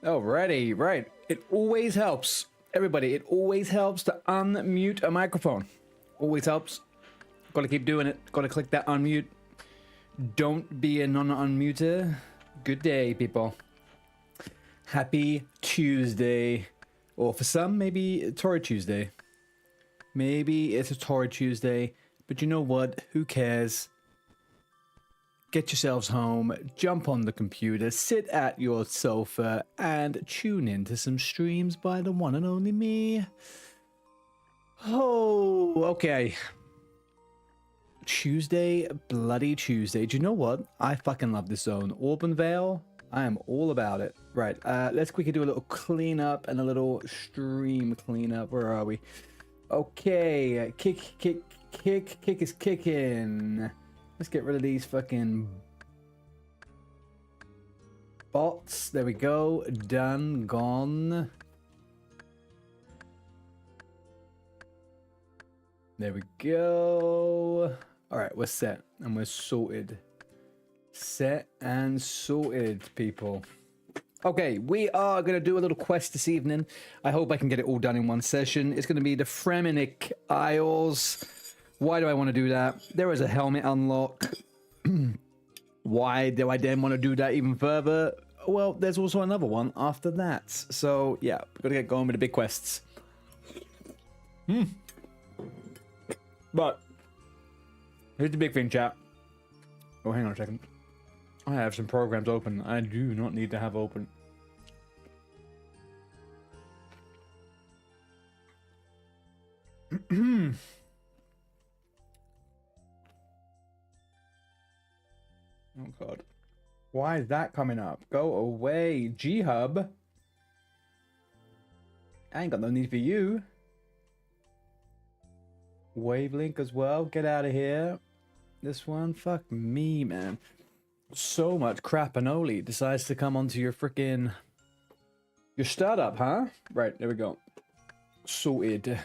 Alrighty, right. It always helps. Everybody, it always helps to unmute a microphone. Always helps. Gotta keep doing it. Gotta click that unmute. Don't be a non-unmuter. Good day, people. Happy Tuesday. Or for some, maybe Tory Tuesday. Maybe it's a Tory Tuesday. But you know what? Who cares? Get yourselves home, jump on the computer, sit at your sofa, and tune into some streams by the one and only me. Oh, okay. Tuesday, bloody Tuesday. Do you know what? I fucking love this zone. Auburn Vale, I am all about it. Right, let's quickly do a little cleanup and a little stream cleanup. Where are we? Okay, kick is kicking. Let's get rid of these fucking bots. There we go. Done. Gone. There we go. Alright, we're set. And we're sorted. Set and sorted, people. Okay, we are going to do a little quest this evening. I hope I can get it all done in one session. It's going to be the Fremennik Trials. Why do I want to do that? There is a helmet unlock. Why do I then want to do that even further? Well, there's also another one after that. So, yeah, we've got to get going with the big quests. But, here's the big thing, chat. Oh, hang on a second. I have some programs open. I do not need to have open. Oh god. Why is that coming up? Go away, G-Hub. I ain't got no need for you. Wavelink as well. Get out of here. This one, fuck me, man. So much crap-a-noli decides to come onto your freaking... your startup, huh? Right, there we go. Sorted.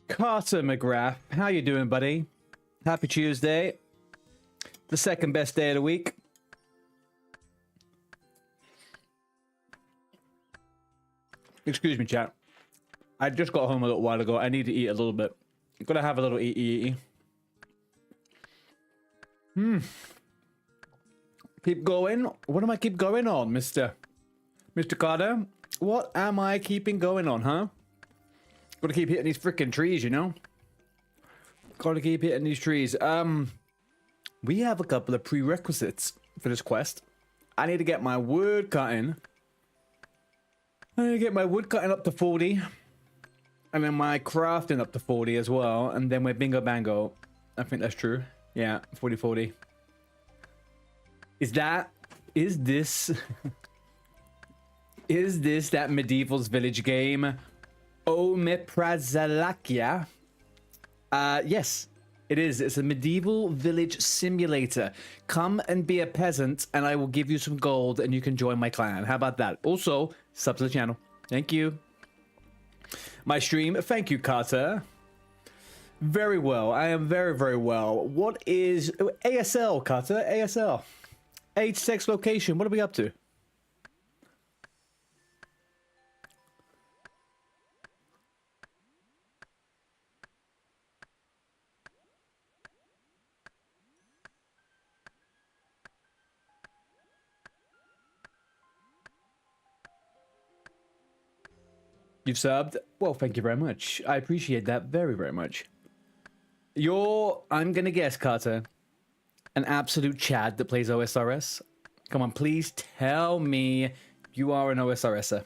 Carter McGrath, how you doing, buddy? Happy Tuesday. The second best day of the week. Excuse me, chat. I just got home a little while ago. I need to eat a little bit. Gotta have a little eaty. Keep going. What am I keep going on, Mr. Carter? What am I keeping going on, huh? Gotta keep hitting these freaking trees, you know? Gotta keep hitting these trees. We have a couple of prerequisites for this quest. I need to get my wood cutting. I need to get my wood cutting up to 40. And then my crafting up to 40 as well. And then we're bingo bango. I think that's true. Yeah, 40-40. Is this... is this that Medieval's Village game? Omeprazalakia? Yes, it is. It's a medieval village simulator. Come and be a peasant, and I will give you some gold, and you can join my clan. How about that? Also, sub to the channel. Thank you. My stream. Thank you, Carter. Very well. I am very, very well. What is... ASL, Carter? ASL. Age, sex, location. What are we up to? You've subbed? Well, thank you very much. I appreciate that very, very much. You're, I'm gonna guess, Carter, an absolute Chad that plays OSRS. Come on, please tell me you are an OSRSer.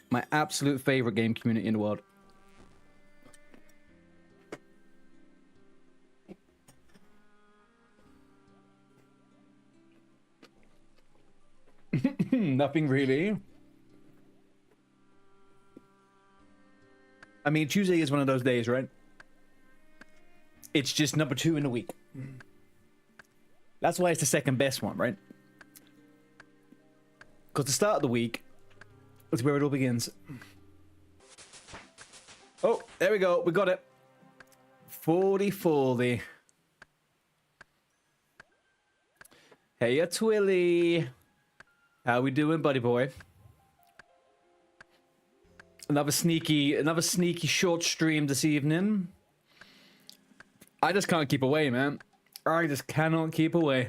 My absolute favorite game community in the world. Nothing really. I mean, Tuesday is one of those days, right? It's just number 2 in the week. That's why it's the second best one, right? Because the start of the week is where it all begins. Oh, there we go. We got it. 40-40. Hey, Twilly. How we doing, buddy boy? Another sneaky short stream this evening. I just can't keep away, man. I just cannot keep away.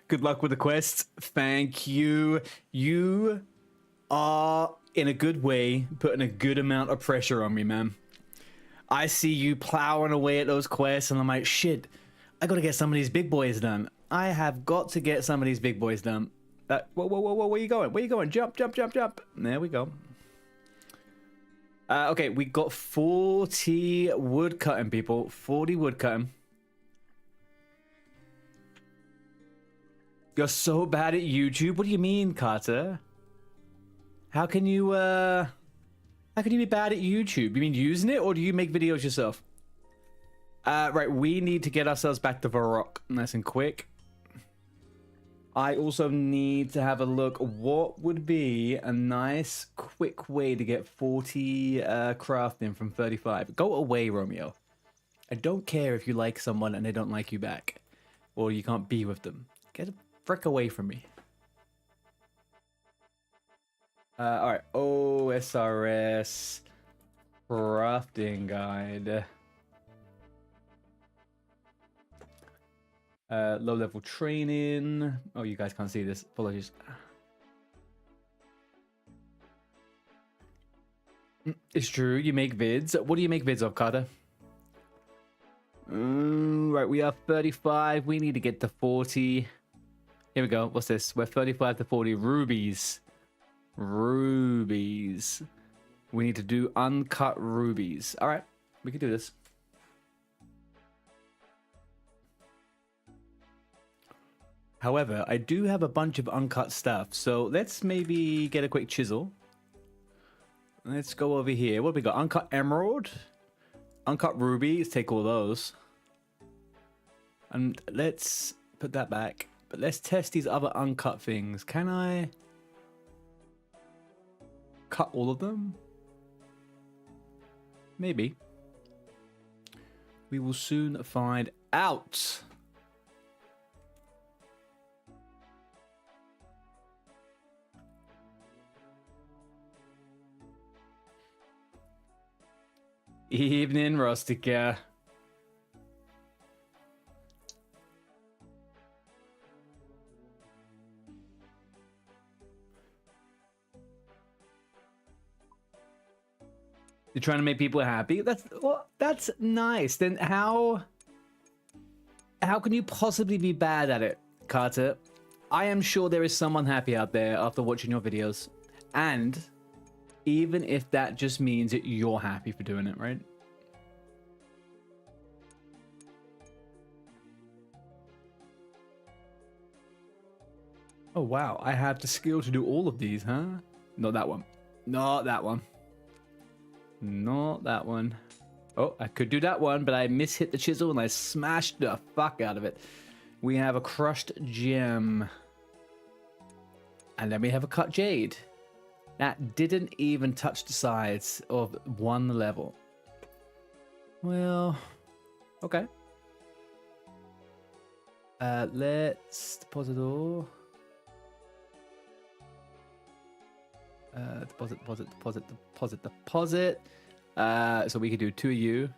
Good luck with the quest. Thank you. You are, in a good way, putting a good amount of pressure on me, man. I see you plowing away at those quests, and I'm like, shit, I gotta get some of these big boys done. I have got to get some of these big boys done. Whoa, where you going? Where you going? Jump. There we go. Okay, we got 40 wood cutting, people. 40 wood cutting. You're so bad at YouTube. What do you mean, Carter? How can you be bad at YouTube? You mean using it, or do you make videos yourself? Right, we need to get ourselves back to Varrock nice and quick. I also need to have a look. What would be a nice, quick way to get 40 crafting from 35? Go away, Romeo. I don't care if you like someone and they don't like you back, or you can't be with them. Get the frick away from me. All right, OSRS crafting guide. Low level training. Oh, you guys can't see this. Apologies. It's true. You make vids. What do you make vids of, Carter? Right, we are 35. We need to get to 40. Here we go. What's this? We're 35 to 40. Rubies. Rubies. We need to do uncut rubies. All right, we can do this. However, I do have a bunch of uncut stuff, so let's maybe get a quick chisel. Let's go over here. What have we got? Uncut emerald, uncut ruby. Let's take all those. And let's put that back. But let's test these other uncut things. Can I cut all of them? Maybe. We will soon find out. Evening, Rustica. You're trying to make people happy? That's nice. Then how can you possibly be bad at it, Carter? I am sure there is someone happy out there after watching your videos. And even if that just means that you're happy for doing it, right? Oh, wow. I have the skill to do all of these, huh? Not that one. Not that one. Not that one. Oh, I could do that one, but I mishit the chisel and I smashed the fuck out of it. We have a crushed gem. And then we have a cut jade. That didn't even touch the sides of one level. Well, okay. Let's deposit all. Deposit. So we could do 2 of you.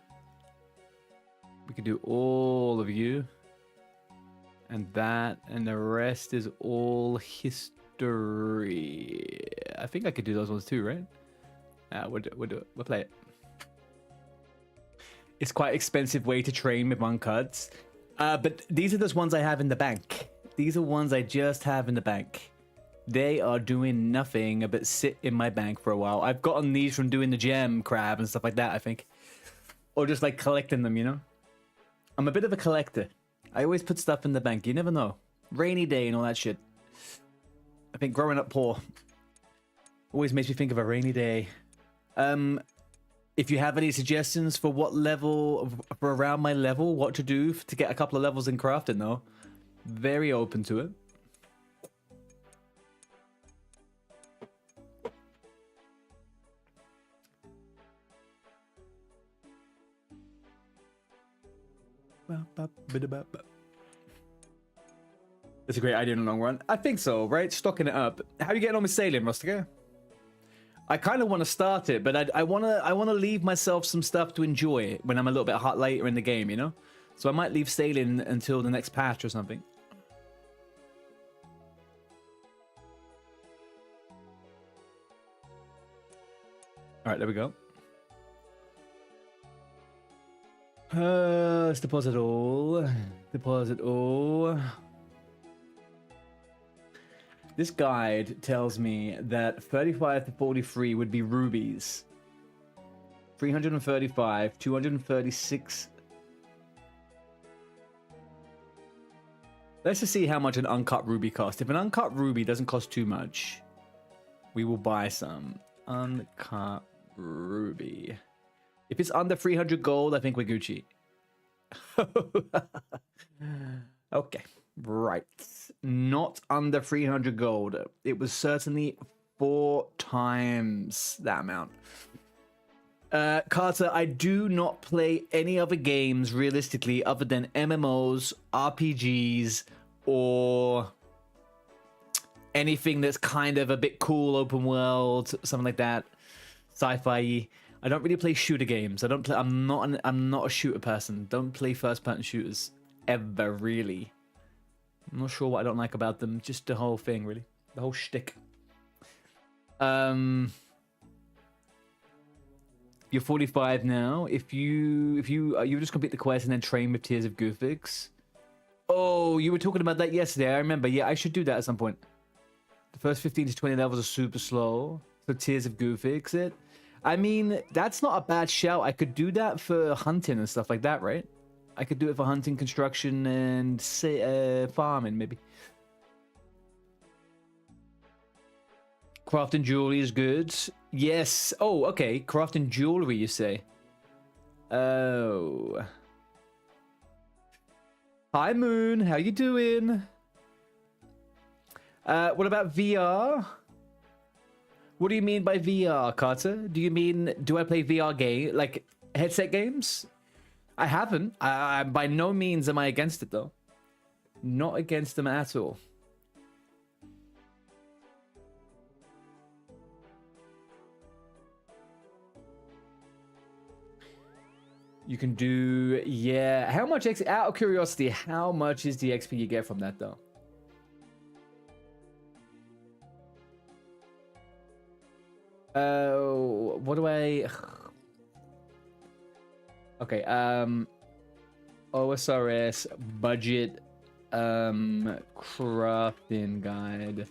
We could do all of you. And that, and the rest is all history. I think I could do those ones too, right? We'll do it. We'll play it. It's quite an expensive way to train with uncuts. But these are those ones I have in the bank. These are ones I just have in the bank. They are doing nothing but sit in my bank for a while. I've gotten these from doing the gem crab and stuff like that, I think. Or just like collecting them, you know? I'm a bit of a collector. I always put stuff in the bank. You never know. Rainy day and all that shit. I think growing up poor always makes me think of a rainy day. If you have any suggestions for what level, for around my level, what to do to get a couple of levels in crafting though, very open to it. That's a great idea in the long run. I think so, right? Stocking it up. How are you getting on with sailing, Rustica? I kind of want to start it, but I want to leave myself some stuff to enjoy when I'm a little bit hot later in the game, you know? So I might leave sailing until the next patch or something. All right, there we go. Let's deposit all. Deposit all. This guide tells me that 35 to 43 would be rubies. 335, 236. Let's just see how much an uncut ruby costs. If an uncut ruby doesn't cost too much, we will buy some. Uncut ruby. If it's under 300 gold, I think we're Gucci. Okay, right. Not under 300 gold. It was certainly 4 times that amount. Carter, I do not play any other games realistically other than MMOs, RPGs, or anything that's kind of a bit cool, open world, something like that, sci-fi. I don't really play shooter games. I don't play. I'm not a shooter person. Don't play first-person shooters ever, really. I'm not sure what I don't like about them. Just the whole thing, really, the whole shtick. You're 45 now. If you just complete the quest and then train with Tears of Goofix. Oh, you were talking about that yesterday. I remember. Yeah, I should do that at some point. The first 15 to 20 levels are super slow. So Tears of Goofix it. I mean, that's not a bad shout. I could do that for hunting and stuff like that, right? I could do it for hunting, construction, and farming, maybe. Crafting jewelry is good. Yes. Oh, okay. Crafting jewelry, you say? Oh. Hi, Moon. How you doing? What about VR? What do you mean by VR, Carter? Do you mean, do I play VR game, like headset games? I haven't. I by no means am I against it, though. Not against them at all. You can do, yeah. How much XP, out of curiosity, how much is the XP you get from that, though? What do I... Okay, OSRS budget crafting guide.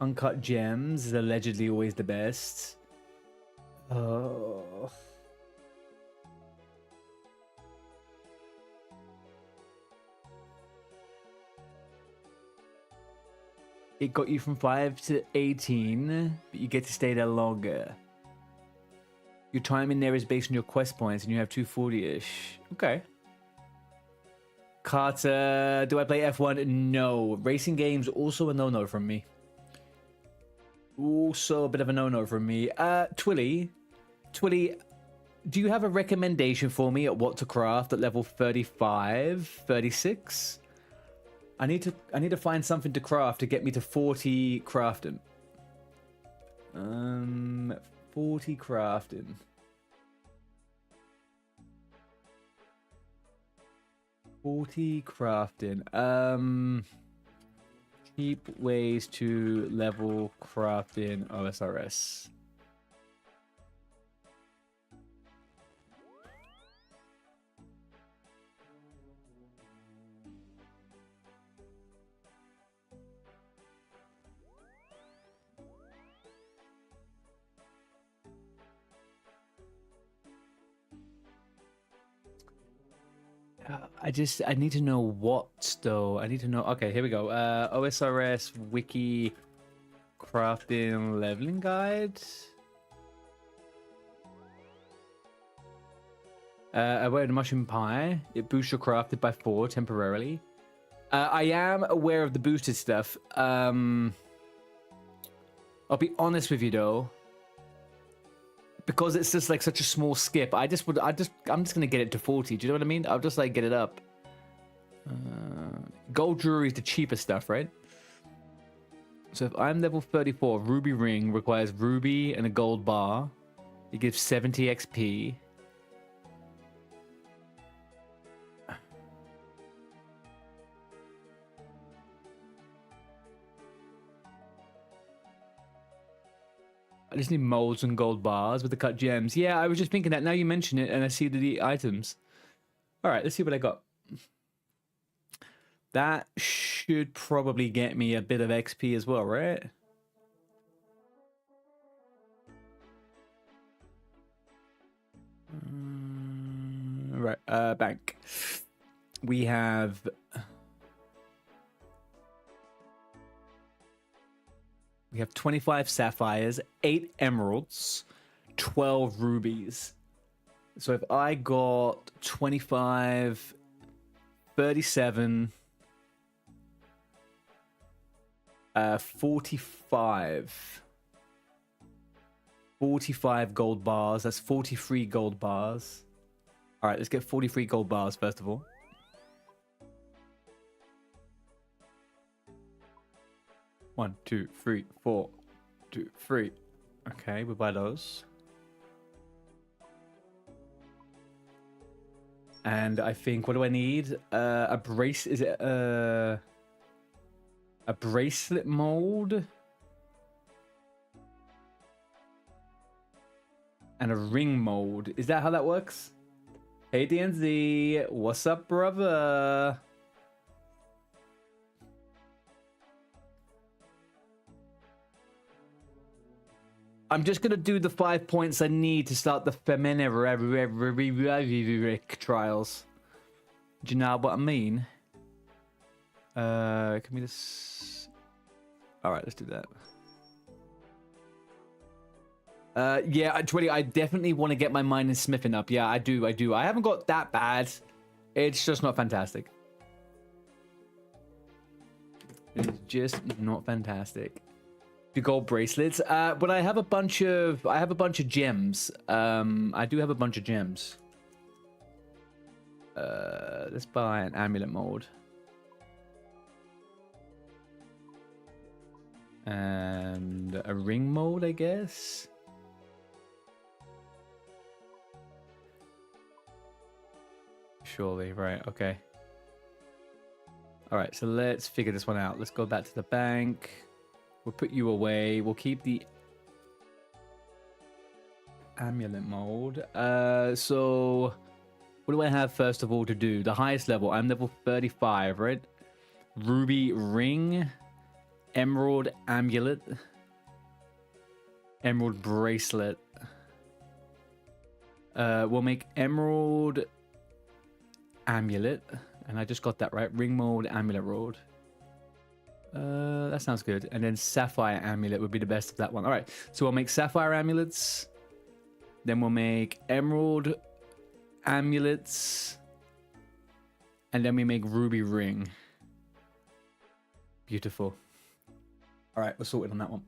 Uncut gems is allegedly always the best. Oh. It got you from 5 to 18, but you get to stay there longer. Your time in there is based on your quest points, and you have 240-ish. Okay. Carter, do I play F1? No. Racing games, also a no-no from me. Also a bit of a no-no from me. Twilly, do you have a recommendation for me at what to craft at level 35, 36? I need to find something to craft to get me to 40 crafting. 40 crafting. Cheap ways to level crafting OSRS. I need to know what, though. I need to know. Okay, here we go. OSRS wiki crafting leveling guide. Aware of the mushroom pie. It boosts your crafted by 4 temporarily. I am aware of the boosted stuff. I'll be honest with you, though. because it's just like such a small skip, I'm just gonna get it to 40. Do you know what I mean? I'll just like get it up. Gold jewelry is the cheapest stuff, right? So if I'm level 34, ruby ring requires ruby and a gold bar. It gives 70 XP. I just need molds and gold bars with the cut gems. Yeah, I was just thinking that. Now you mention it, and I see the items. All right, let's see what I got. That should probably get me a bit of XP as well, right? Right, bank. We have... We have 25 sapphires, 8 emeralds, 12 rubies. So if I got 25, 37, 45. 45 gold bars. That's 43 gold bars. All right, let's get 43 gold bars first of all. One, two, three, 4, 2, 3. Okay, we'll buy those. And I think, what do I need? A brace. Is it a bracelet mold? And a ring mold. Is that how that works? Hey DNZ, what's up, brother? I'm just gonna do the 5 points I need to start the Fremennik Trials. Do you know what I mean? Can we just... Alright, let's do that. Yeah, I definitely want to get my mining smithing up. Yeah, I do. I haven't got that bad. It's just not fantastic. It's just not fantastic. The gold bracelets, but I have a bunch of gems. I do have a bunch of gems. Let's buy an amulet mold. And a ring mold, I guess. Surely, right, okay. All right, so let's figure this one out. Let's go back to the bank. We'll put you away. We'll keep the amulet mold. So what do I have first of all to do? The highest level. I'm level 35, right? Ruby ring, emerald amulet, emerald bracelet. We'll make emerald amulet, and I just got that right. Ring mold, amulet mold. That sounds good. And then sapphire amulet would be the best of that one. All right, so we'll make sapphire amulets. Then we'll make emerald amulets. And then we make ruby ring. Beautiful. All right, we're sorted on that one.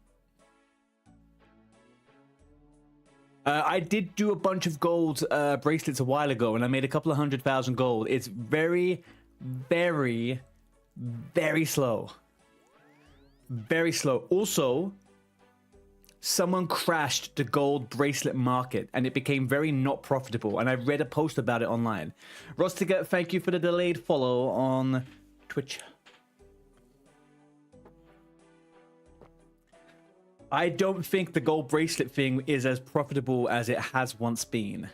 I did do a bunch of gold bracelets a while ago, and I made a couple of 100,000 gold. It's very, very, very slow. Very slow. Also, someone crashed the gold bracelet market and it became very not profitable. And I read a post about it online. Rostiger, thank you for the delayed follow on Twitch. I don't think the gold bracelet thing is as profitable as it has once been.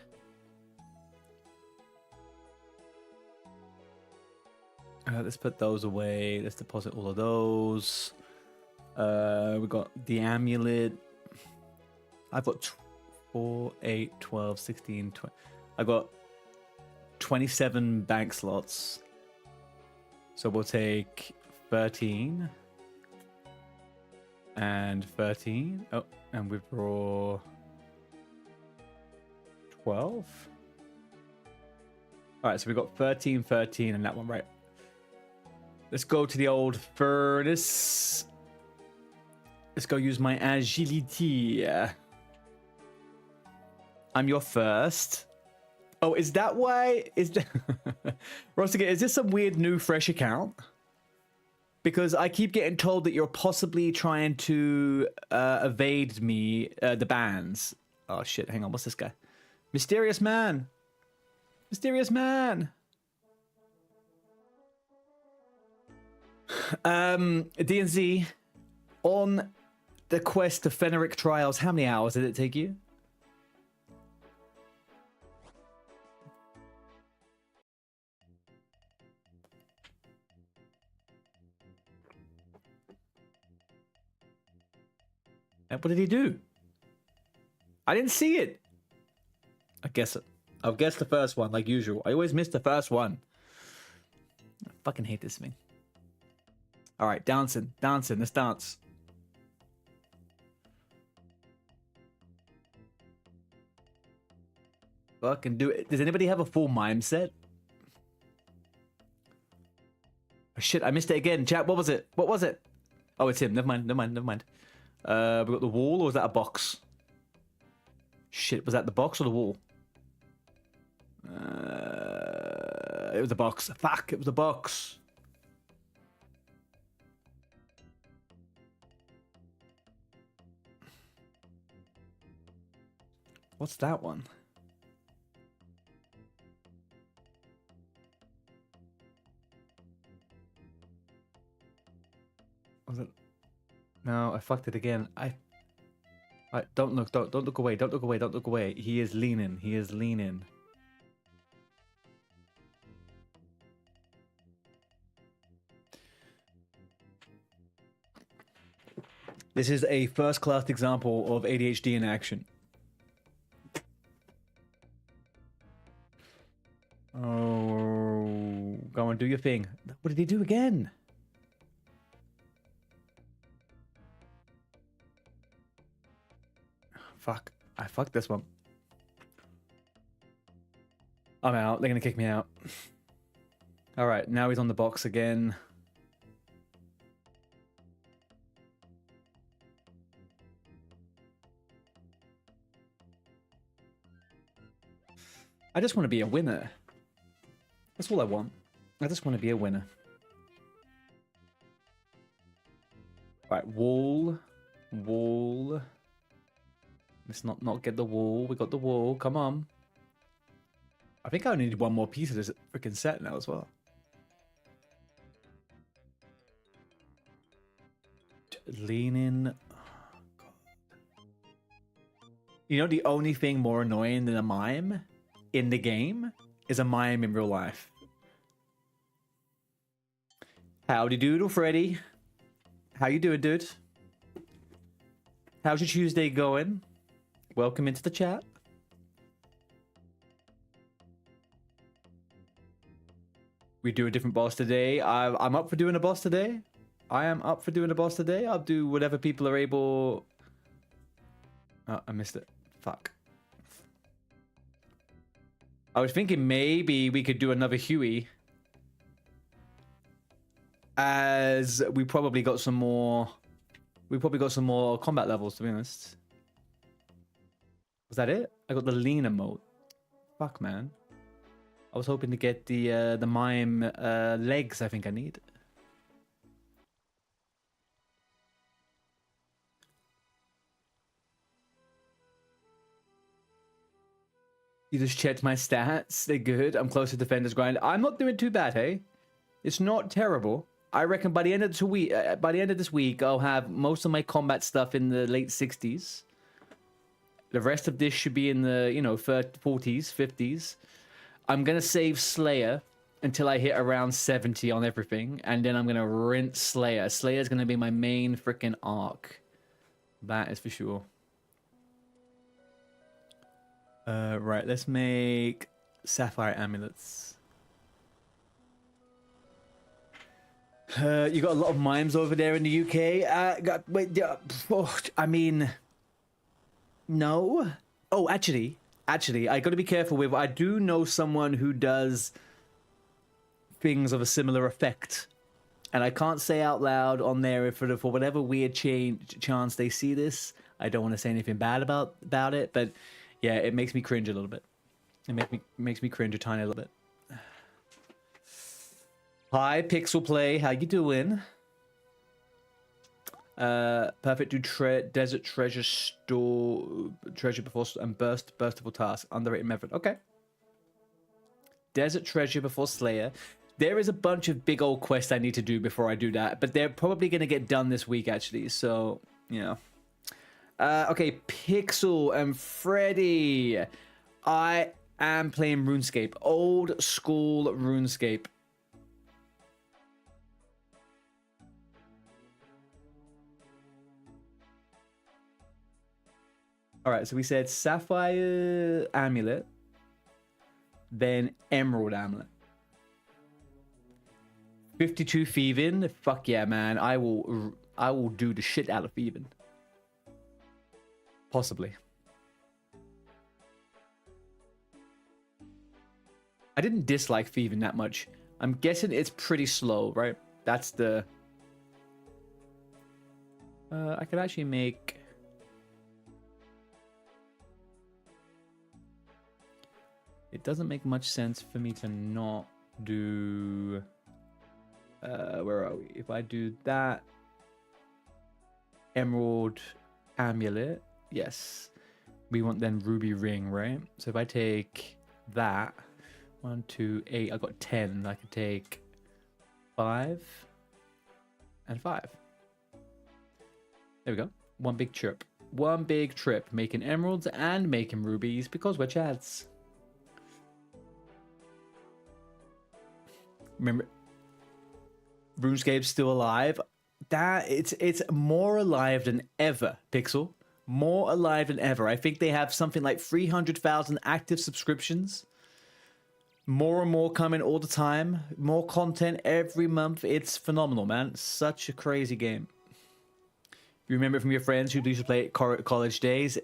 Let's put those away. Let's deposit all of those. We got the amulet. I've got 4, 8, 12, 16, 20. I've got 27 bank slots. So we'll take 13. And 13. Oh, and withdraw 12. Alright, so we've got 13, 13, and that one, right. Let's go to the old furnace. Let's go use my agility. I'm your first. Oh, is that why? Is Rostiga, is this some weird new fresh account? Because I keep getting told that you're possibly trying to evade me, the bans. Oh shit, hang on, what's this guy? Mysterious man. Mysterious man. DNZ, on the quest to Fremennik Trials, how many hours did it take you? And what did he do? I didn't see it. I'll guess the first one, like usual. I always miss the first one. I fucking hate this thing. All right, dancing, let's dance. Fucking do it. Does anybody have a full mime set? Oh, shit, I missed it again. Chat, what was it? What was it? Oh, it's him. Never mind. We got the wall, or was that a box? Shit, was that the box or the wall? It was the box. Fuck, it was the box. What's that one? Was it? No, I fucked it again. I don't look away. Don't look away. He is leaning. This is a first-class example of ADHD in action. Oh, go and do your thing. What did he do again? Fuck. I fucked this one. I'm out. They're gonna kick me out. Alright, now he's on the box again. I just want to be a winner. That's all I want. I just want to be a winner. Right, wall. Let's not get the wall. We got the wall. Come on. I think I only need one more piece of this freaking set now as well. Lean in. Oh, God. You know, the only thing more annoying than a mime in the game is a mime in real life. Howdy doodle, Freddy. How you doing, dude? How's your Tuesday going? Welcome into the chat. We do a different boss today. I'm up for doing a boss today. I am up for doing a boss today. I'll do whatever people are able... Oh, I missed it. Fuck. I was thinking maybe we could do another Huey. As we probably got some more... We probably got some more combat levels, to be honest. Was that it? I got the lean emote. Fuck, man. I was hoping to get the mime legs I think I need. You just checked my stats. They're good. I'm close to defender's grind. I'm not doing too bad, hey? It's not terrible. I reckon by the end of this week, I'll have most of my combat stuff in the late 60s. The rest of this should be in the, 40s, 50s. I'm going to save Slayer until I hit around 70 on everything. And then I'm going to rinse Slayer. Slayer's going to be my main freaking arc. That is for sure. Right, let's make sapphire amulets. You got a lot of mimes over there in the UK. I mean, no. Oh, actually, I got to be careful with. I do know someone who does things of a similar effect, and I can't say out loud on there if for whatever weird chance they see this. I don't want to say anything bad about it, but Yeah, it makes me cringe a little bit. It makes me cringe a tiny little bit. Hi, Pixel Play. How you doing? Perfect. Do desert treasure store treasure before and burstable task. Underrated method. Okay. Desert treasure before Slayer. There is a bunch of big old quests I need to do before I do that, but they're probably going to get done this week actually. So you know. Okay, Pixel and Freddy. I am playing RuneScape. Old school RuneScape. Alright, so we said Sapphire Amulet. Then Emerald Amulet. 52 Thieving. Fuck yeah, man. I will do the shit out of Thieving. Possibly. I didn't dislike Thieving that much. I'm guessing it's pretty slow, right? That's the... I could actually make... It doesn't make much sense for me to not do... where are we? If I do that... Emerald Amulet... Yes. We want then Ruby Ring, right? So if I take that, 1, 2, 8, I got 10. I could take 5 and 5. There we go. One big trip. One big trip. Making emeralds and making rubies because we're chads. Remember, RuneScape's still alive. It's more alive than ever, Pixel. More alive than ever. I think they have something like 300,000 active subscriptions. More and more coming all the time. More content every month. It's phenomenal, man. Such a crazy game. You remember from your friends who used to play at college days?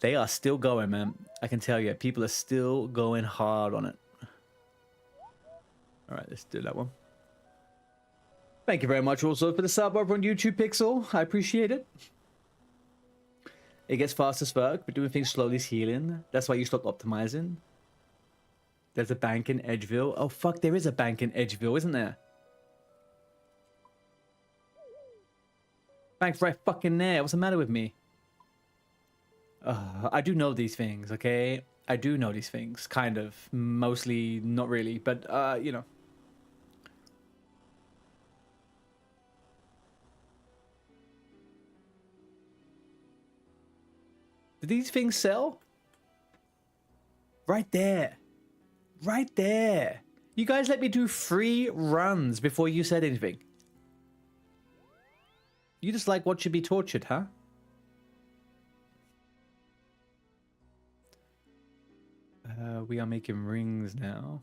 They are still going, man. I can tell you, people are still going hard on it. All right, let's do that one. Thank you very much also for the sub over on YouTube, Pixel. I appreciate it. It gets fast as fuck, but doing things slowly is healing. That's why you stopped optimizing. There's a bank in Edgeville. Oh, fuck, there is a bank in Edgeville, isn't there? Bank's right fucking there. What's the matter with me? I do know these things, okay? I do know these things, kind of. Mostly, not really, but, you know. Do these things sell? Right there. Right there. You guys let me do 3 runs before you said anything. You just like what should be tortured, huh? We are making rings now.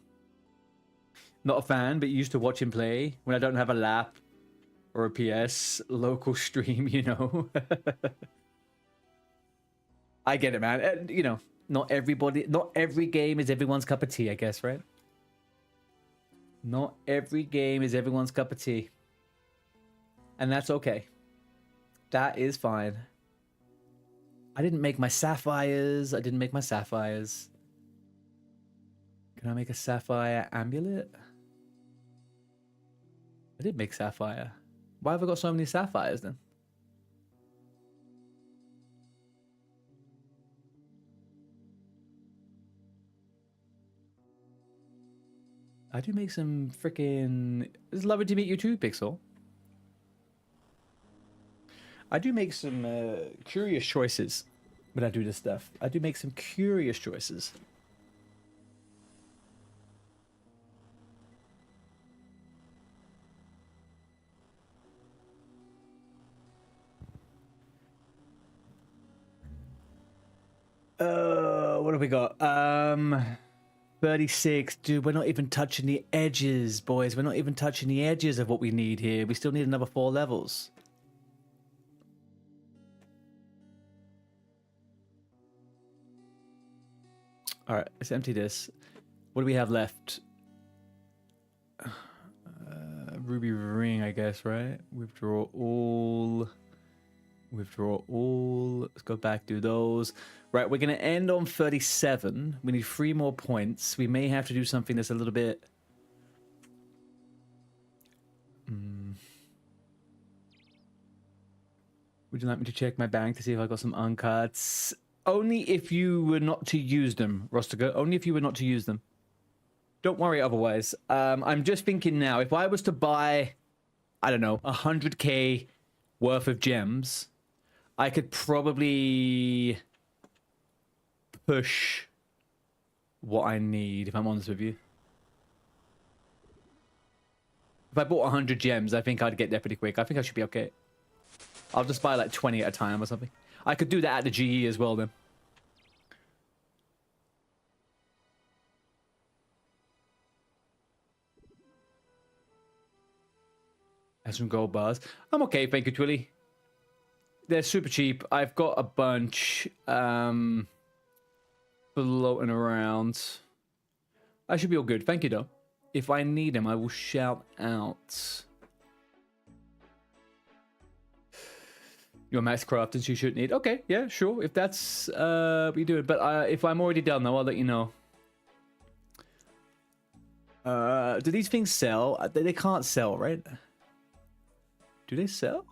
Not a fan, but used to watch him play when I don't have a lap or a PS local stream, you know. I get it, man. You know, not every game is everyone's cup of tea, I guess, right? Not every game is everyone's cup of tea. And that's okay. That is fine. I didn't make my sapphires. Can I make a sapphire amulet? I did make sapphire. Why have I got so many sapphires then? I do make some freaking... It's lovely to meet you too, Pixel. I do make some curious choices when I do this stuff. I do make some curious choices. What have we got? 36. Dude, we're not even touching the edges, boys. We're not even touching the edges of what we need here. We still need another 4 levels. All right, let's empty this. What do we have left? Ruby ring, I guess, right? Withdraw all. Withdraw all. Let's go back, do those. Right, we're going to end on 37. We need 3 more points. We may have to do something that's a little bit... Would you like me to check my bank to see if I got some uncuts? Only if you were not to use them, Rostica. Only if you were not to use them. Don't worry otherwise. I'm just thinking now, if I was to buy, I don't know, 100k worth of gems, I could probably push what I need, if I'm honest with you. If I bought 100 gems, I think I'd get there pretty quick. I think I should be okay. I'll just buy like 20 at a time or something. I could do that at the GE as well then. Has some gold bars. I'm okay, thank you, Twilly. They're super cheap. I've got a bunch floating around. I should be all good. Thank you, though. If I need them, I will shout out. Your max crafters you should need. Okay, yeah, sure. If that's what you're doing. But if I'm already done, though, I'll let you know. Do these things sell? They can't sell, right? Do they sell?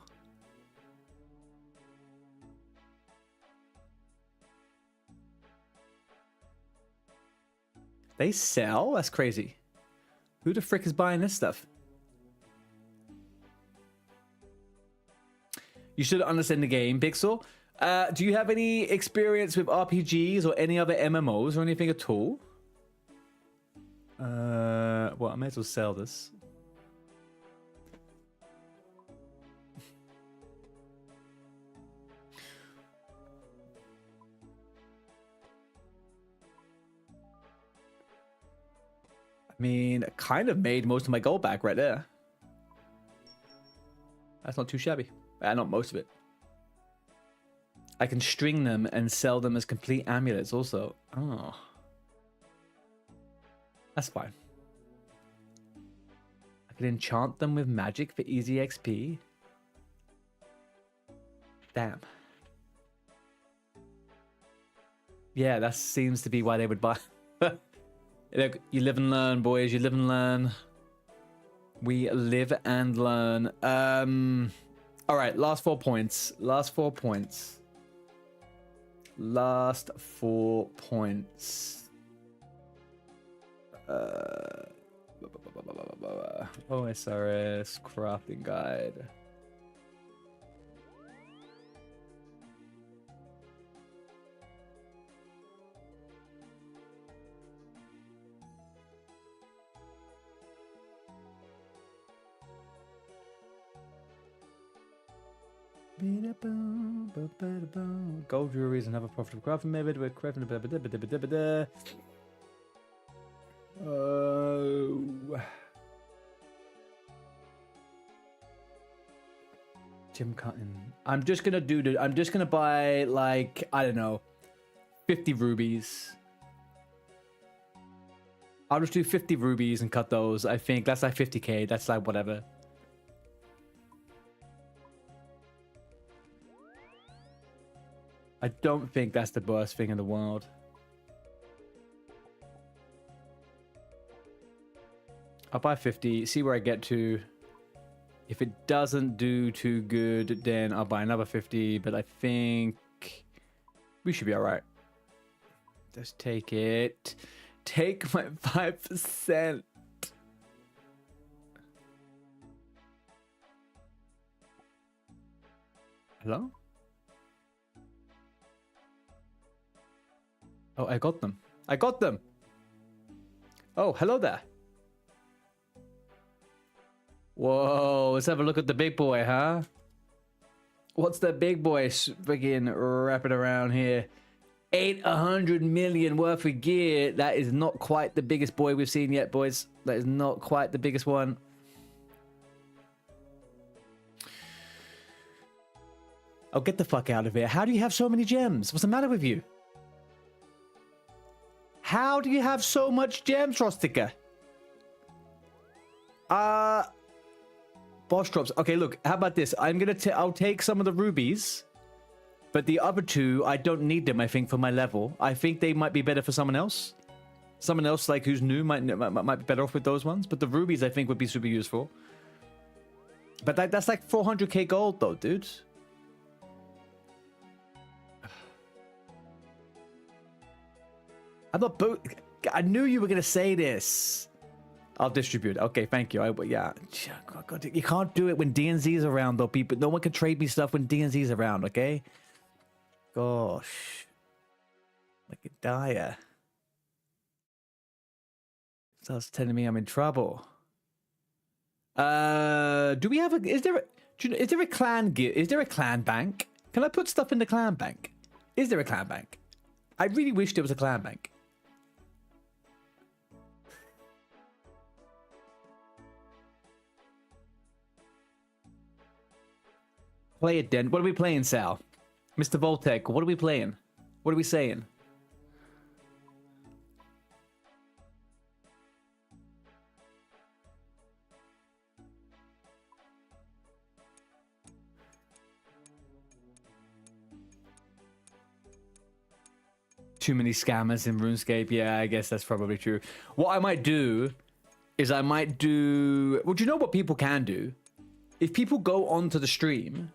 They sell? That's crazy. Who the frick is buying this stuff? You should understand the game, Pixel. Do you have any experience with RPGs or any other MMOs or anything at all? Well, I may as well sell this. I mean, I kind of made most of my gold back right there. That's not too shabby. Not most of it. I can string them and sell them as complete amulets also. Oh. That's fine. I can enchant them with magic for easy XP. Damn. Yeah, that seems to be why they would buy. Look, you live and learn, boys. You live and learn. We live and learn. All right, last 4 points. Last 4 points. Last 4 points. OSRS crafting guide. Gold jewelry is another profitable crafting method. We're crafting. Gem cutting. I'm just gonna do I'm just gonna buy like, I don't know, 50 rubies. I'll just do 50 rubies and cut those. I think that's like 50k. That's like whatever. I don't think that's the worst thing in the world. I'll buy 50, see where I get to. If it doesn't do too good, then I'll buy another 50, but I think we should be all right. Just take it. Take my 5%. Hello? Oh, I got them. I got them. Oh, hello there. Whoa, let's have a look at the big boy, huh? What's the big boy friggin' wrapping around here? 800 million worth of gear. That is not quite the biggest boy we've seen yet, boys. That is not quite the biggest one. Oh, get the fuck out of here. How do you have so many gems? What's the matter with you? How do you have so much gems, Rostica? Boss drops. Okay, look. How about this? I'll take some of the rubies. But the other two, I don't need them, I think, for my level. I think they might be better for someone else. Someone else, like, who's new might be better off with those ones. But the rubies, I think, would be super useful. But that's like 400k gold, though, dude. I'm not... I knew you were going to say this. I'll distribute. Okay, thank you. Yeah. God, you can't do it when DNZ's around, though, people. No one can trade me stuff when DNZ's around, okay? Gosh. Like a dire. Starts telling me I'm in trouble. Do we have a... Is there a clan... Is there a clan bank? Can I put stuff in the clan bank? Is there a clan bank? I really wish there was a clan bank. Play it then. What are we playing, Sal? Mr. Voltec, what are we playing? What are we saying? Too many scammers in RuneScape. Yeah, I guess that's probably true. What I might do is I might do... Well, do you know what people can do? If people go onto the stream...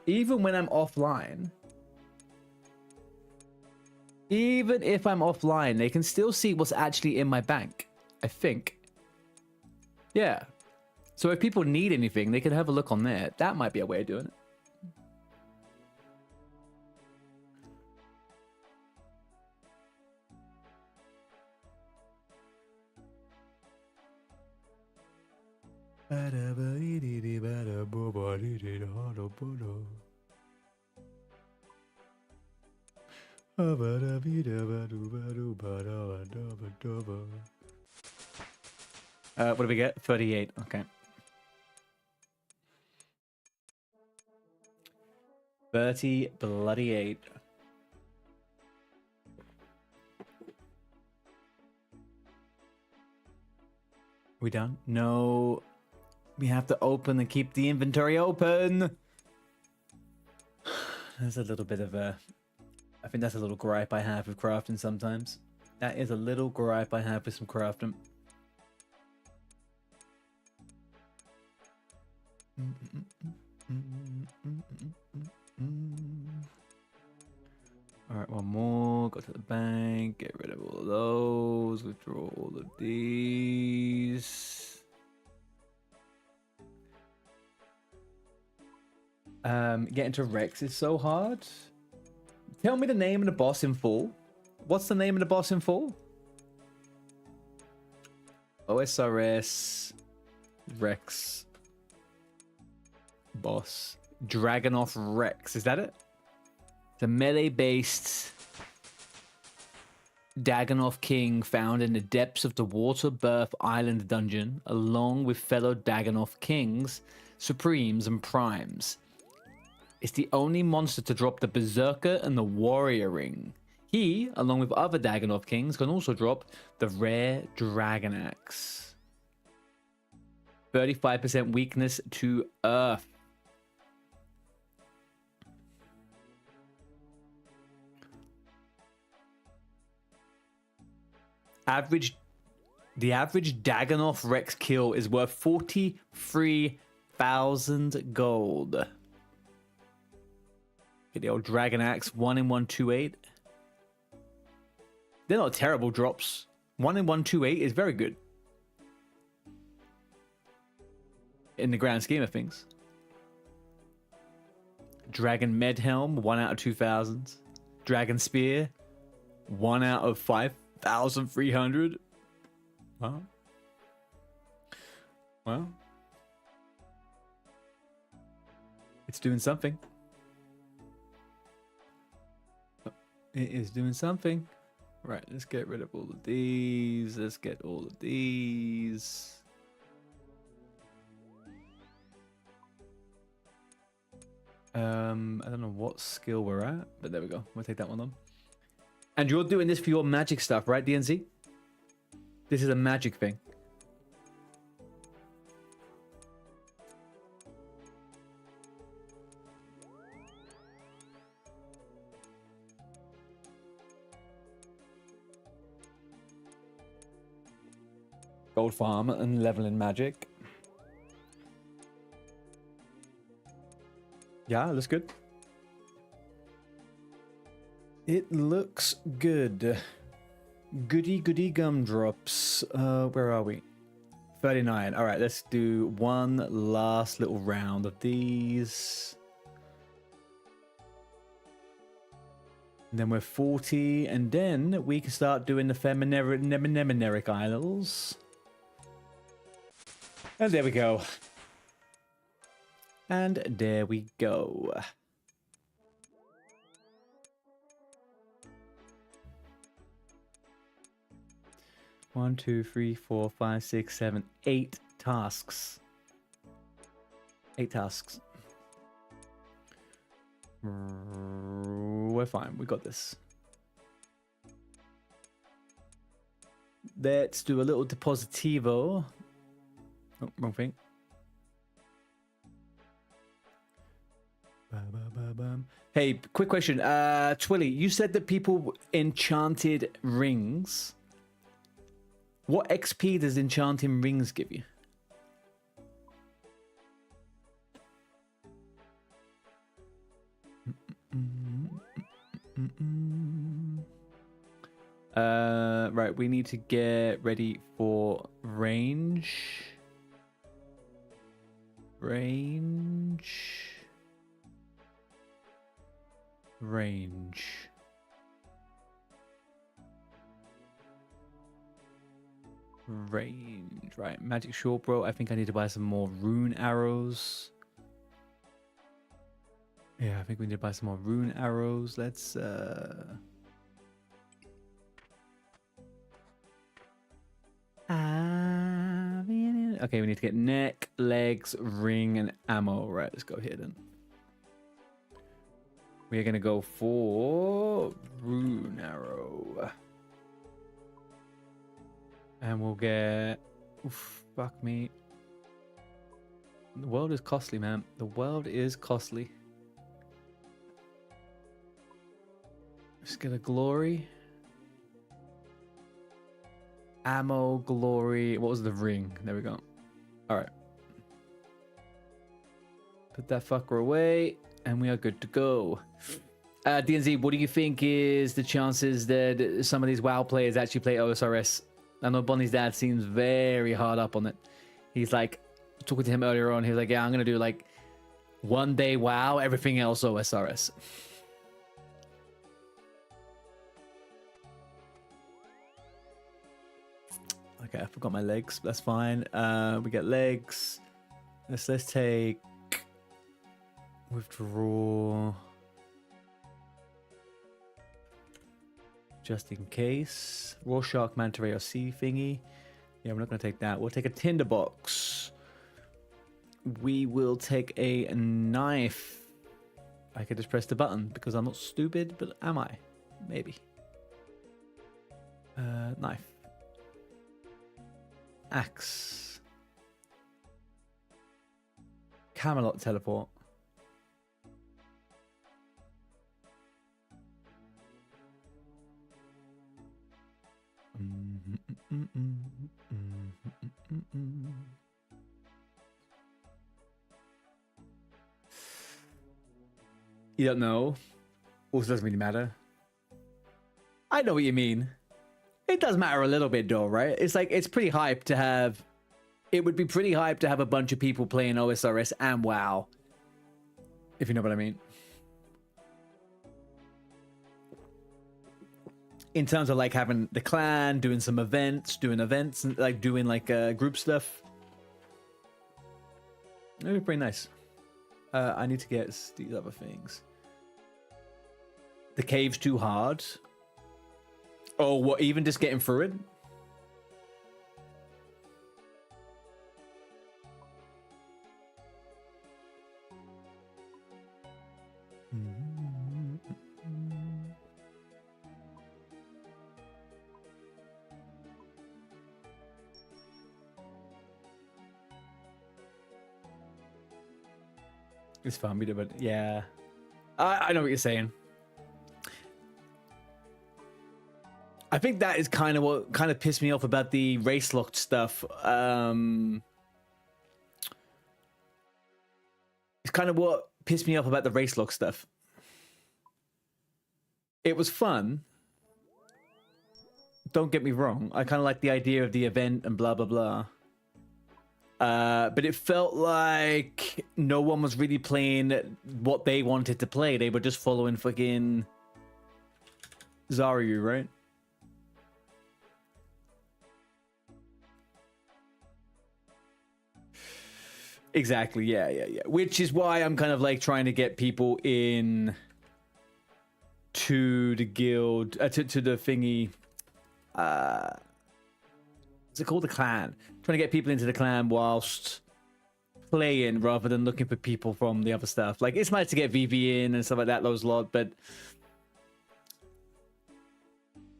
Even when I'm offline, even if I'm offline, they can still see what's actually in my bank, I think. Yeah. So if people need anything, they can have a look on there. That might be a way of doing it. What do we get? 38. Okay. 38. We done? No. We have to open and keep the inventory open. There's a little bit of a... I think that's a little gripe I have with crafting sometimes. That is a little gripe I have with some crafting. Alright, one more. Go to the bank. Get rid of all of those. Withdraw all of these. Get into Rex is so hard. Tell me the name of the boss in full. What's the name of the boss in full? OSRS Rex boss. Dragonoff Rex. Is that it? It's a melee-based Dagonoff king found in the depths of the Water Birth Island dungeon, along with fellow Dagonoff kings, supremes, and primes. It's the only monster to drop the Berserker and the Warrior Ring. He, along with other Dagonoff kings, can also drop the rare Dragon Axe. 35% weakness to Earth. The average Dagonoff Rex kill is worth 43,000 gold. Get the old Dragon Axe, 1 in 128. They're not terrible drops. 1 in 128 is very good. In the grand scheme of things. Dragon Medhelm, 1 out of 2,000. Dragon Spear, 1 out of 5,300. Wow. Well. It's doing something. It is doing something. Right, let's get rid of all of these. Let's get all of these. I don't know what skill we're at, but there we go. We'll take that one on. And you're doing this for your magic stuff, right, DNZ? This is a magic thing. Gold farm and leveling magic. Yeah, looks good. It looks good. Goody goody gumdrops. Where are we? 39. All right, let's do one last little round of these. And then we're 40, and then we can start doing the Fremennik Isles. And there we go. And there we go. One, two, three, 4, 5, 6, 7, 8 tasks. 8 tasks. We're fine. We got this. Let's do a little depositivo. Oh, wrong thing. Hey, quick question. Twilly, you said that people enchanted rings. What XP does enchanting rings give you? Right, we need to get ready for range. Range. Right, magic short, bro. I think I need to buy some more rune arrows. Yeah, I think we need to buy some more rune arrows. Let's okay, we need to get neck, legs, ring, and ammo. Right, let's go here then. We're gonna go for rune arrow. And we'll get... Oof, fuck me. The world is costly, man. The world is costly. Let's get a glory. Ammo, glory. What was the ring? There we go. Alright. Put that fucker away. And we are good to go. DNZ, what do you think is the chances that some of these WoW players actually play OSRS? I know Bonnie's dad seems very hard up on it. He's like, talking to him earlier on, he was like, yeah, I'm going to do like 1 day WoW, everything else OSRS. Okay, I forgot my legs. That's fine. We get legs. Let's take withdraw. Just in case. Rorschach, Manta Ray, or Sea thingy. Yeah, we're not going to take that. We'll take a tinderbox. We will take a knife. I could just press the button because I'm not stupid, but am I? Maybe. Knife. Axe. Camelot teleport. You don't know. Also doesn't really matter. I know what you mean. It does matter a little bit though, right? It's like, it's pretty hype to have... It would be pretty hype to have a bunch of people playing OSRS and WoW. If you know what I mean. In terms of like having the clan, doing some events, and like doing like group stuff. It would be pretty nice. I need to get these other things. The cave's too hard. Oh, what, even just getting through it? It's fun, but yeah. I know what you're saying. I think that is kind of what kind of pissed me off about the race locked stuff. It's kind of what pissed me off about the race lock stuff. It was fun. Don't get me wrong. I kind of like the idea of the event and blah, blah, blah. But it felt like no one was really playing what they wanted to play. They were just following fucking Zaryu, right? Exactly, yeah. Which is why I'm kind of like trying to get people in to the guild, to the thingy. What's it called? The clan. Trying to get people into the clan whilst playing rather than looking for people from the other stuff. Like, it's nice to get VV in and stuff like that, those lot, but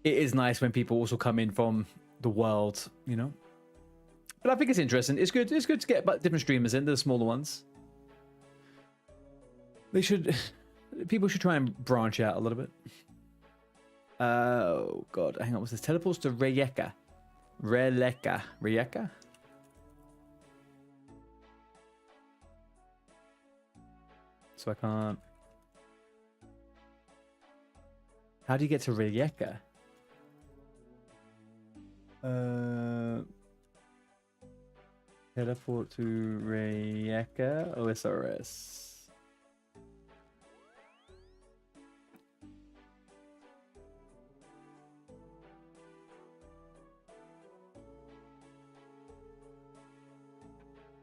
it is nice when people also come in from the world, you know? But I think it's interesting. It's good to get different streamers in, the smaller ones. People should try and branch out a little bit. Oh, God. Hang on. What's this? Teleports to Rijeka. Rijeka? So I can't... How do you get to Rijeka? Teleport to Rijeka, OSRS.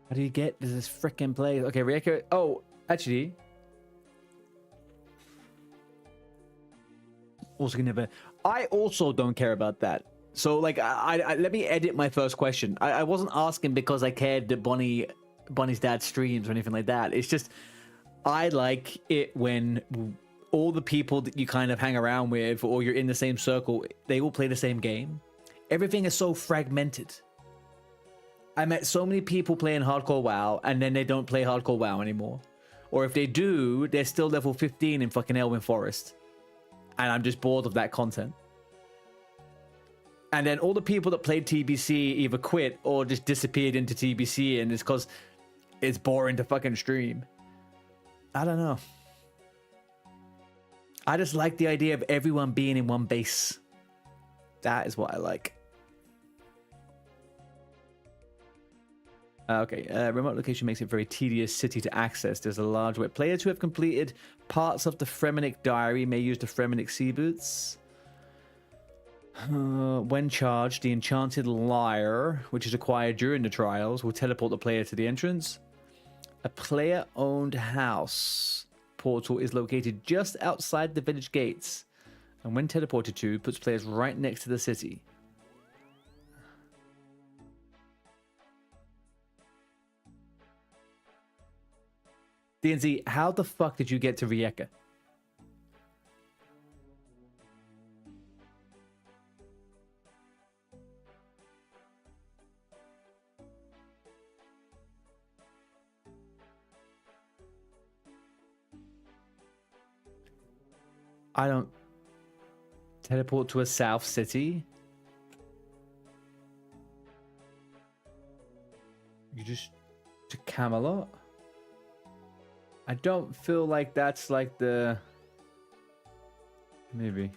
How do you get to this freaking place? Okay, Rijeka. Oh, actually. Also gonna I also don't care about that. So, like, I let me edit my first question. I wasn't asking because I cared that Bonnie's dad streams or anything like that. It's just, I like it when all the people that you kind of hang around with or you're in the same circle, they all play the same game. Everything is so fragmented. I met so many people playing Hardcore WoW, and then they don't play Hardcore WoW anymore. Or if they do, they're still level 15 in fucking Elwyn Forest. And I'm just bored of that content. And then all the people that played TBC either quit or just disappeared into TBC, and it's because it's boring to fucking stream. I don't know. I just like the idea of everyone being in one base. That is what I like. Okay, remote location makes it a very tedious city to access. There's a large web. Players who have completed parts of the Fremennik diary may use the Fremennik sea boots. When charged, the enchanted lyre, which is acquired during the trials, will teleport the player to the entrance. A player-owned house portal is located just outside the village gates, and when teleported to, puts players right next to the city. DNZ, how the fuck did you get to Rijeka? I don't... Teleport to a south city? You just... to Camelot? I don't feel like that's like the... Maybe.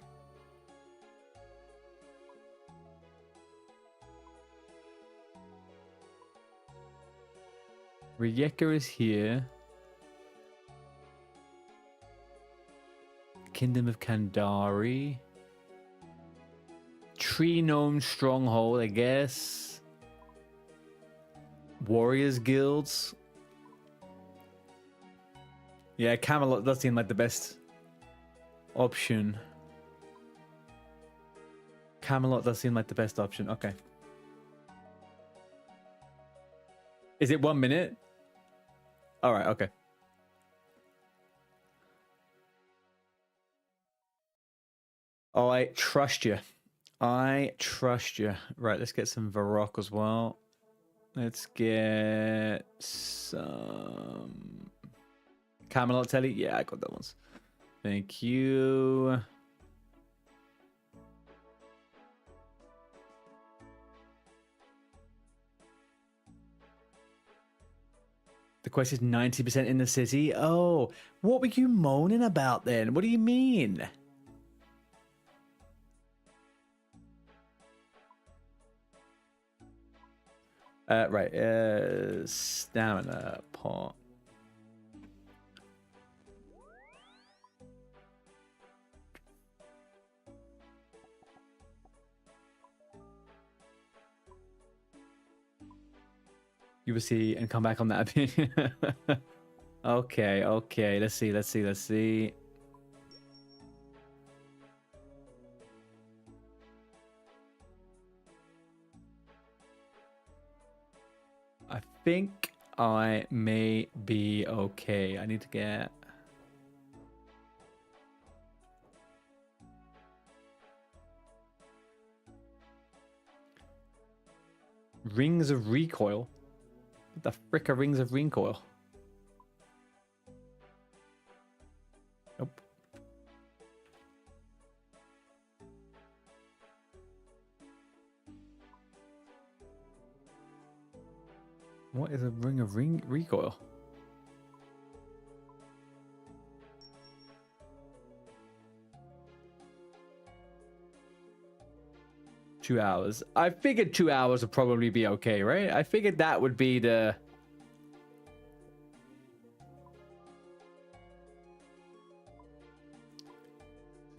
Rijeka is here. Kingdom of Kandari. Tree Gnome Stronghold, I guess. Warriors Guilds. Yeah, Camelot does seem like the best option. Camelot does seem like the best option. Okay. Is it 1 minute? All right, okay. Oh, I trust you. I trust you. Right, let's get some Varrock as well. Let's get some Camelot Telly. Yeah, I got that ones. Thank you. quest is 90% in the city. Oh, what were you moaning about then? What do you mean? Right. Stamina pot. You will see and come back on that opinion. Okay, okay. Let's see. I think I may be okay. I need to get... Rings of Recoil? What the frick are Rings of Recoil? Nope. What is a Ring of Recoil? Two hours. I figured 2 hours would probably be okay, right? I figured that would be the...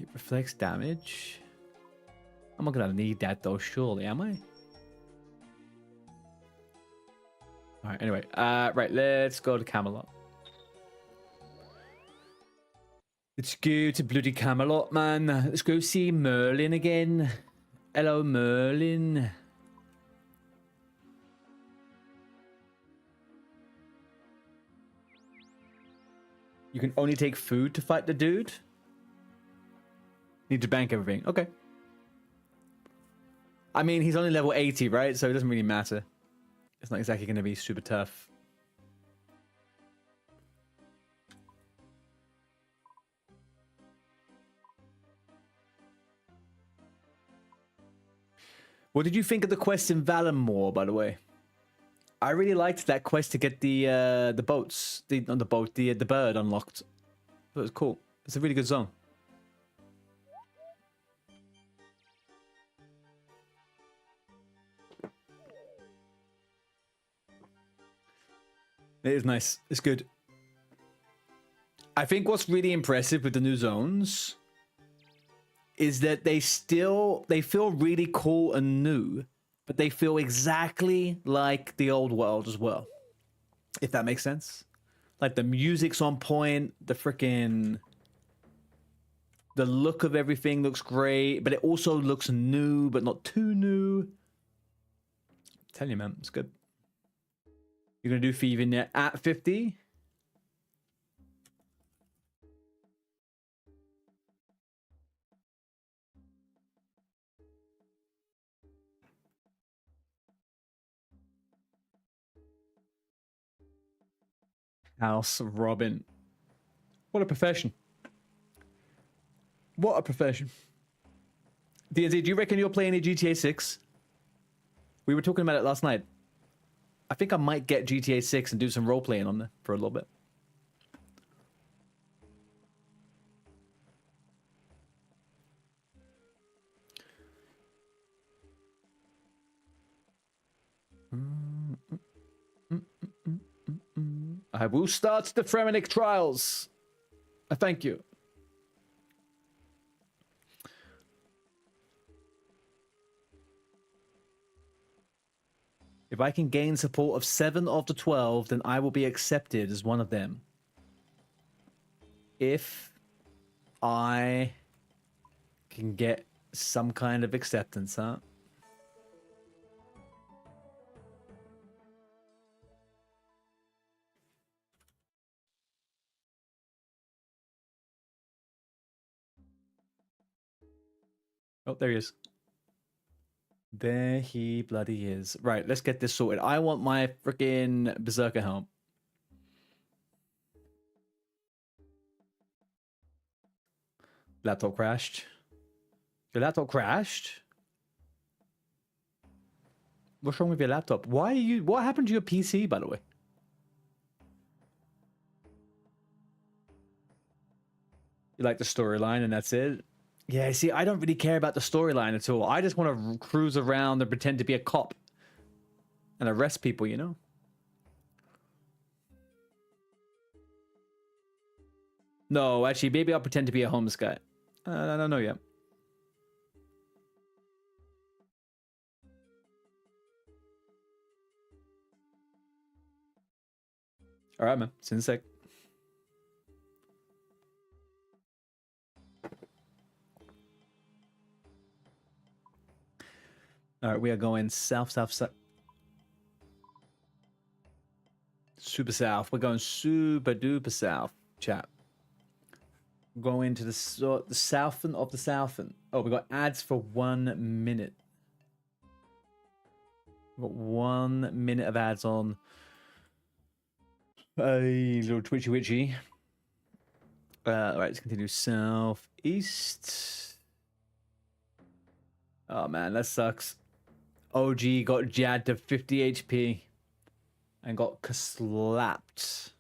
It reflects damage. I'm not gonna need that though, surely, am I? Alright, anyway. Right, let's go to Camelot. Let's go to bloody Camelot, man. Let's go see Merlin again. Hello, Merlin. You can only take food to fight the dude? Need to bank everything. Okay. I mean, he's only level 80, right? So it doesn't really matter. It's not exactly going to be super tough. What did you think of the quest in Valenmore, by the way? I really liked that quest to get the boats, the bird unlocked. It was cool. It's a really good zone. It is nice. It's good. I think what's really impressive with the new zones is that they feel really cool and new, but they feel exactly like the old world as well. If that makes sense. Like the music's on point, the look of everything looks great, but it also looks new, but not too new. I'm telling you, man, it's good. You're gonna do thieving at 50? House Robin. What a profession. What a profession. DNZ, do you reckon you'll play any GTA 6? We were talking about it last night. I think I might get GTA 6 and do some role-playing on there for a little bit. I will start the Fremennik Trials. Thank you. If I can gain support of 7 of the 12, then I will be accepted as one of them. If I can get some kind of acceptance, huh? Oh, there he is. There he bloody is. Right, let's get this sorted. I want my freaking Berserker helm. Laptop crashed. Your laptop crashed? What's wrong with your laptop? Why are you... What happened to your PC, by the way? You like the storyline and that's it? Yeah, see, I don't really care about the storyline at all. I just want to cruise around and pretend to be a cop and arrest people, you know? No, actually, maybe I'll pretend to be a homeless guy. I don't know yet. All right, man. See you in a sec. All right, we are going south, south, south. Super south. We're going super duper south, chat. Going to the southern of the southern. Oh, we got ads for 1 minute. We've got 1 minute of ads on. A little twitchy witchy. All right, let's continue southeast. Oh man, that sucks. OG got jabbed to 50 HP and got slapped.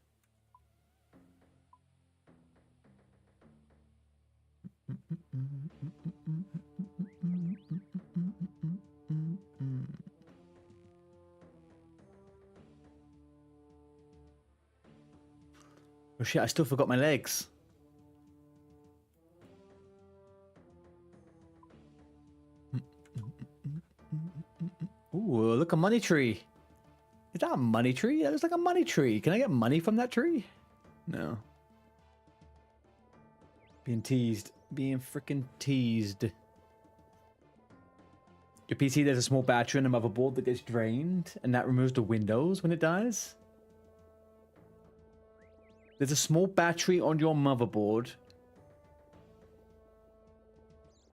Oh shit, I still forgot my legs. Ooh, look, a money tree. Is that a money tree? That looks like a money tree. Can I get money from that tree? No. Being teased. Being freaking teased. Your PC, there's a small battery in the motherboard that gets drained, and that removes the windows when it dies. There's a small battery on your motherboard,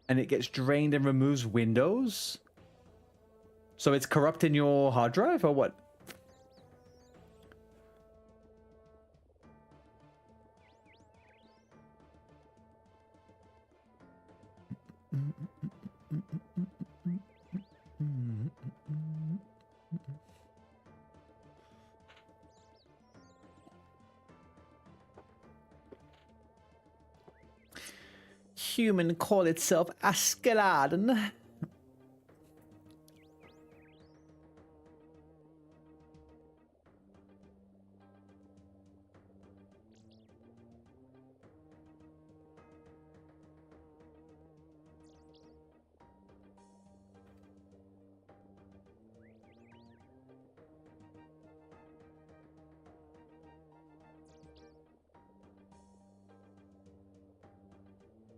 and it gets drained and removes windows. So it's corrupting your hard drive, or what? Human call itself Askeladen.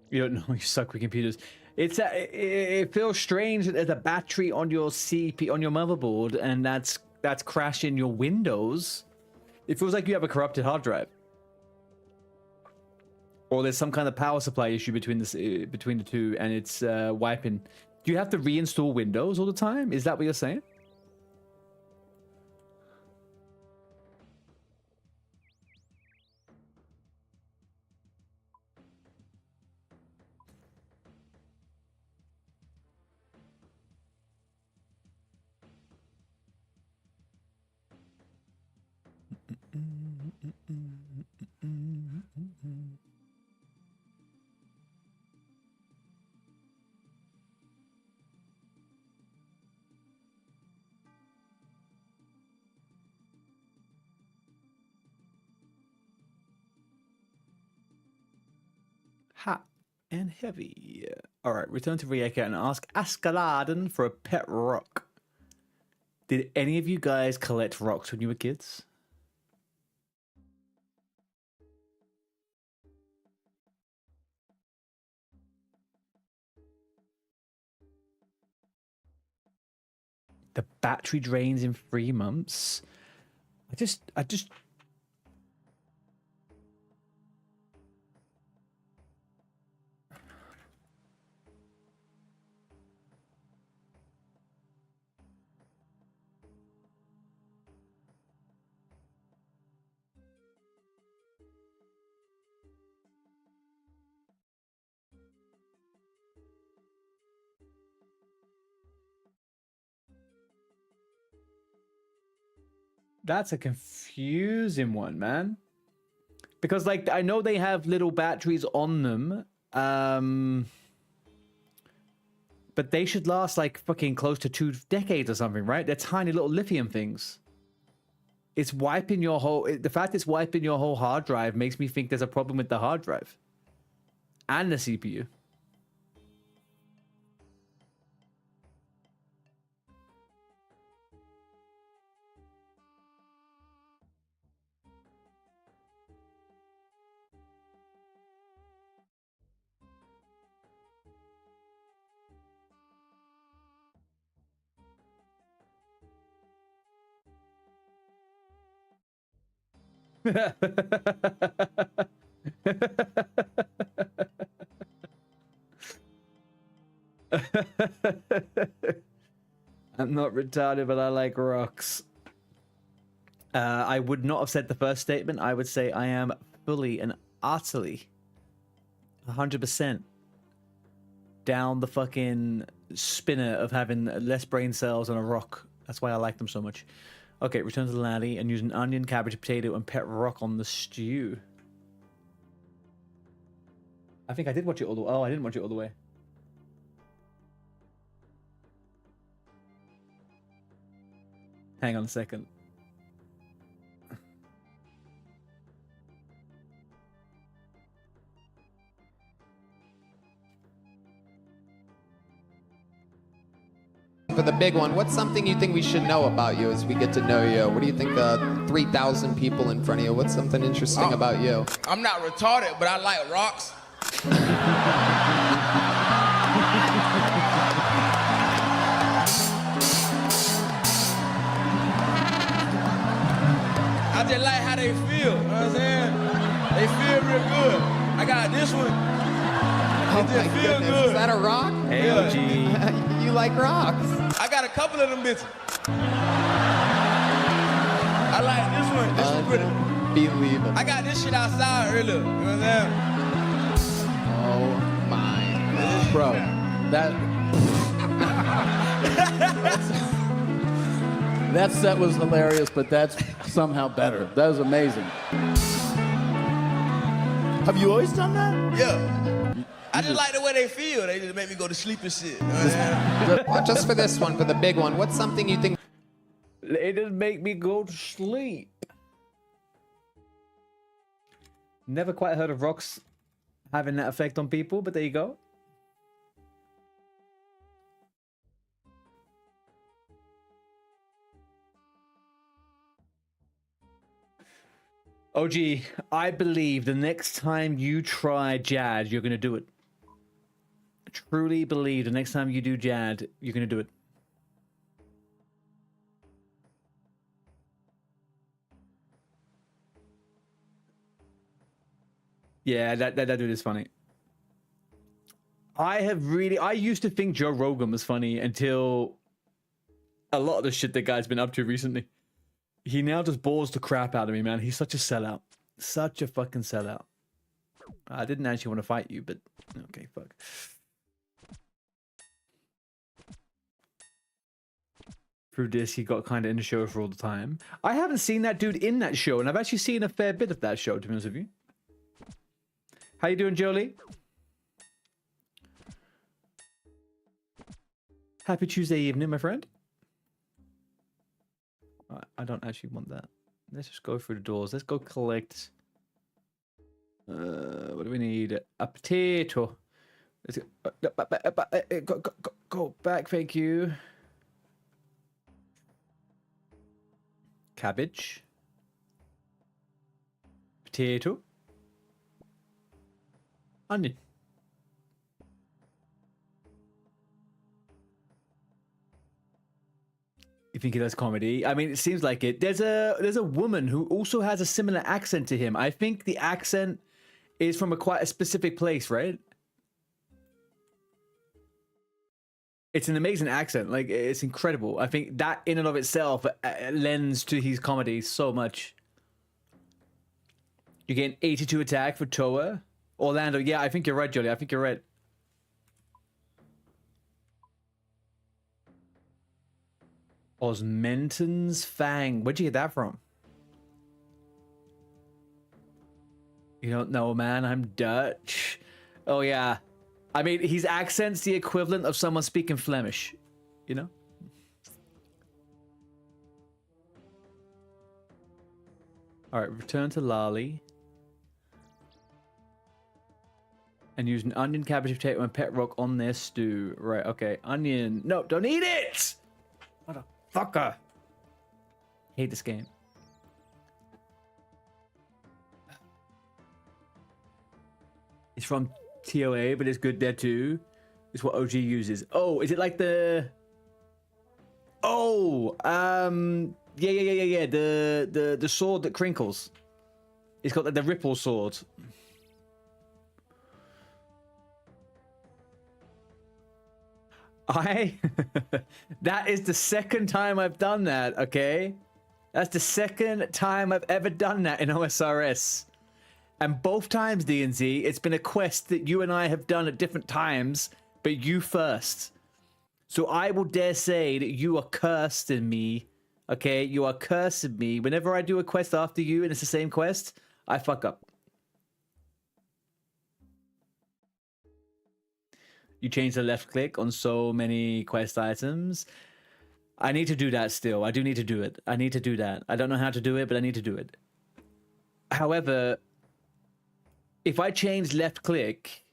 You don't know, you suck with computers. It feels strange that there's a battery on your on your motherboard, and that's crashing your Windows. It feels like you have a corrupted hard drive, or there's some kind of power supply issue between the two, and it's wiping. Do you have to reinstall Windows all the time? Is that what you're saying? Hot and heavy. All right, return to Rijeka and ask Askeladen for a pet rock. Did any of you guys collect rocks when you were kids? The battery drains in 3 months. I just That's a confusing one, man. Because, like, I know they have little batteries on them, but they should last, like, fucking close to 2 decades or something, right? They're tiny little lithium things. It's wiping your whole... The fact it's wiping your whole hard drive makes me think there's a problem with the hard drive. And the CPU. I'm not retarded, but I like rocks. I would not have said the first statement. I would say I am fully and utterly 100% down the fucking spinner of having less brain cells on a rock. That's why I like them so much. Okay, return to the laddie and use an onion, cabbage, potato, and pet rock on the stew. I think I did watch it all the way. Oh, I didn't watch it all the way. Hang on a second. For the big one, what's something you think we should know about you as we get to know you? What do you think 3,000 people in front of you? What's something interesting about you? I'm not retarded, but I like rocks. I just like how they feel, you know what I'm saying? They feel real good. I got this one. Oh my goodness, is that a rock? Hey, OG. You like rocks? I got a couple of them bitches. I like this one. This one pretty. Unbelievable. I got this shit outside earlier, you know what I'm saying? Oh my. Bro, that set was hilarious, but that's somehow better. That was amazing. Have you always done that? Yeah. I just like the way they feel. They just make me go to sleep and shit. You know what I'm saying? Well, just for this one, for the big one, what's something you think? It just make me go to sleep. Never quite heard of rocks having that effect on people, but there you go. OG, I believe the next time you try Jad, you're going to do it. Truly believe the next time you do Jad, you're going to do it. Yeah, that dude is funny. I used to think Joe Rogan was funny until a lot of the shit that guy's been up to recently. He now just bores the crap out of me, man. He's such a sellout. Such a fucking sellout. I didn't actually want to fight you, but okay, fuck. Through this, he got kind of in the show for all the time. I haven't seen that dude in that show, and I've actually seen a fair bit of that show, to be honest with you. How you doing, Jolie? Happy Tuesday evening, my friend. I don't actually want that. Let's just go through the doors. Let's go collect. What do we need? A potato. Let's go back. Thank you. Cabbage. Potato. Onion. You think he does comedy? I mean, it seems like it. There's a woman who also has a similar accent to him. I think the accent is from quite a specific place, right? It's an amazing accent. Like, it's incredible. I think that in and of itself lends to his comedy so much. You're getting 82 attack for Toa. Orlando, yeah, I think you're right, Jolly. I think you're right. Osmenton's Fang. Where'd you get that from? You don't know, man. I'm Dutch. Oh, yeah. I mean, his accent's the equivalent of someone speaking Flemish, you know? All right, return to Lali. And use an onion, cabbage, potato, and pet rock on their stew. Right, okay. Onion. No, don't eat it! Motherfucker. Hate this game. It's from TOA, but it's good there too. It's what OG uses. Oh, is it like the... Oh, yeah. The sword that crinkles. It's got like the ripple sword. That is the second time I've done that, okay? That's the second time I've ever done that in OSRS. And both times, D&Z, it's been a quest that you and I have done at different times, but you first. So I will dare say that you are cursed in me, okay? You are cursing me. Whenever I do a quest after you and it's the same quest, I fuck up. You change the left click on so many quest items. I need to do that still. I do need to do it. I need to do that. I don't know how to do it, but I need to do it. However, if I change left click,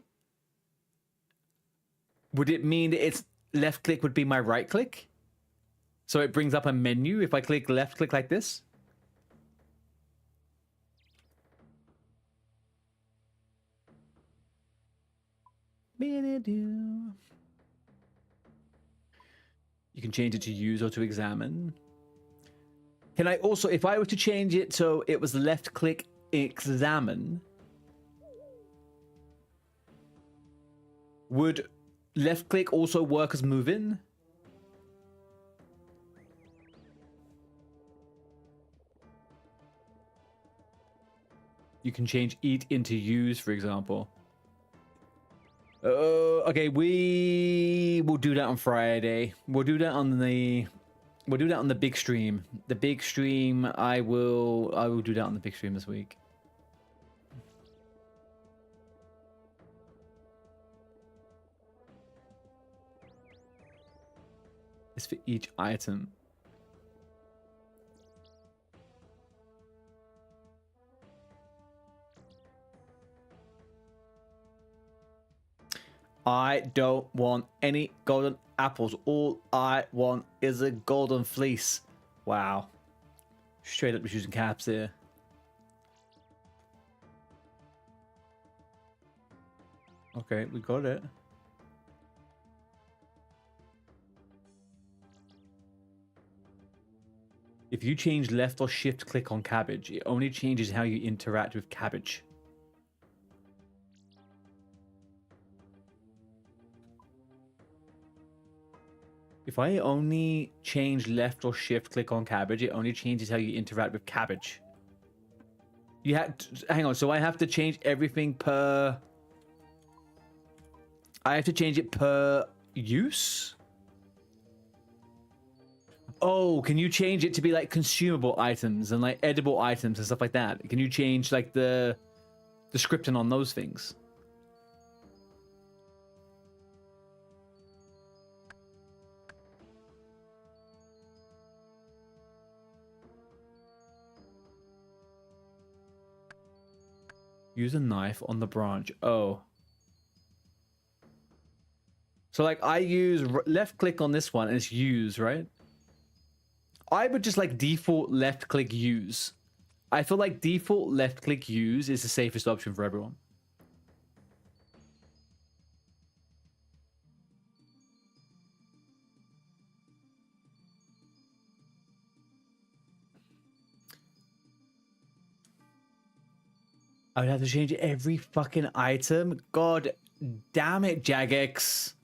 would it mean that it's left click would be my right click? So it brings up a menu if I click left click like this? You can change it to use or to examine. Can I also, if I were to change it so it was left click examine, would left click also work as move in? You can change eat into use, for example. Okay, we will do that on Friday. We'll do that on the big stream. The big stream, I will do that on the big stream this week. It's for each item. I don't want any golden apples. All I want is a golden fleece. Wow. Straight up using caps here. Okay, we got it. If you change left or shift click on cabbage, it only changes how you interact with cabbage. If I only change left or shift click on cabbage, it only changes how you interact with cabbage. You had hang on, so I have to change everything per... I have to change it per use? Oh, can you change it to be like consumable items and like edible items and stuff like that? Can you change like the scripting on those things? Use a knife on the branch. Oh. So like I use left click on this one and it's use, right? I would just like default left click use. I feel like default left click use is the safest option for everyone. I would have to change every fucking item. God damn it, Jagex.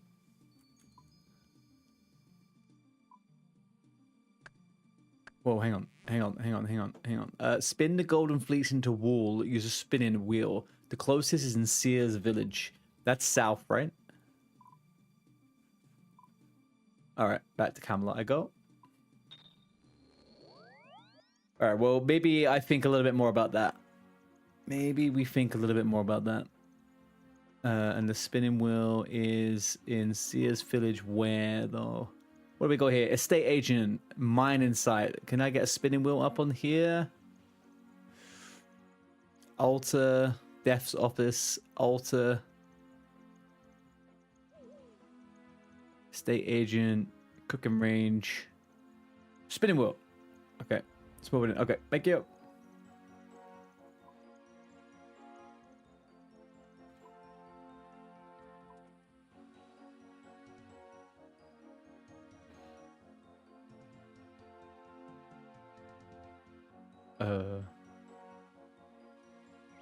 Whoa, hang on. Spin the golden fleece into wall. Use a spinning wheel. The closest is in Sears Village. That's south, right? All right, back to Camelot I go. All right, well, maybe I think a little bit more about that. maybe we think a little bit more about that. And the spinning wheel is in Sears Village where, though? What do we got here? Estate agent, mining site. Can I get a spinning wheel up on here? Altar, death's office, altar. Estate agent, cooking range. Spinning wheel. Okay, let's move it in. Okay, thank you.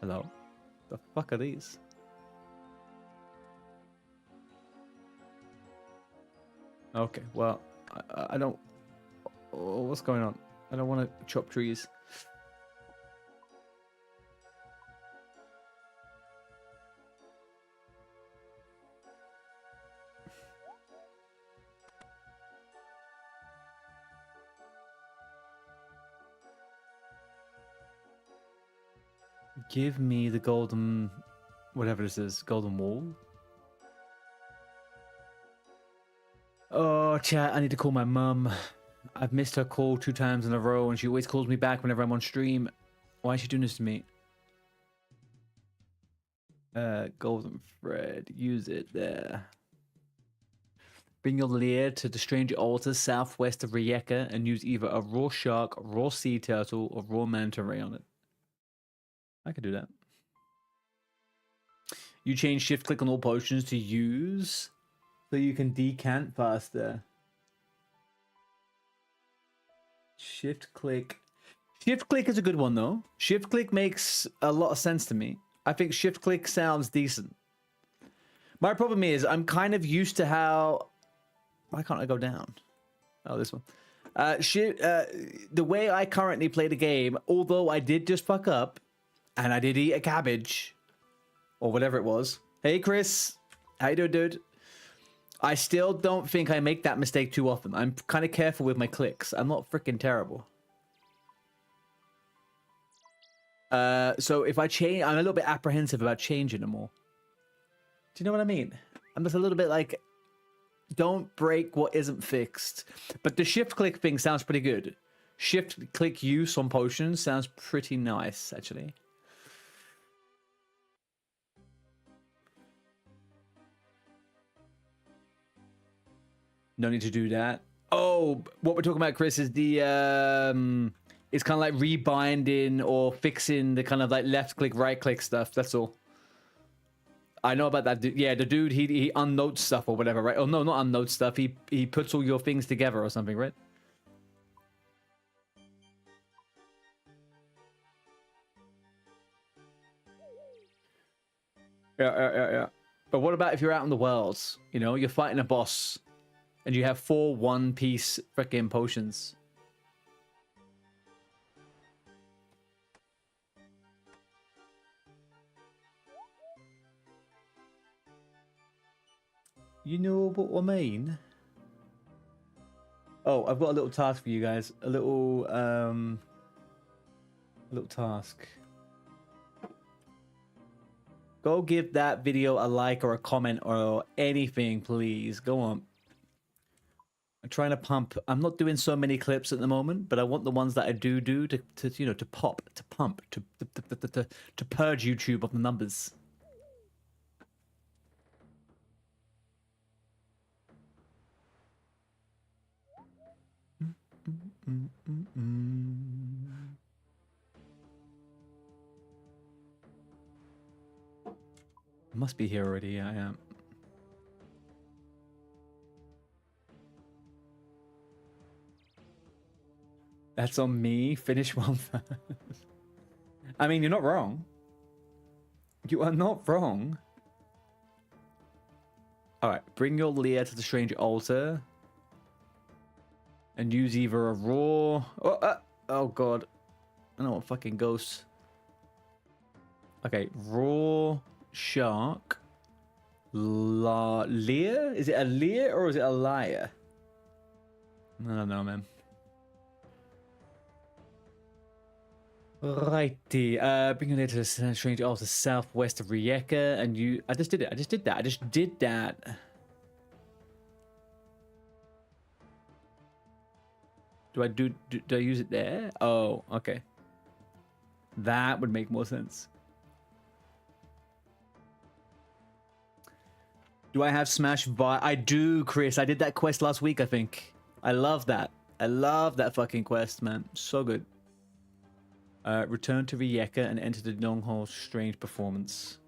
Hello? The fuck are these? Okay, well, I don't... Oh, what's going on? I don't want to chop trees. Give me the golden... whatever this is. Golden wall? Oh, chat, I need to call my mum. I've missed her call 2 times in a row, and she always calls me back whenever I'm on stream. Why is she doing this to me? Golden thread. Use it there. Bring your lair to the stranger altar southwest of Rijeka and use either a raw shark, raw sea turtle, or raw manta ray on it. I could do that. You change shift click on all potions to use so you can decant faster. Shift click. Shift click is a good one though. Shift click makes a lot of sense to me. I think shift click sounds decent. My problem is I'm kind of used to how... Why can't I go down? Oh, this one. The way I currently play the game, although I did just fuck up, and I did eat a cabbage, or whatever it was. Hey, Chris. How you doing, dude? I still don't think I make that mistake too often. I'm kind of careful with my clicks. I'm not freaking terrible. So if I change, I'm a little bit apprehensive about changing them all. Do you know what I mean? I'm just a little bit like, don't break what isn't fixed. But the shift click thing sounds pretty good. Shift click use on potions sounds pretty nice, actually. No need to do that. Oh, what we're talking about, Chris, is the it's kind of like rebinding or fixing the kind of like left click, right click stuff. That's all. I know about that. Yeah, the dude, he unnotes stuff or whatever, right? Oh no, not unnotes stuff. He puts all your things together or something, right? Yeah. But what about if you're out in the world? You know, you're fighting a boss, and you have 4 one-piece freaking potions. You know what I mean? Oh, I've got a little task for you guys. A little task. Go give that video a like or a comment or anything, please. Go on. I'm trying to pump. I'm not doing so many clips at the moment, but I want the ones that I do to you know, to pop, to pump, to purge YouTube of the numbers. Must be here already. Yeah, I am. That's on me. Finish one first. I mean, you're not wrong. You are not wrong. Alright, bring your Lear to the strange altar. And use either a raw... Oh god. I don't want fucking ghosts. Okay, raw shark. Lear? Is it a Lear or is it a liar? I don't know, man. Righty. Bring it to the strange to the southwest of Rijeka, and you. I just did it. I just did that. Do I use it there? Oh, okay. That would make more sense. Do I have Smash I do, Chris. I did that quest last week, I think. I love that. I love that fucking quest, man. So good. Return to Rijeka and enter the long-haul strange performance.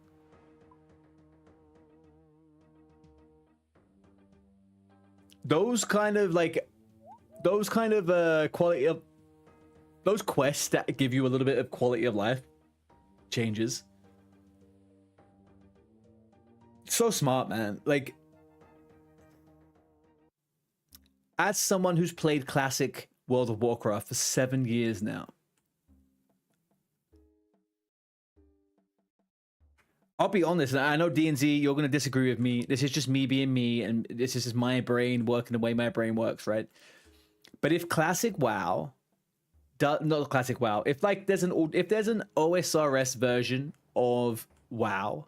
Those kind of quality of those quests that give you a little bit of quality of life changes. So smart, man. Like, as someone who's played classic World of Warcraft for 7 years now, I'll be honest, and I know DNZ, you're going to disagree with me. This is just me being me, and this is just my brain working the way my brain works, right? But if classic WoW, not classic WoW, if there's an OSRS version of WoW,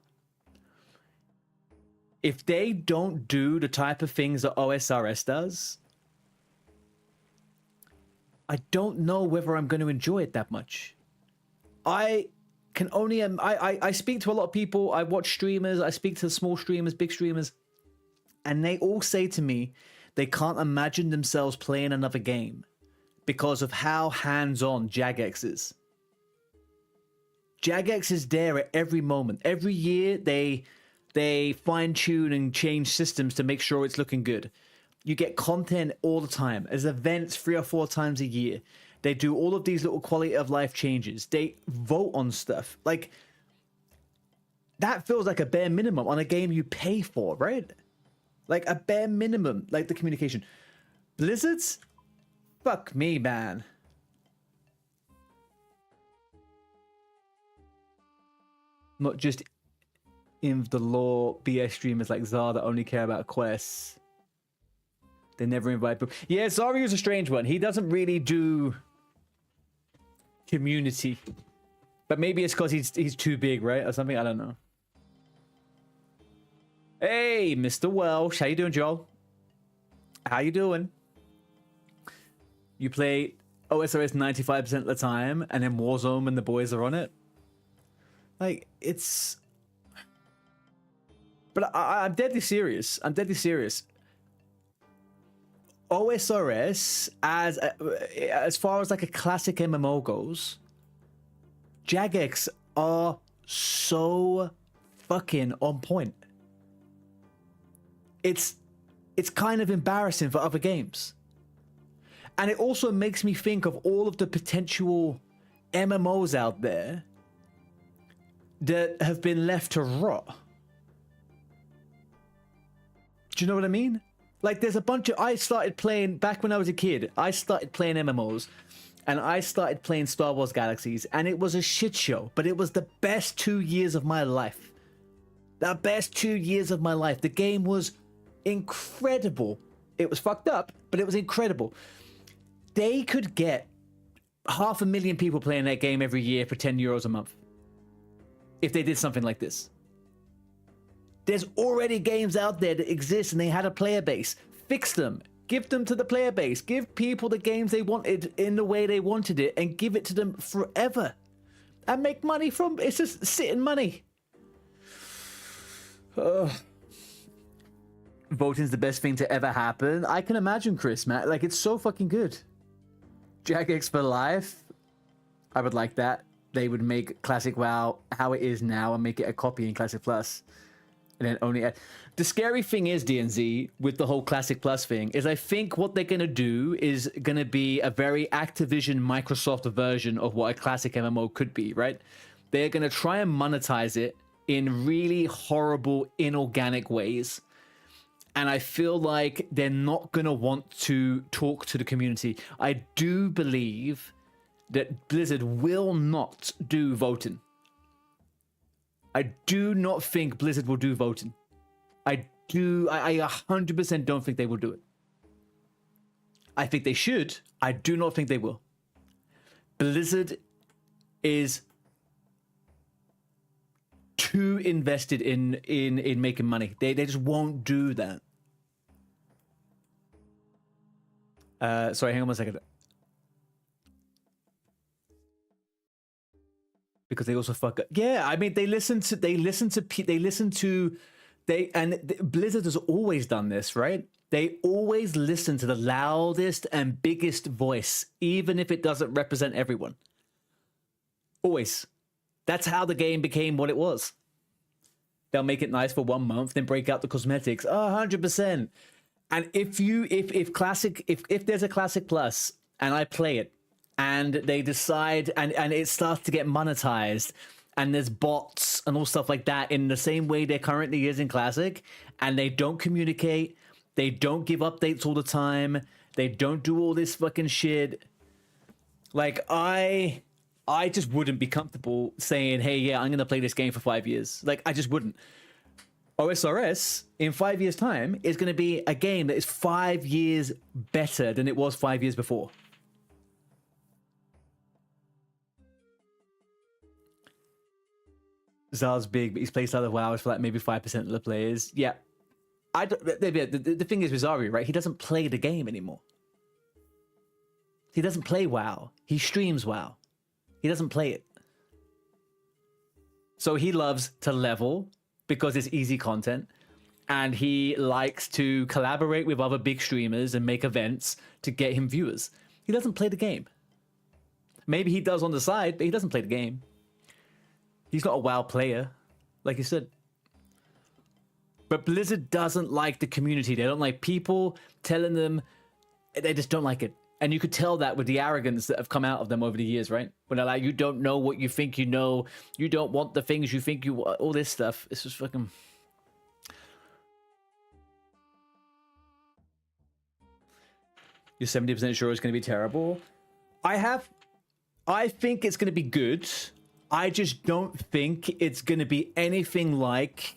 if they don't do the type of things that OSRS does, I don't know whether I'm going to enjoy it that much. I can only I speak to a lot of people. I watch streamers. I speak to small streamers, big streamers, and they all say to me they can't imagine themselves playing another game because of how hands-on Jagex is. Jagex is there at every moment. Every year they fine-tune and change systems to make sure it's looking good. You get content all the time. There's events 3 or 4 times a year. They do all of these little quality of life changes. They vote on stuff. Like, that feels like a bare minimum on a game you pay for, right? Like, a bare minimum, like the communication. Blizzards? Fuck me, man. Not just in the lore BS streamers like Zar that only care about quests. They never invite people. Yeah, Zarya's a strange one. He doesn't really do community. But maybe it's because he's too big, right? Or something, I don't know. Hey, Mr. Welsh. How you doing, Joel? How you doing? You play OSRS 95% of the time, and then Warzone when the boys are on it? Like, it's... But I'm deadly serious. I'm deadly serious. OSRS, as far as like a classic MMO goes, Jagex are so fucking on point. It's kind of embarrassing for other games. And it also makes me think of all of the potential MMOs out there that have been left to rot. Do you know what I mean? Like, there's a bunch of... I started playing... Back when I was a kid, I started playing MMOs. And I started playing Star Wars Galaxies. And it was a shit show. But it was the best 2 years of my life. The best 2 years of my life. The game was incredible. It was fucked up, but it was incredible. They could get 500,000 people playing that game every year for €10 a month. If they did something like this. There's already games out there that exist and they had a player base. Fix them. Give them to the player base. Give people the games they wanted in the way they wanted it and give it to them forever. And make money from... It's just sitting money. Voting's the best thing to ever happen. I can imagine, Chris, man. Like, it's so fucking good. Jagex for life. I would like that. They would make Classic WoW how it is now and make it a copy in Classic Plus. And then only add... The scary thing is, DNZ, with the whole Classic Plus thing, is I think what they're going to do is going to be a very Activision Microsoft version of what a classic MMO could be, right? They're going to try and monetize it in really horrible, inorganic ways. And I feel like they're not going to want to talk to the community. I do believe that Blizzard will not do voting. I do not think Blizzard will do voting. I 100% don't think they will do it. I think they should. I do not think they will. Blizzard is too invested in making money. They just won't do that. Sorry, hang on 1 second. Because they also fuck up. Yeah, I mean, Blizzard has always done this, right? They always listen to the loudest and biggest voice, even if it doesn't represent everyone. Always. That's how the game became what it was. They'll make it nice for 1 month, then break out the cosmetics. 100%. And if there's a Classic Plus and I play it, and they decide, and it starts to get monetized, and there's bots and all stuff like that in the same way there currently is in Classic, and they don't communicate, they don't give updates all the time, they don't do all this fucking shit. Like, I just wouldn't be comfortable saying, hey, yeah, I'm going to play this game for 5 years. Like, I just wouldn't. OSRS, in 5 years' time, is going to be a game that is 5 years better than it was 5 years before. Zal's big, but he's played other WoWs for like maybe 5% of the players. Yeah. The thing is with Zari, right? He doesn't play the game anymore. He doesn't play WoW. He streams WoW. He doesn't play it. So he loves to level because it's easy content. And he likes to collaborate with other big streamers and make events to get him viewers. He doesn't play the game. Maybe he does on the side, but he doesn't play the game. He's not a WoW player, like you said. But Blizzard doesn't like the community. They don't like people telling them. They just don't like it. And you could tell that with the arrogance that have come out of them over the years, right? When they're like, you don't know what you think you know. You don't want the things you think you want. All this stuff. It's just fucking... You're 70% sure it's going to be terrible? I think it's going to be good. I just don't think it's going to be anything like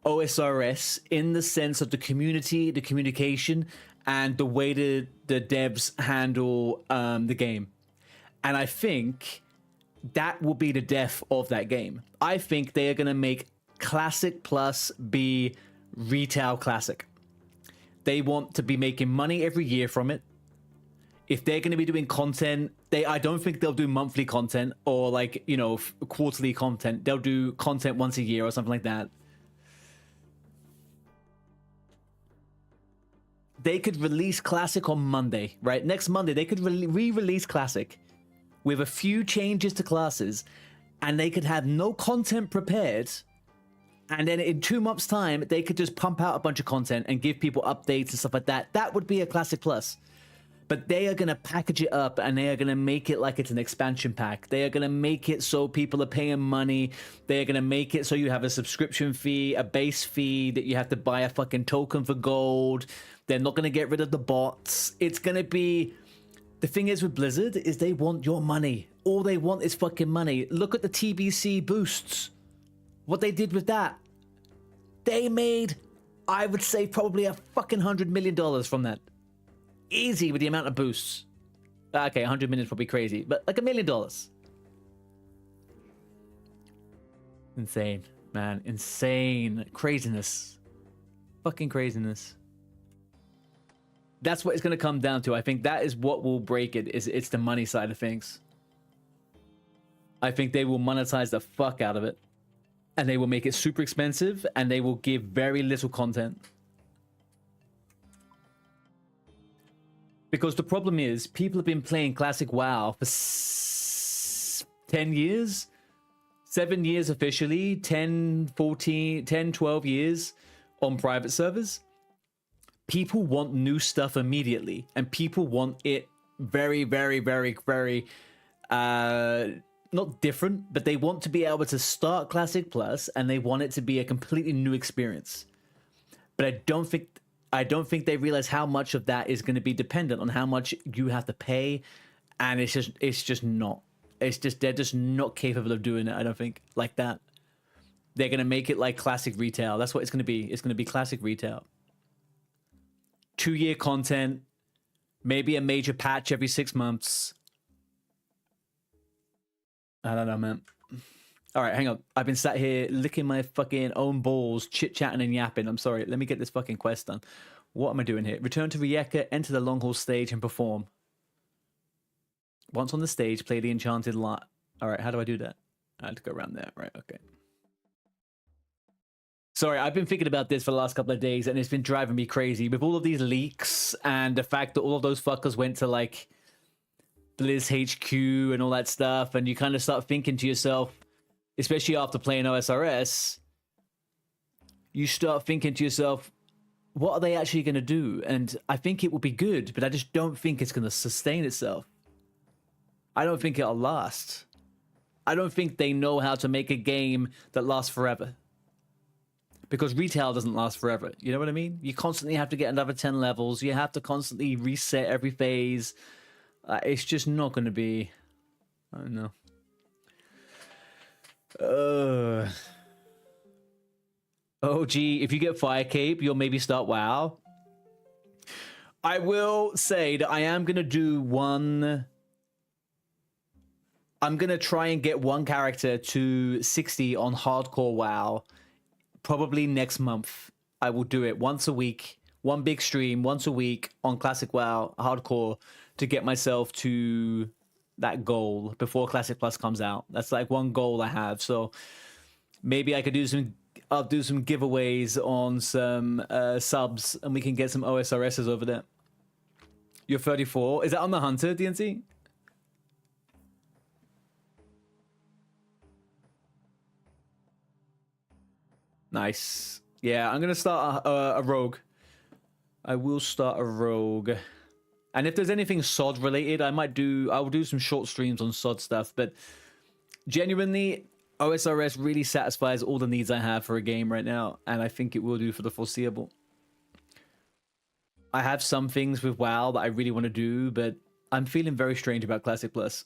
OSRS in the sense of the community, the communication, and the way the devs handle the game. And I think that will be the death of that game. I think they are going to make Classic Plus be retail Classic. They want to be making money every year from it. If they're going to be doing content, I don't think they'll do monthly content or like, you know, quarterly content. They'll do content once a year or something like that. They could release Classic on Monday, right? Next Monday, they could re-release Classic with a few changes to classes, and they could have no content prepared. And then in 2 months' time, they could just pump out a bunch of content and give people updates and stuff like that. That would be a Classic Plus. But they are going to package it up and they are going to make it like it's an expansion pack. They are going to make it so people are paying money. They are going to make it so you have a subscription fee, a base fee, that you have to buy a fucking token for gold. They're not going to get rid of the bots. It's going to be... The thing is with Blizzard is they want your money. All they want is fucking money. Look at the TBC boosts. What they did with that. They made, I would say, probably a fucking $100 million from that. Easy with the amount of boosts. Okay, 100 million is probably crazy, but like $1 million. Insane, man. Insane. Craziness. Fucking craziness. That's what it's going to come down to. I think that is what will break it. It's the money side of things. I think they will monetize the fuck out of it. And they will make it super expensive, and they will give very little content. Because the problem is, people have been playing Classic WoW for 10 years? 7 years officially, 10, 14, 10, 12 years on private servers. People want new stuff immediately, and people want it very, very, very, very, not different, but they want to be able to start Classic Plus, and they want it to be a completely new experience. But I don't think they realize how much of that is going to be dependent on how much you have to pay, and it's just not. They're just not capable of doing it. I don't think like that. They're going to make it like Classic Retail. That's what it's going to be. It's going to be Classic Retail. 2-year content, maybe a major patch every 6 months. I don't know, man. All right, hang on. I've been sat here licking my fucking own balls, chit-chatting and yapping. I'm sorry. Let me get this fucking quest done. What am I doing here? Return to Rijeka, enter the long hall stage, and perform. Once on the stage, play the enchanted lot. All right, how do I do that? I had to go around there. Right, okay. Sorry, I've been thinking about this for the last couple of days, and it's been driving me crazy. With all of these leaks and the fact that all of those fuckers went to, like, Blizz HQ and all that stuff, and you kind of start thinking to yourself, especially after playing OSRS, you start thinking to yourself, what are they actually going to do? And I think it will be good, but I just don't think it's going to sustain itself. I don't think it'll last. I don't think they know how to make a game that lasts forever. Because retail doesn't last forever. You know what I mean? You constantly have to get another 10 levels. You have to constantly reset every phase. It's just not going to be... I don't know. Oh, gee, if you get Fire Cape, you'll maybe start WoW. I will say that I am going to do one... I'm going to try and get one character to 60 on hardcore WoW. Probably next month. I will do it once a week. One big stream, once a week on Classic WoW hardcore to get myself to that goal before Classic Plus comes out. That's like one goal I have. So maybe I could do some... I'll do some giveaways on some subs and we can get some OSRSs over there. You're 34. Is that on the Hunter, DNC? Nice. Yeah, I'm going to start a rogue. I will start a rogue. And if there's anything SOD related, I will do some short streams on SOD stuff. But genuinely, OSRS really satisfies all the needs I have for a game right now. And I think it will do for the foreseeable. I have some things with WoW that I really want to do, but I'm feeling very strange about Classic Plus.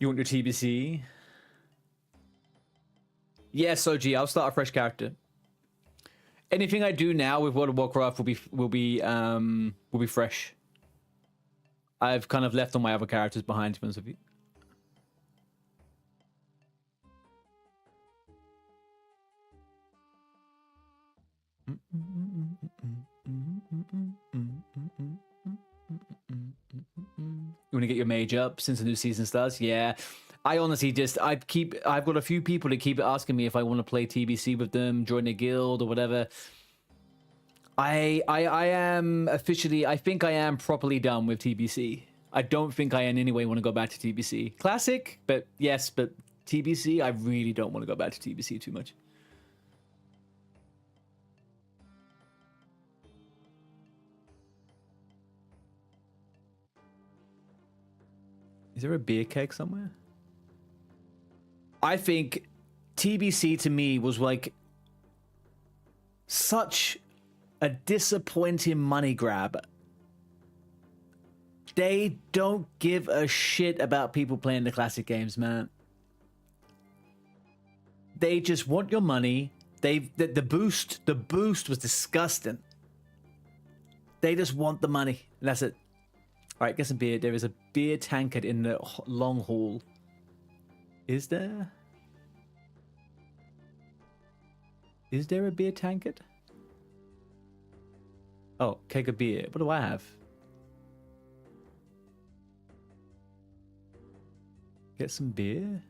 You want your TBC? Yes, OG, I'll start a fresh character. Anything I do now with World of Warcraft will be fresh. I've kind of left all my other characters behind, to be honest with you. You want to get your mage up since the new season starts? Yeah. I honestly just, I've got a few people that keep asking me if I want to play TBC with them, join a guild or whatever. I am officially, I think I am properly done with TBC. I don't think I in any way want to go back to TBC. Classic, but yes, but TBC, I really don't want to go back to TBC too much. Is there a beer keg somewhere? I think TBC to me was like such a disappointing money grab. They don't give a shit about people playing the classic games, man. They just want your money. The boost was disgusting. They just want the money. That's it. All right, get some beer. There is a beer tankard in the long hall. Is there? Is there a beer tankard? Oh, keg of beer. What do I have? Get some beer?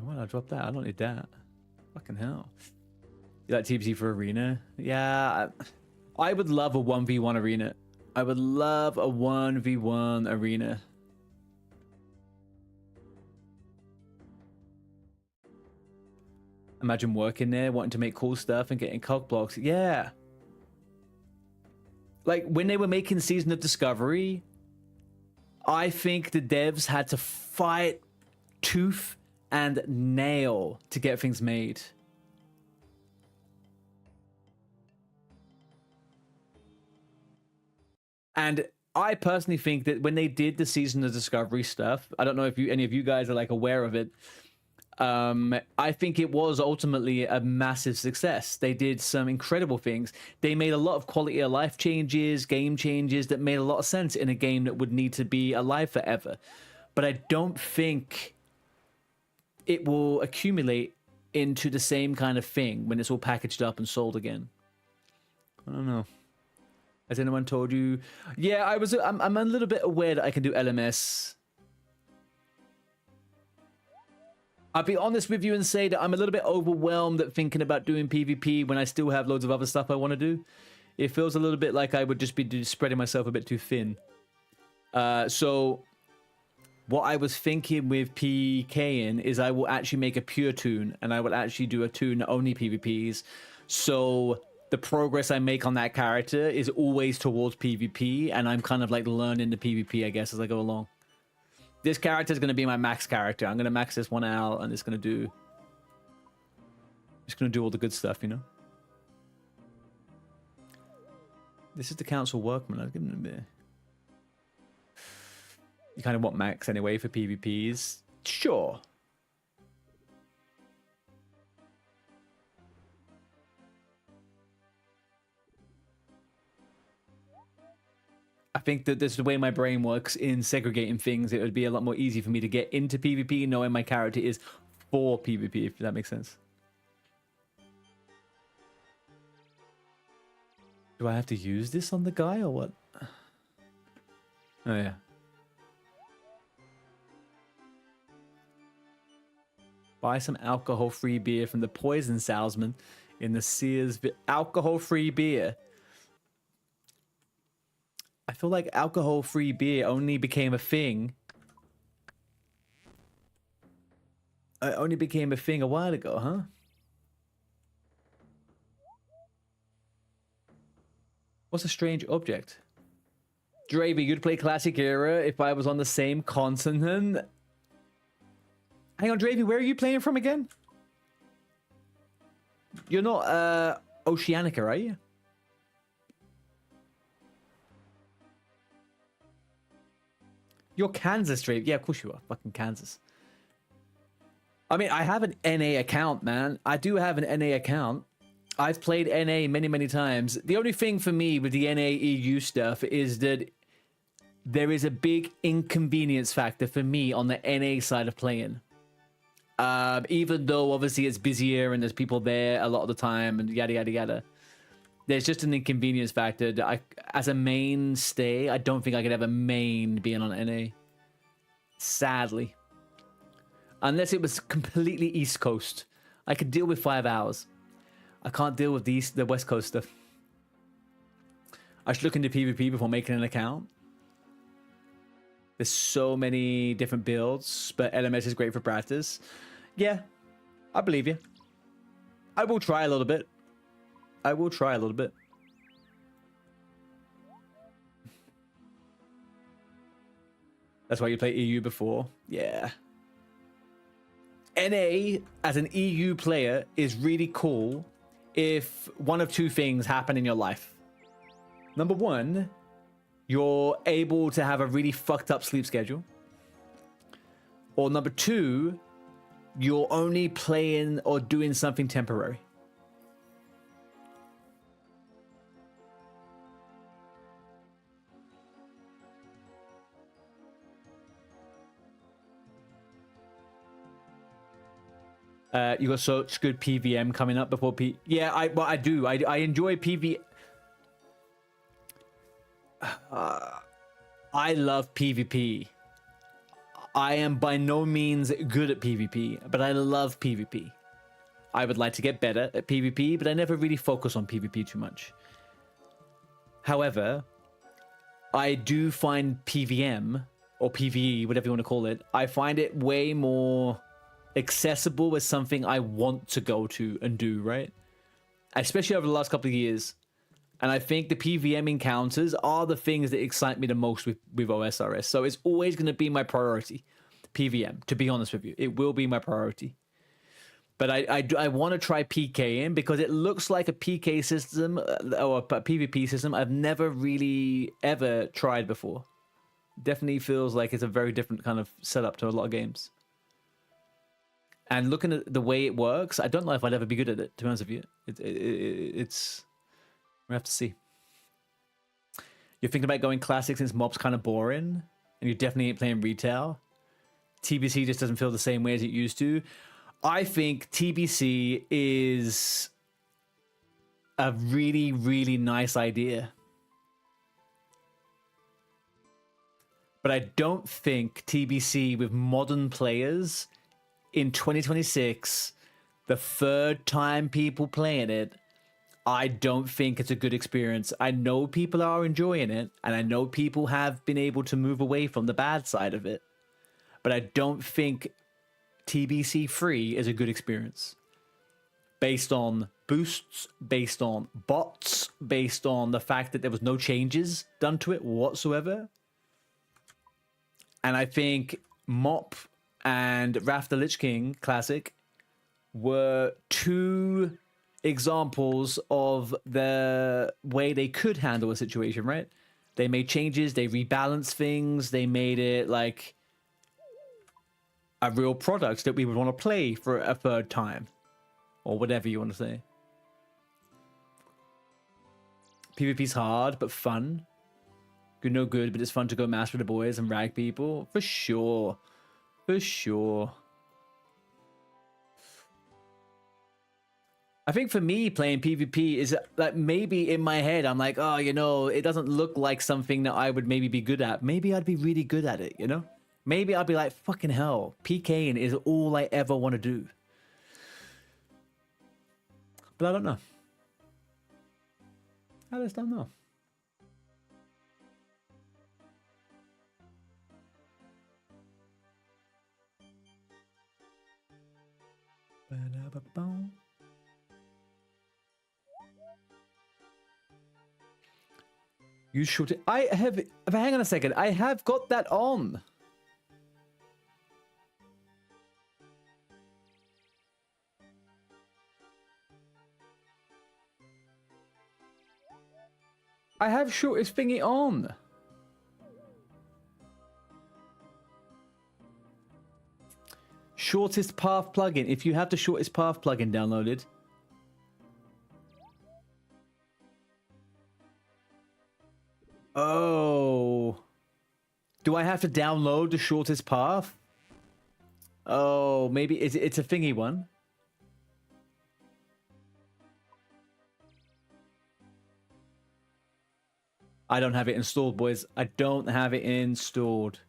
Why did I drop that? I don't need that. Fucking hell. You like TBC for arena? Yeah, I would love a 1v1 arena. I would love a 1v1 arena. Imagine working there, wanting to make cool stuff and getting cog blocks. Yeah. Like, when they were making Season of Discovery, I think the devs had to fight tooth and nail to get things made. And I personally think that when they did the Season of Discovery stuff, I don't know if any of you guys are like aware of it, I think it was ultimately a massive success. They did some incredible things. They made a lot of quality of life changes, game changes that made a lot of sense in a game that would need to be alive forever. But I don't think it will accumulate into the same kind of thing when it's all packaged up and sold again. I don't know. Has anyone told you? Yeah, I'm a little bit aware that I can do LMS. I'll be honest with you and say that I'm a little bit overwhelmed at thinking about doing PvP when I still have loads of other stuff I want to do. It feels a little bit like I would just be spreading myself a bit too thin. So what I was thinking with PKing is I will actually make a pure toon, and I will actually do a toon that only PvPs. So the progress I make on that character is always towards PvP, and I'm kind of like learning the PvP, I guess, as I go along. This character is going to be my max character. I'm going to max this one out, and it's going to do all the good stuff, you know? This is the council workman. I'll give him a bit. You kind of want max anyway for PvPs. Sure. I think that this is the way my brain works in segregating things. It would be a lot more easy for me to get into PvP knowing my character is for PvP, if that makes sense. Do I have to use this on the guy or what? Oh, yeah. Buy some alcohol-free beer from the poison salesman in the Sears. Alcohol-free beer. I feel like alcohol-free beer only became a thing. It only became a thing a while ago, huh? What's a strange object? Dravy, you'd play Classic Era if I was on the same continent. Hang on, Dravy, where are you playing from again? You're not Oceanica, are you? You're Kansas, Dravy. Yeah, of course you are. Fucking Kansas. I mean, I have an NA account, man. I do have an NA account. I've played NA many, many times. The only thing for me with the NA EU stuff is that there is a big inconvenience factor for me on the NA side of playing. Even though obviously it's busier and there's people there a lot of the time and yada, yada, yada. There's just an inconvenience factor that as a mainstay, I don't think I could ever main being on NA. Sadly. Unless it was completely East Coast. I could deal with 5 hours. I can't deal with the West Coast stuff. I should look into PvP before making an account. There's so many different builds, but LMS is great for practice. Yeah, I believe you. I will try a little bit. I will try a little bit. That's why you play EU before. Yeah. NA as an EU player is really cool if one of two things happen in your life. Number one, you're able to have a really fucked up sleep schedule. Or number two, you're only playing or doing something temporary. You got such good PVM coming up before Yeah, I do. I enjoy PV. I love PvP. I am by no means good at PvP, but I love PvP. I would like to get better at PvP, but I never really focus on PvP too much. However, I do find PVM, or PvE, whatever you want to call it, I find it way more accessible as something I want to go to and do, right? Especially over the last couple of years. And I think the PVM encounters are the things that excite me the most with OSRS. So it's always going to be my priority, PVM, to be honest with you. It will be my priority. But I want to try PKing because it looks like a PK system or a PvP system I've never really ever tried before. Definitely feels like it's a very different kind of setup to a lot of games. And looking at the way it works, I don't know if I'd ever be good at it, to be honest with you. It's... We'll have to see. You're thinking about going classic since mob's kind of boring, and you definitely ain't playing retail. TBC just doesn't feel the same way as it used to. I think TBC is a really, really nice idea. But I don't think TBC with modern players in 2026, the third time people playing it, I don't think it's a good experience. I know people are enjoying it, and I know people have been able to move away from the bad side of it. But I don't think TBC free is a good experience. Based on boosts, based on bots, based on the fact that there was no changes done to it whatsoever. And I think Mop and Wrath the Lich King Classic were two examples of the way they could handle a situation, right? They made changes, they rebalanced things, they made it like a real product that we would want to play for a third time, or whatever you want to say. PvP's hard but fun. Good, no good, but it's fun to go master the boys and rag people. For sure. For sure. I think for me, playing PvP is like maybe in my head, I'm like, oh, you know, it doesn't look like something that I would maybe be good at. Maybe I'd be really good at it, you know? Maybe I'll be like, fucking hell, PKing is all I ever want to do. But I don't know. I just don't know. You shoot it. I have. Hang on a second. I have got that on. I have shortest thingy on. Shortest path plugin. If you have the shortest path plugin downloaded. Oh. Do I have to download the shortest path? Oh, maybe it's a thingy one. I don't have it installed, boys. I don't have it installed.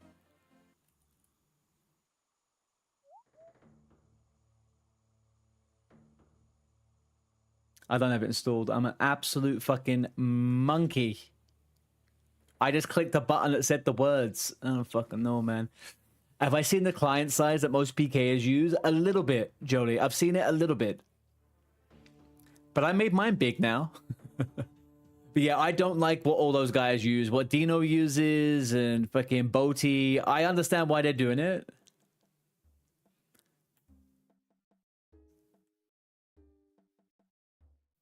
I don't have it installed. I'm an absolute fucking monkey. I just clicked the button that said the words. I don't fucking know, man. Have I seen the client size that most PKers use? A little bit, Jolie. I've seen it a little bit. But I made mine big now. But yeah, I don't like what all those guys use. What Dino uses and fucking Boti. I understand why they're doing it.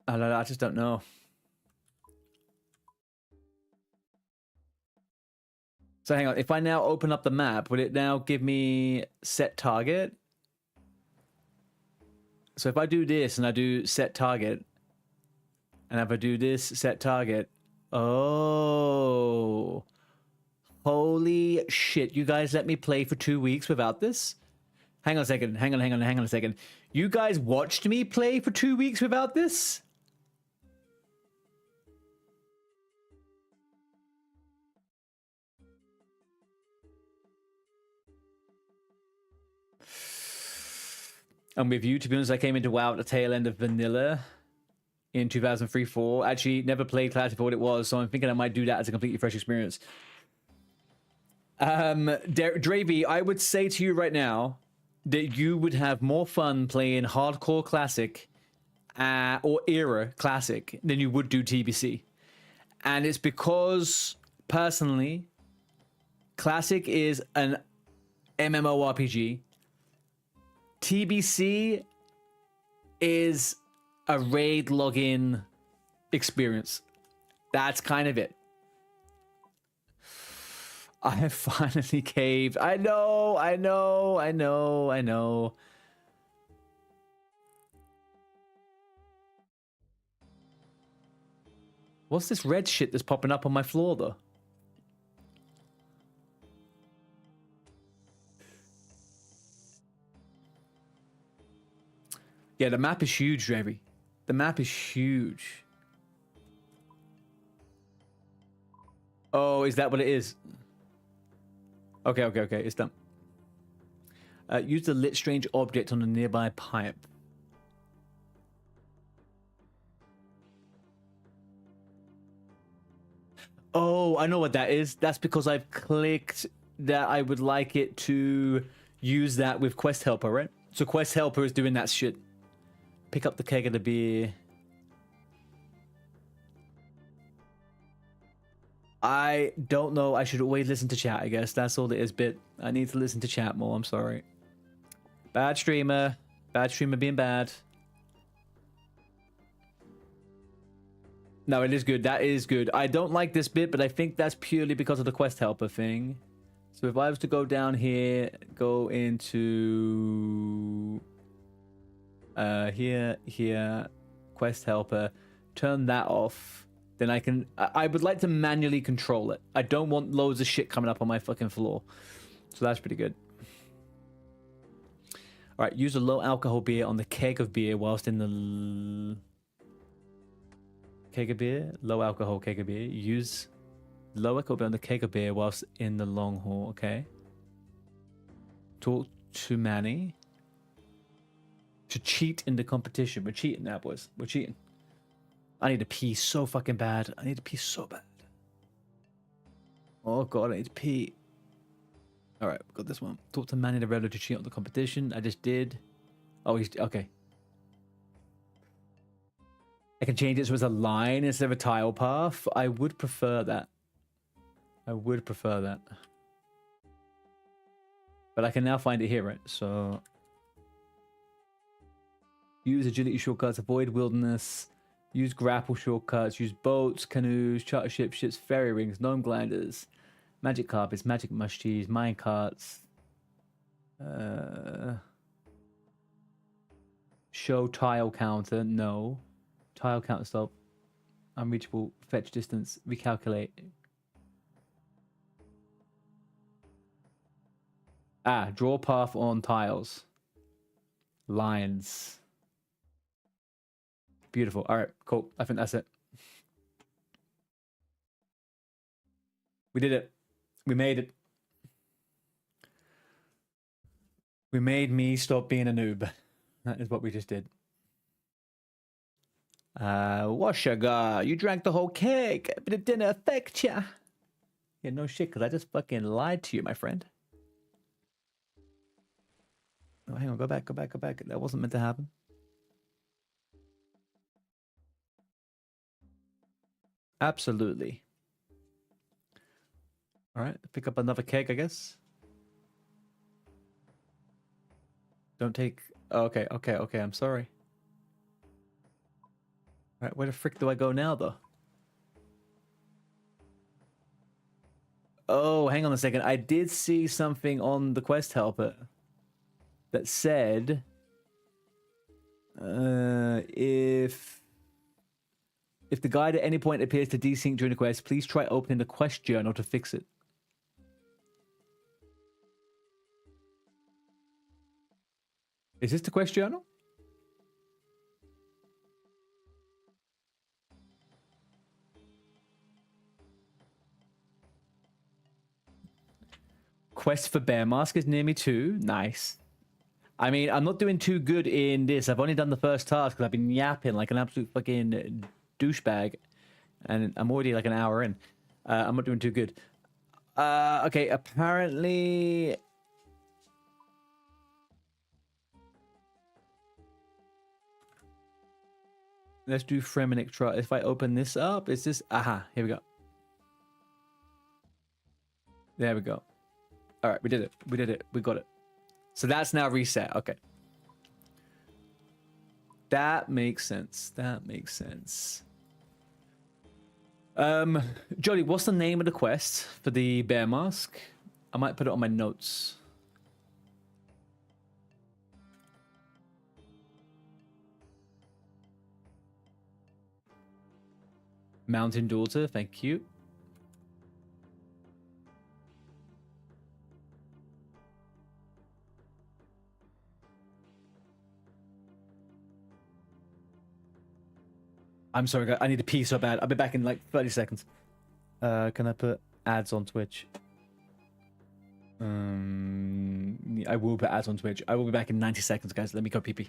I just don't know. So hang on. If I now open up the map, would it now give me set target? So if I do this and I do set target, and if I do this, set target. Oh. Holy shit. You guys let me play for 2 weeks without this? Hang on a second. Hang on a second. You guys watched me play for 2 weeks without this? I'm with you. To be honest, I came into WoW at the tail end of Vanilla in 2003-04. Actually, never played Classic for what it was, so I'm thinking I might do that as a completely fresh experience. Dravey, I would say to you right now that you would have more fun playing Hardcore Classic or Era Classic than you would do TBC. And it's because, personally, Classic is an MMORPG. TBC is a raid login experience. That's kind of it. I have finally caved. I know. What's this red shit that's popping up on my floor, though? Yeah, the map is huge, Ravi. The map is huge. Oh, is that what it is? Okay, okay, okay. It's done. Use the lit strange object on a nearby pipe. Oh, I know what that is. That's because I've clicked that I would like it to use that with Quest Helper, right? So Quest Helper is doing that shit. Pick up the keg of the beer. I don't know. I should always listen to chat, I guess. That's all it is, bit. I need to listen to chat more. I'm sorry. Bad streamer. Bad streamer being bad. No, it is good. That is good. I don't like this bit, but I think that's purely because of the Quest Helper thing. So if I was to go down here, go into... here, Quest Helper, turn that off, then I can... I would like to manually control it. I don't want loads of shit coming up on my fucking floor. So that's pretty good. Alright, use a low alcohol beer on the keg of beer whilst in the... Keg of beer? Low alcohol keg of beer. Use low alcohol beer on the keg of beer whilst in the long haul, okay. Talk to Manny. To cheat in the competition. We're cheating now, boys. We're cheating. I need to pee so fucking bad. I need to pee so bad. Oh god, I need to pee. Alright, got this one. Talk to Manny the Rebel to cheat on the competition. I just did. Oh, he's... Okay. I can change it so it's a line instead of a tile path. I would prefer that. I would prefer that. But I can now find it here, right? So... Use agility shortcuts, avoid wilderness, use grapple shortcuts, use boats, canoes, charter ships, ships, ferry rings, gnome gliders, magic carpets, magic mushies, mine carts. Show tile counter, no. Tile counter stop. Unreachable, fetch distance, recalculate. Ah, draw path on tiles. Lines. Beautiful. All right, cool. I think that's it. We did it. We made it. We made me stop being a noob. That is what we just did. What sugar? You drank the whole cake, but it didn't affect ya. Yeah, no shit, because I just fucking lied to you, my friend. Oh, hang on. Go back, go back, go back. That wasn't meant to happen. Absolutely. All right, pick up another keg, I guess. Don't take... Oh, okay, okay, okay, I'm sorry. All right, where the frick do I go now, though? Oh, hang on a second. I did see something on the Quest Helper that said... If the guide at any point appears to desync during the quest, please try opening the quest journal to fix it. Is this the quest journal? Quest for Bear Mask is near me too. Nice. I mean, I'm not doing too good in this. I've only done the first task because I've been yapping like an absolute fucking douchebag. And I'm already like an hour in. I'm not doing too good. Okay, apparently... Let's do Fremennik Trials. If I open this up, is this... Aha, here we go. There we go. All right, we did it. We did it. We got it. So that's now reset. Okay. That makes sense. That makes sense. Jolly, what's the name of the quest for the bear mask? I might put it on my notes. Mountain Daughter, thank you. I'm sorry, guys. I need to pee so bad. I'll be back in like 30 seconds. Can I put ads on Twitch? I will put ads on Twitch. I will be back in 90 seconds, guys. Let me go pee pee.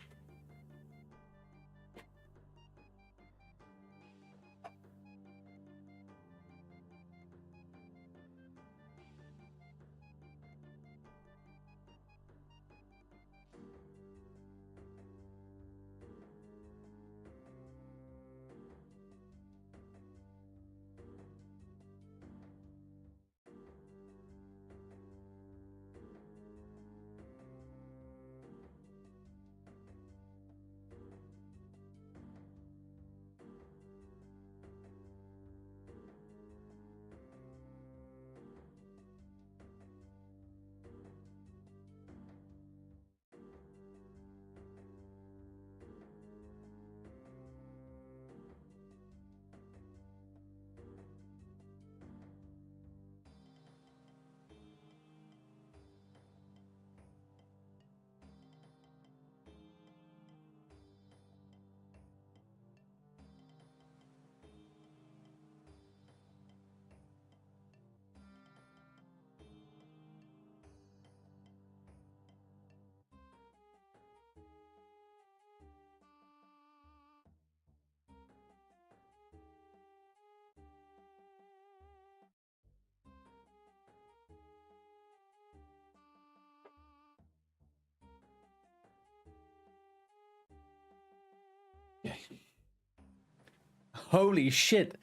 Holy shit.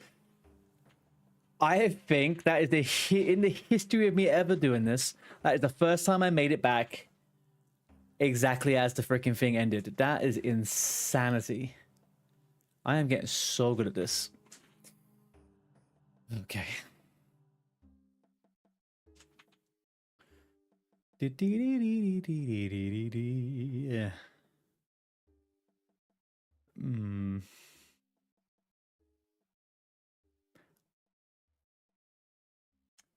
I think that is in the history of me ever doing this, that is the first time I made it back exactly as the freaking thing ended. That is insanity. I am getting so good at this. Okay. Yeah.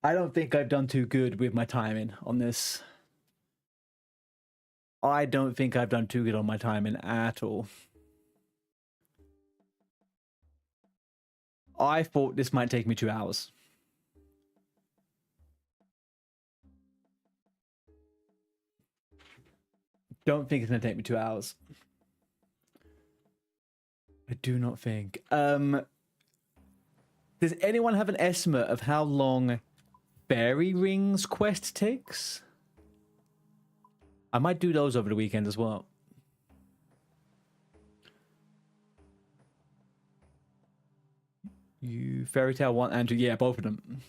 I don't think I've done too good with my timing on this. I don't think I've done too good on my timing at all. I thought this might take me 2 hours. Don't think it's going to take me 2 hours. I do not think. Does anyone have an estimate of how long Fairy Rings quest takes? I might do those over the weekend as well. You Fairy Tale 1 and 2, yeah, both of them.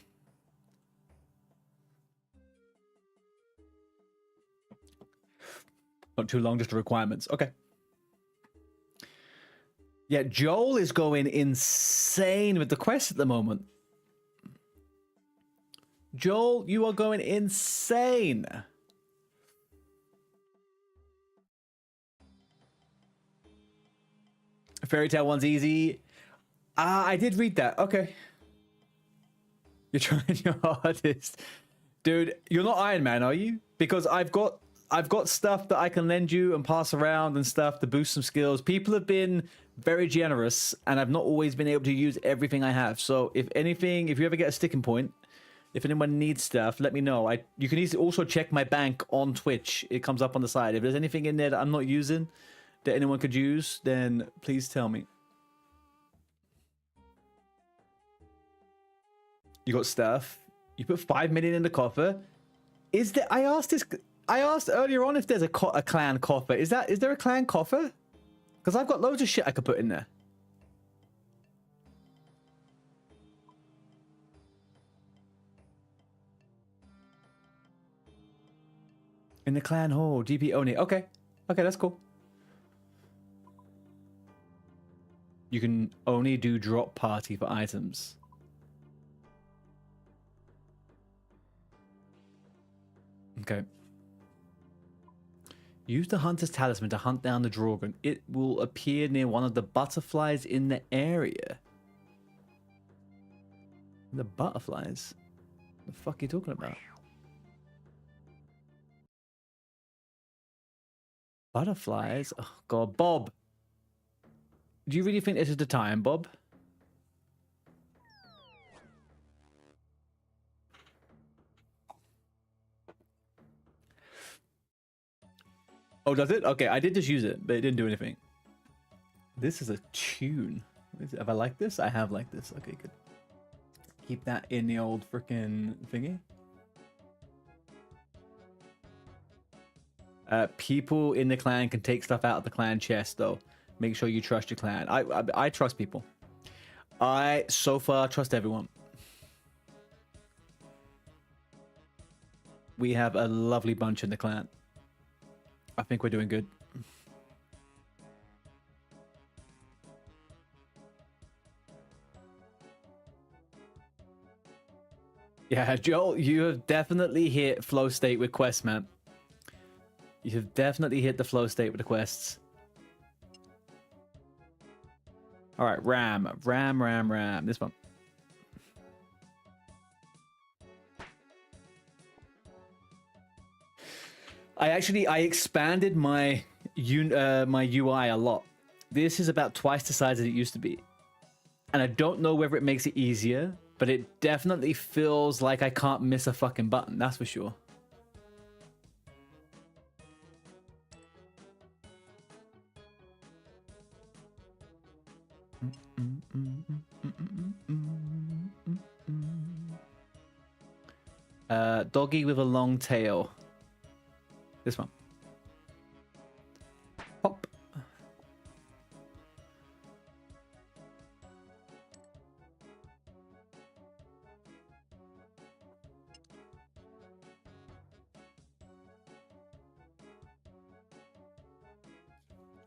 Not too long, just the requirements. Okay. Yeah, Joel is going insane with the quest at the moment. Joel, you are going insane. Fairy Tale 1's easy. I did read that. Okay. You're trying your hardest. Dude, you're not Iron Man, are you? Because I've got stuff that I can lend you and pass around and stuff to boost some skills. People have been very generous, and I've not always been able to use everything I have. So if anything, if you ever get a sticking point, if anyone needs stuff, let me know. You can easily also check my bank on Twitch. It comes up on the side. If there's anything in there that I'm not using that anyone could use, then please tell me. You got stuff. You put 5 million in the coffer. Is there? I asked earlier on if there's a clan coffer. Is there a clan coffer? Because I've got loads of shit I could put in there. In the clan hall, GP only. Okay. Okay, that's cool. You can only do drop party for items. Okay. Use the hunter's talisman to hunt down the dragon. It will appear near one of the butterflies in the area. The butterflies? The fuck are you talking about? Butterflies? Oh god, Bob. Do you really think this is the time, Bob? Oh, does it? Okay, I did just use it, but it didn't do anything. This is a tune. Have I liked this? I have liked this. Okay, good. Keep that in the old freaking thingy. People in the clan can take stuff out of the clan chest, though. Make sure you trust your clan. I trust people. I, so far, trust everyone. We have a lovely bunch in the clan. I think we're doing good. Yeah, Joel, you have definitely hit flow state with quests, man. You have definitely hit the flow state with the quests. All right, Ram. This one. I expanded my my UI a lot. This is about twice the size that it used to be. And I don't know whether it makes it easier, but it definitely feels like I can't miss a fucking button, that's for sure. Doggy with a long tail. This one. Pop.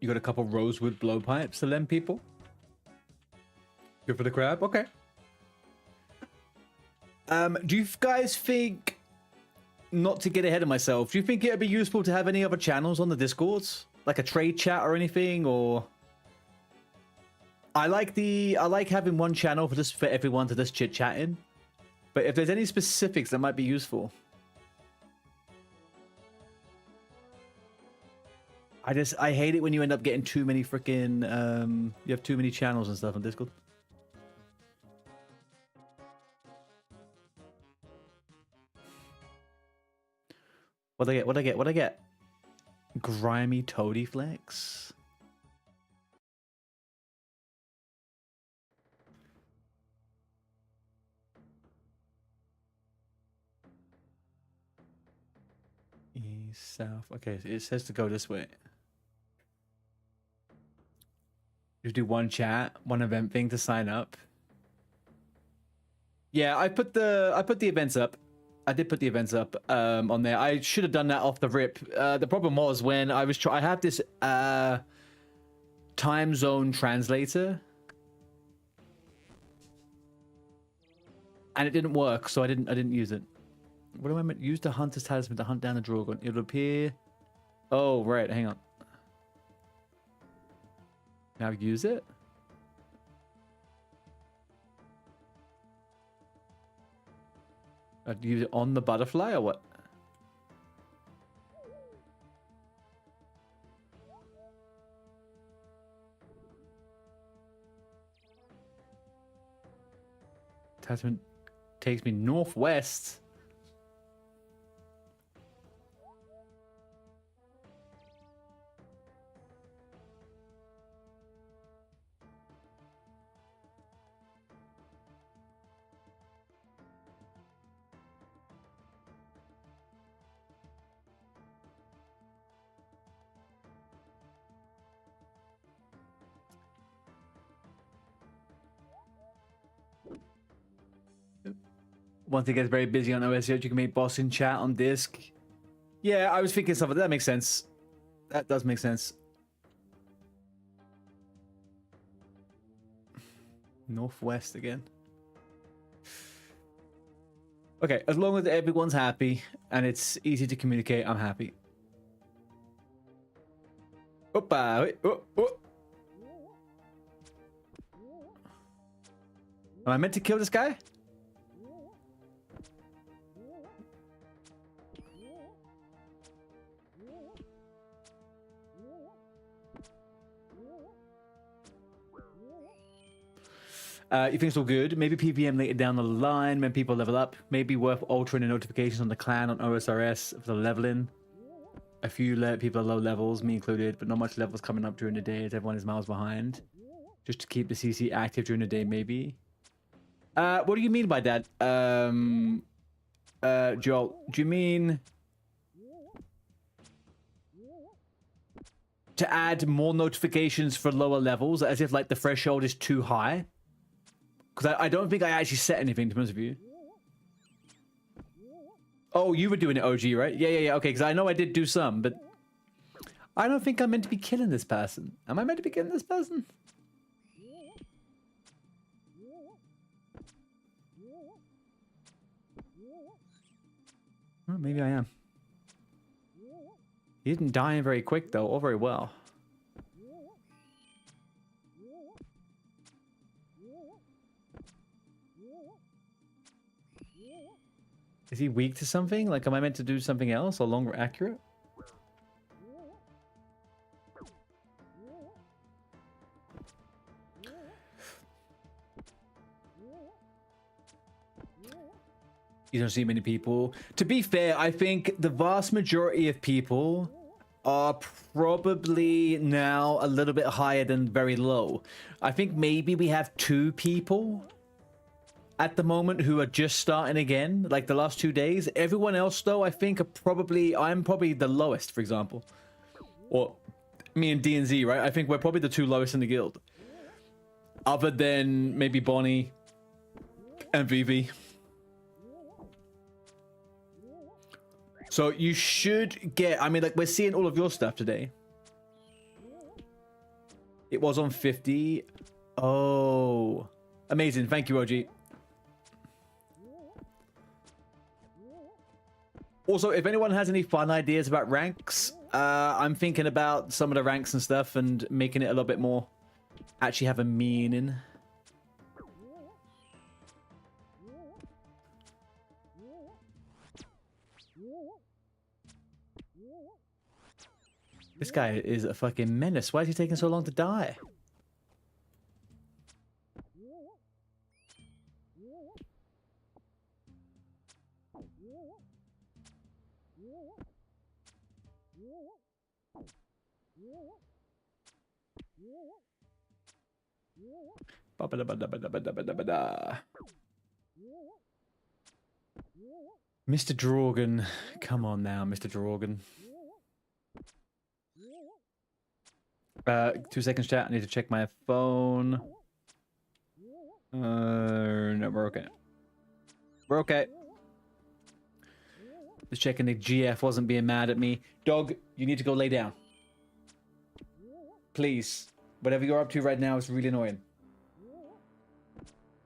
You got a couple rosewood blowpipes to lend people? Good for the crab? Okay. Do you guys think, not to get ahead of myself, do you think it'd be useful to have any other channels on the Discords? Like a trade chat or anything, or... I like having one channel for everyone to just chit-chat in. But if there's any specifics that might be useful. I hate it when you end up getting too many freaking, you have too many channels and stuff on Discord. What'd I get? Grimy Toady Flex. East, south. Okay, so it says to go this way. You do one chat, one event thing to sign up. Yeah, I put the events up. I did put the events up on there. I should have done that off the rip. The problem was when I was I have this time zone translator, and it didn't work, so I didn't use it. What do I meant? Use the hunter's talisman to hunt down the dragon. It'll appear. Oh right, hang on. Now use it. Use it on the butterfly or what? Attachment takes me northwest. Once it gets very busy on OSRS, you can make boss in chat on disc. Yeah, I was thinking something. That makes sense. That does make sense. Northwest again. Okay, as long as everyone's happy and it's easy to communicate, I'm happy. Opa, wait, oh, oh. Am I meant to kill this guy? You think it's all good? Maybe PPM later down the line when people level up. Maybe worth altering the notifications on the clan on OSRS for the leveling. A few people are low levels, me included, but not much levels coming up during the day as everyone is miles behind. Just to keep the CC active during the day, maybe. What do you mean by that, Joel? Do you mean to add more notifications for lower levels, as if like the threshold is too high? Because I don't think I actually set anything, to be honest with you. Oh, you were doing it, OG, right? Yeah. Okay, because I know I did do some, but I don't think I'm meant to be killing this person. Am I meant to be killing this person? Well, maybe I am. He didn't die very quick, though, or very well. Is he weak to something? Like, am I meant to do something else or longer accurate? You don't see many people. To be fair, I think the vast majority of people are probably now a little bit higher than very low. I think maybe we have 2 people at the moment who are just starting again, like the last 2 days. Everyone else, though, I think I'm probably the lowest, for example. Or me and D&Z, right? I think we're probably the 2 lowest in the guild. Other than maybe Bonnie and Vivi. So you should get, I mean, like, we're seeing all of your stuff today. It was on 50. Oh, amazing. Thank you, OG. Also, if anyone has any fun ideas about ranks, I'm thinking about some of the ranks and stuff and making it a little bit more actually have a meaning. This guy is a fucking menace. Why is he taking so long to die? Mr. Drogon. Come on now, Mr. Drogon. 2 seconds, chat. I need to check my phone. No, we're okay. We're okay. Just checking the GF wasn't being mad at me. Dog, you need to go lay down. Please. Whatever you're up to right now is really annoying.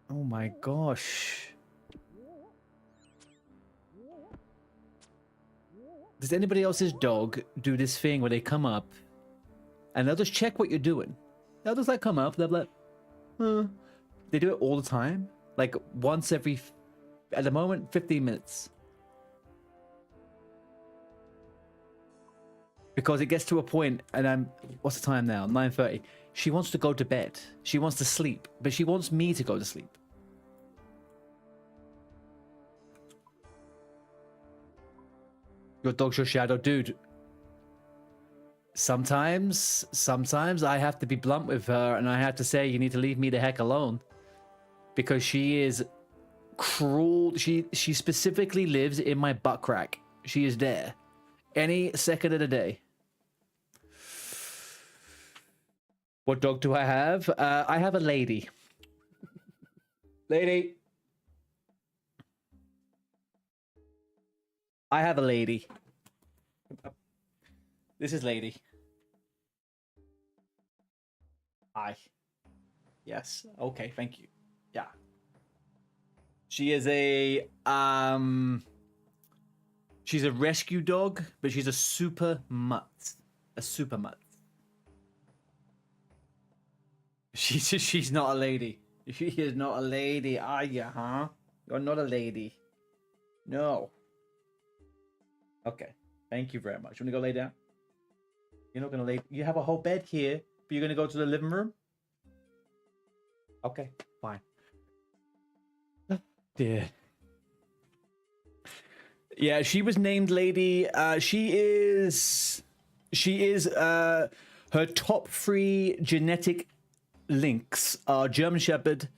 Oh my gosh. Does anybody else's dog do this thing where they come up and they'll just check what you're doing? They'll just like come up, they'll be like, huh. They do it all the time. Like once every, at the moment, 15 minutes. Because it gets to a point, and what's the time now? 9:30. She wants to go to bed. She wants to sleep, but she wants me to go to sleep. Your dog's your shadow, dude. Sometimes I have to be blunt with her, and I have to say, you need to leave me the heck alone. Because she is cruel. She specifically lives in my butt crack. She is there. Any second of the day. What dog do I have? I have a lady. Lady. I have a lady. This is Lady. Hi. Yes. Okay, thank you. Yeah. She is a she's a rescue dog, but she's a super mutt. A super mutt. She's not a lady. She is not a lady, are you, huh? You're not a lady. No. Okay. Thank you very much. You wanna go lay down? You're not gonna lay. You have a whole bed here, but you're gonna go to the living room? Okay, fine. dear. Yeah, she was named Lady. She is her top 3 genetic links are German Shepherd,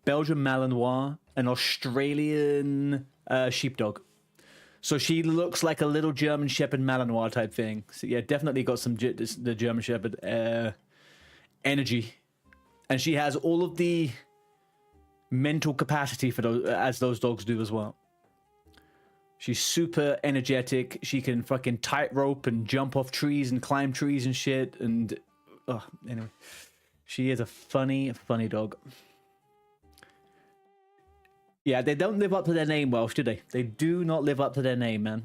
Belgian Malinois, and Australian Sheepdog. So she looks like a little German Shepherd Malinois type thing. So yeah, definitely got some the German Shepherd energy, and she has all of the mental capacity for those as those dogs do as well. She's super energetic. She can fucking tightrope and jump off trees and climb trees and shit. And anyway, she is a funny dog. Yeah, they don't live up to their name, Welsh, do they? They do not live up to their name, man.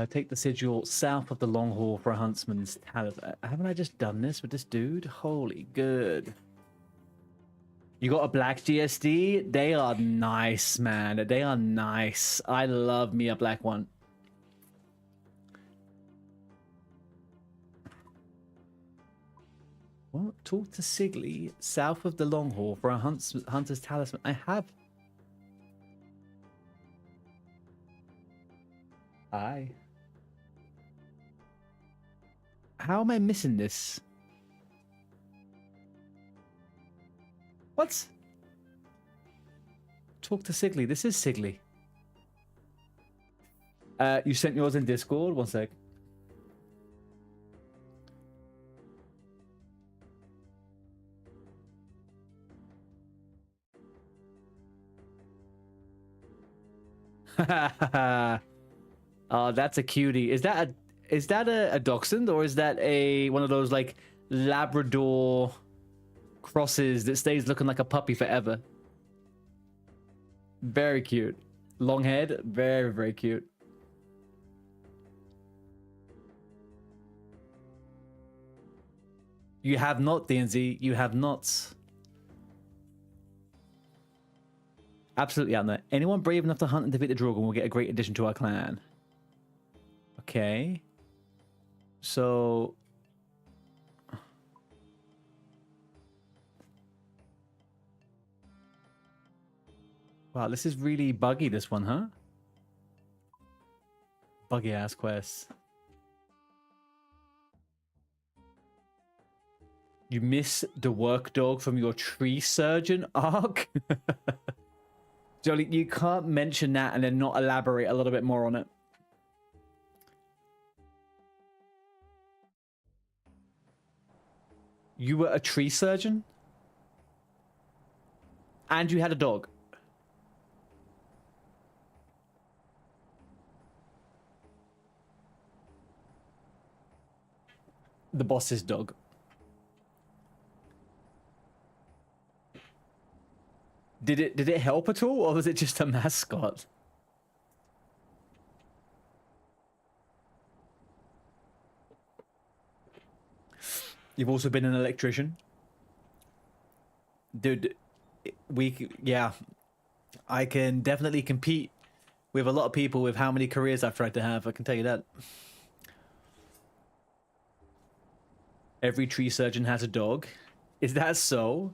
Take the sigil south of the long haul for a huntsman's talisman. Haven't I just done this with this dude? Holy good. You got a black GSD? They are nice, man. They are nice. I love me a black one. What? Talk to Sigley south of the long haul for a hunter's talisman. I have. Hi. How am I missing this? What? Talk to Sigley. This is Sigley. You sent yours in Discord? One sec. Oh, that's a cutie. Is that a dachshund, or is that one of those like Labrador crosses that stays looking like a puppy forever? Very cute. Long head, very, very cute. You have not, DNZ. You have not. Absolutely out there. Anyone brave enough to hunt and defeat the Drogon will get a great addition to our clan. Okay. So... Wow, this is really buggy, this one, huh? Buggy ass quest. You miss the work dog from your tree surgeon arc? Jolly, you can't mention that and then not elaborate a little bit more on it. You were a tree surgeon? And you had a dog? The boss's dog. Did it help at all, or was it just a mascot? You've also been an electrician. Dude, yeah. I can definitely compete with a lot of people with how many careers I've tried to have, I can tell you that. Every tree surgeon has a dog. Is that so?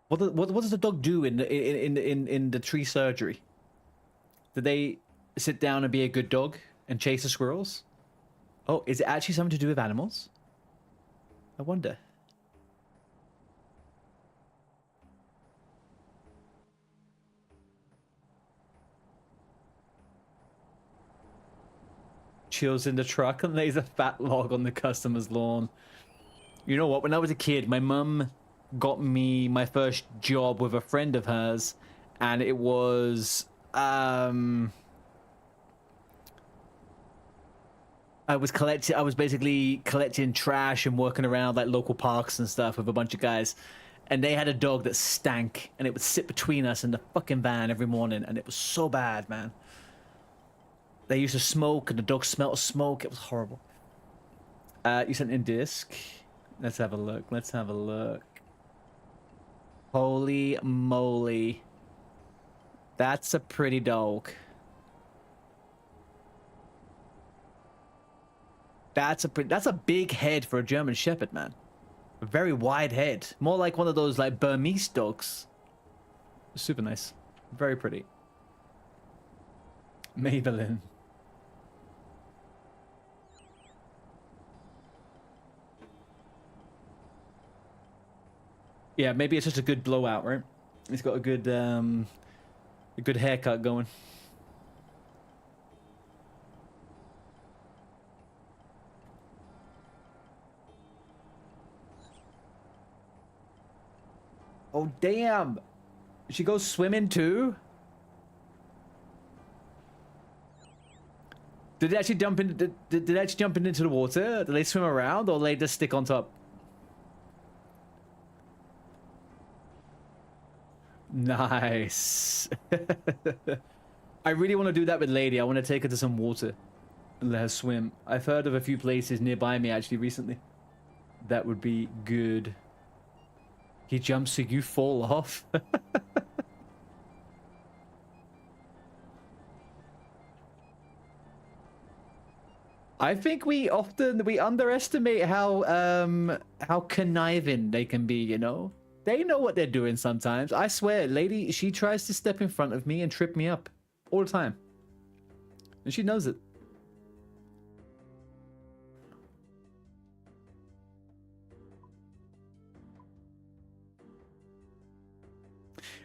What does the dog do in the tree surgery? Do they sit down and be a good dog and chase the squirrels? Oh, is it actually something to do with animals? I wonder. Chills in the truck and lays a fat log on the customer's lawn. You know what? When I was a kid, my mum got me my first job with a friend of hers, and it was I was basically collecting trash and working around like local parks and stuff with a bunch of guys, and they had a dog that stank, and it would sit between us and the fucking van every morning, and it was so bad, man. They used to smoke, and the dog smelled of smoke. It was horrible. You sent in disc. Let's have a look. Let's have a look. Holy moly. That's a pretty dog. That's a big head for a German Shepherd, man. A very wide head. More like one of those like Burmese dogs. Super nice. Very pretty. Maybelline. Yeah, maybe it's just a good blowout, right? He's got a good haircut going. Oh damn! She goes swimming too. Did they actually jump in? Did they actually jump into the water? Do they swim around, or do they just stick on top? Nice. I really want to do that with Lady. I want to take her to some water and let her swim. I've heard of a few places nearby me actually recently. That would be good. He jumps so you fall off. I think we underestimate how conniving they can be, you know? They know what they're doing sometimes. I swear, Lady, she tries to step in front of me and trip me up all the time. And she knows it.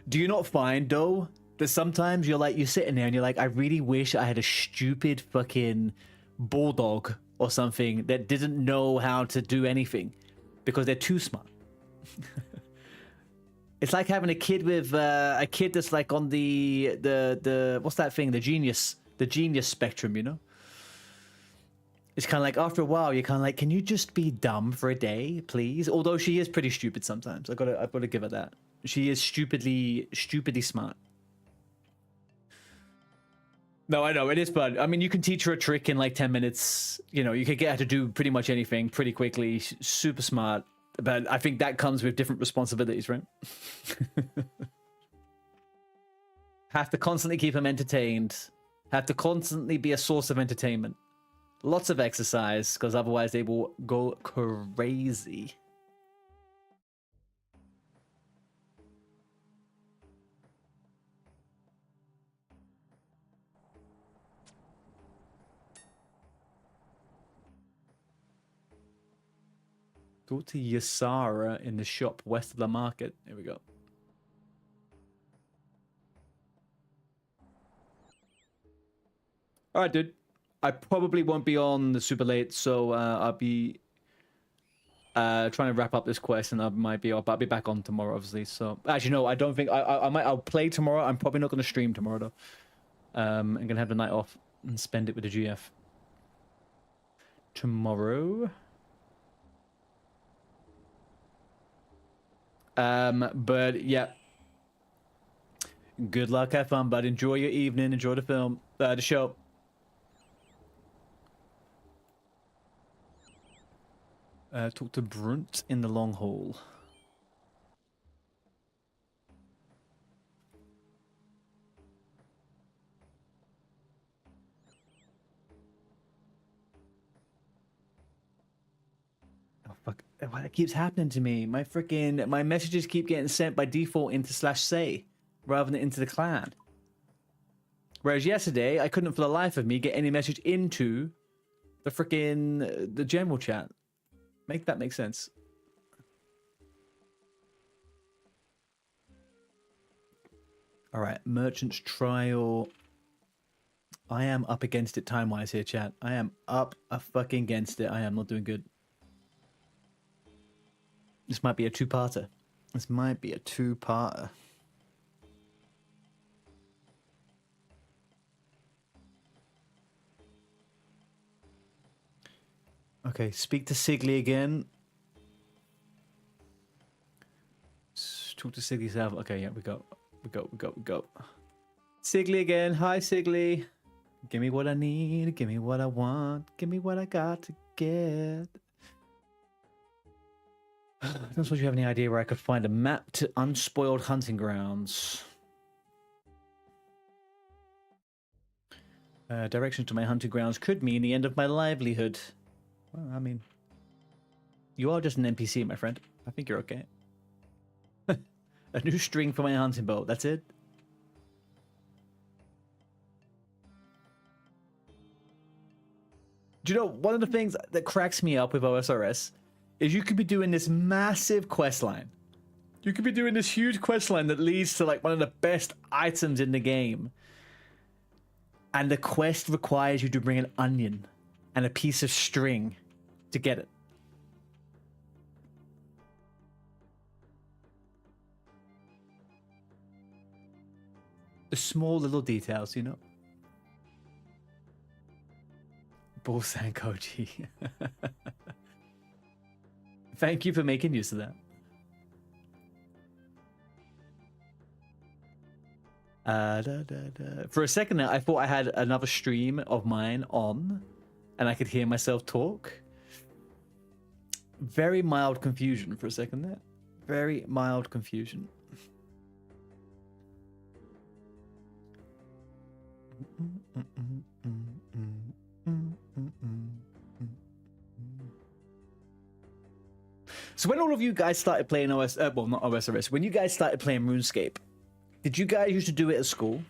Do you not find, though, that sometimes you're sitting there and you're like, I really wish I had a stupid fucking bulldog or something that didn't know how to do anything because they're too smart. It's like having a kid with a kid that's like on the what's that thing? The genius spectrum, you know? It's kind of like after a while you're kind of like, can you just be dumb for a day, please? Although she is pretty stupid sometimes. I've got to give her that. She is stupidly smart. No, I know, it is fun. I mean, you can teach her a trick in like 10 minutes. You know, you can get her to do pretty much anything pretty quickly. She's super smart. But I think that comes with different responsibilities, right? Have to constantly keep them entertained. Have to constantly be a source of entertainment. Lots of exercise, because otherwise they will go crazy. Go to Yasara in the shop west of the market. Here we go. All right, dude. I probably won't be on super late, so I'll be trying to wrap up this quest, and I might be. I'll be back on tomorrow, obviously. So actually, no, I don't think I might. I'll play tomorrow. I'm probably not going to stream tomorrow though. I'm gonna have the night off and spend it with the GF tomorrow. But yeah, good luck, have fun, bud. Enjoy your evening, enjoy the film, the show. Talk to Brunt in the long haul. Oh fuck! Why that keeps happening to me? My messages keep getting sent by default into /say rather than into the clan. Whereas yesterday I couldn't for the life of me get any message into the general chat. Make that make sense. All right, merchant's trial. I am up against it time-wise here, chat. I am up a fucking against it. I am not doing good. This might be a two-parter. This might be a two-parter. Okay, speak to Sigley again. Talk to Sigley South. Okay, yeah, we go. Sigley again. Hi, Sigley. Give me what I need. Give me what I want. Give me what I got to get. I don't suppose you have any idea where I could find a map to unspoiled hunting grounds. Directions to my hunting grounds could mean the end of my livelihood. Well, I mean, you are just an NPC, my friend. I think you're okay. A new string for my hunting bow. That's it. Do you know, one of the things that cracks me up with OSRS is you could be doing this massive quest line. You could be doing this huge quest line that leads to like one of the best items in the game. And the quest requires you to bring an onion and a piece of string to get it. The small little details, you know. Bullsang Koji. Thank you for making use of that. For a second there, I thought I had another stream of mine on, and I could hear myself talk. Very mild confusion for a second there. Very mild confusion. So when all of you guys started playing well, not OSRS, when you guys started playing RuneScape, did you guys used to do it at school?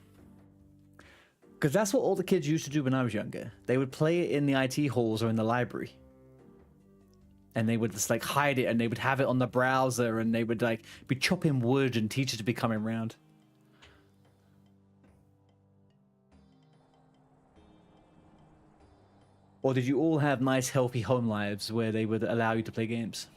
Because that's what all the kids used to do when I was younger. They would play it in the IT halls or in the library. And they would just like hide it, and they would have it on the browser, and they would like be chopping wood, and teachers would be coming around. Or did you all have nice healthy home lives where they would allow you to play games?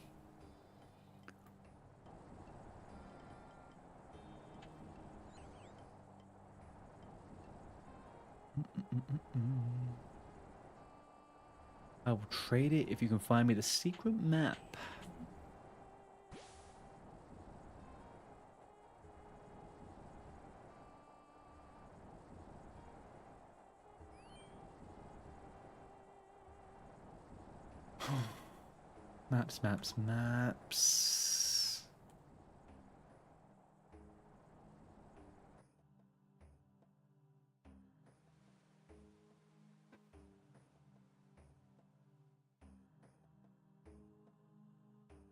I will trade it if you can find me the secret map. Maps.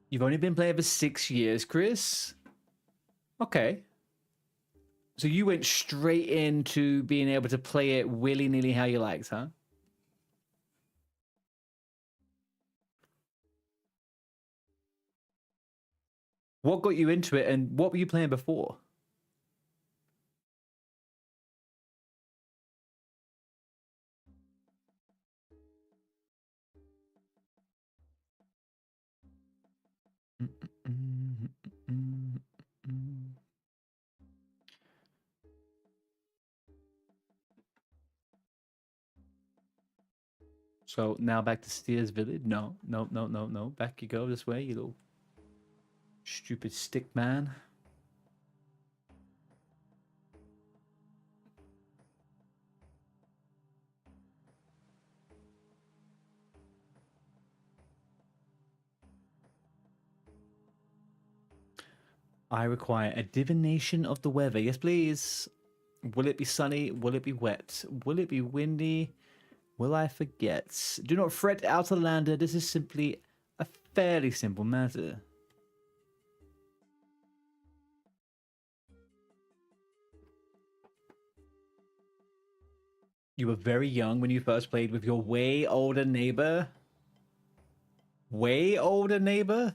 You've only been playing for 6 years, Chris? Okay. So you went straight into being able to play it willy-nilly how you liked, huh? What got you into it, and what were you playing before? So now back to Steers Village? No. Back you go this way, you little stupid stick man. I require a divination of the weather. Yes, please. Will it be sunny? Will it be wet? Will it be windy? Will I forget? Do not fret, Outerlander. This is simply a fairly simple matter. You were very young when you first played with your way older neighbor? Way older neighbor?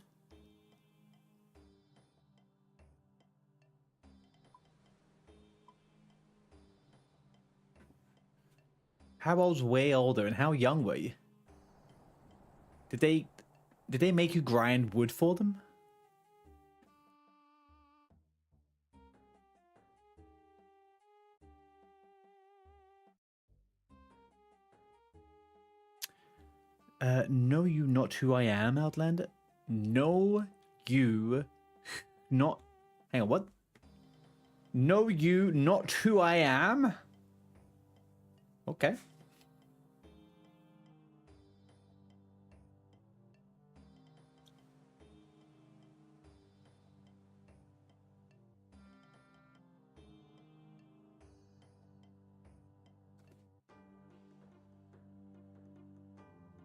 How old's way older, and how young were you? Did they make you grind wood for them? Know you not who I am, Outlander? Know you not... Hang on, what? Know you not who I am? Okay.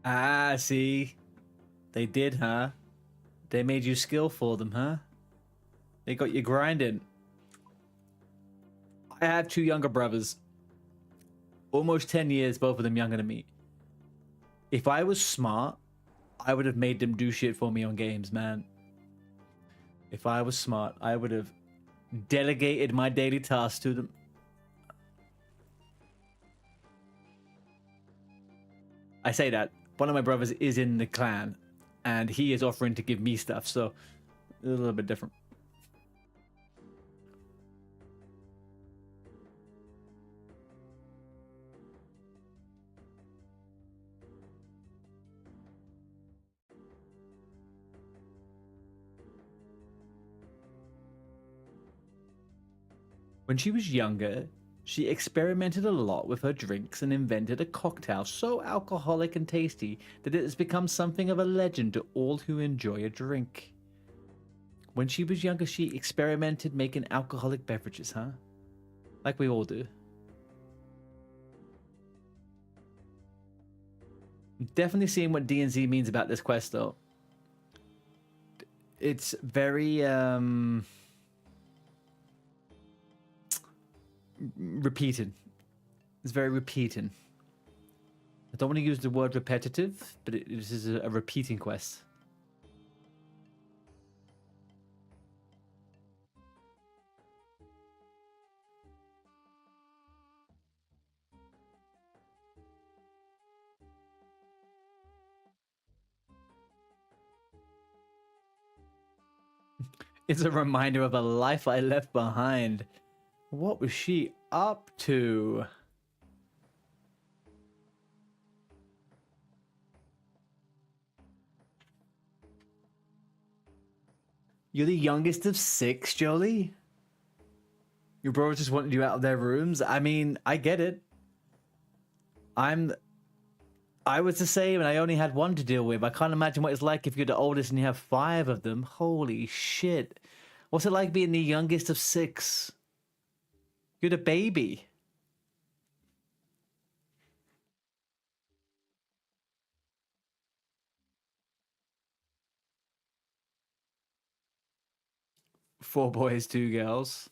Ah, see. They did, huh? They made you skillful them, huh? They got you grinding. I have two younger brothers. Almost 10 years, both of them younger than me. If I was smart, I would have made them do shit for me on games, man. If I was smart, I would have delegated my daily tasks to them. I say that. One of my brothers is in the clan, and he is offering to give me stuff, so a little bit different. When she was younger, she experimented a lot with her drinks and invented a cocktail so alcoholic and tasty that it has become something of a legend to all who enjoy a drink. When she was younger, she experimented making alcoholic beverages, huh? Like we all do. Definitely seeing what D&Z means about this quest, though. It's very, repeated. It's very repeating. I don't want to use the word repetitive, but this is a repeating quest. It's a reminder of a life I left behind. What was she up to? You're the youngest of 6, Jolie? Your bros just wanted you out of their rooms? I mean, I get it. I was the same and I only had one to deal with. I can't imagine what it's like if you're the oldest and you have 5 of them. Holy shit. What's it like being the youngest of 6? You're the baby. Four boys, 2 girls.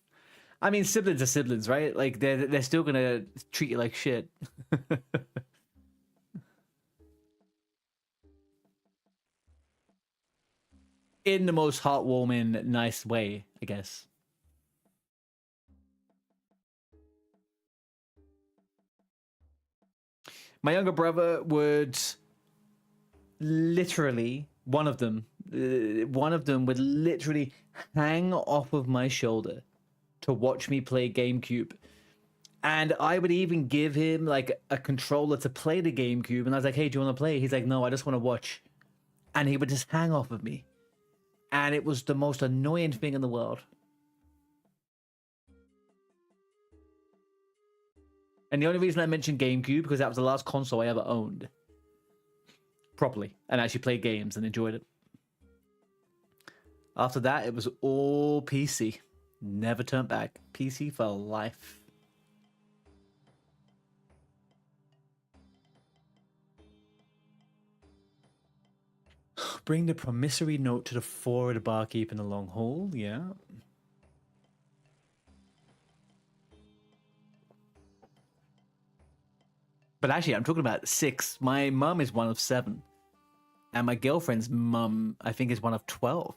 I mean, siblings are siblings, right? Like they're still gonna treat you like shit. In the most heartwarming, nice way, I guess. My younger brother would literally, one of them would literally hang off of my shoulder to watch me play GameCube. And I would even give him like a controller to play the GameCube. And I was like, hey, do you want to play? He's like, no, I just want to watch. And he would just hang off of me. And it was the most annoying thing in the world. And the only reason I mentioned GameCube because that was the last console I ever owned properly and actually played games and enjoyed it. After that, it was all PC. Never turned back. PC for life. Bring the promissory note to the forward barkeep in the long hall. Yeah. But actually, I'm talking about 6. My mum is one of 7. And my girlfriend's mum, I think, is one of 12.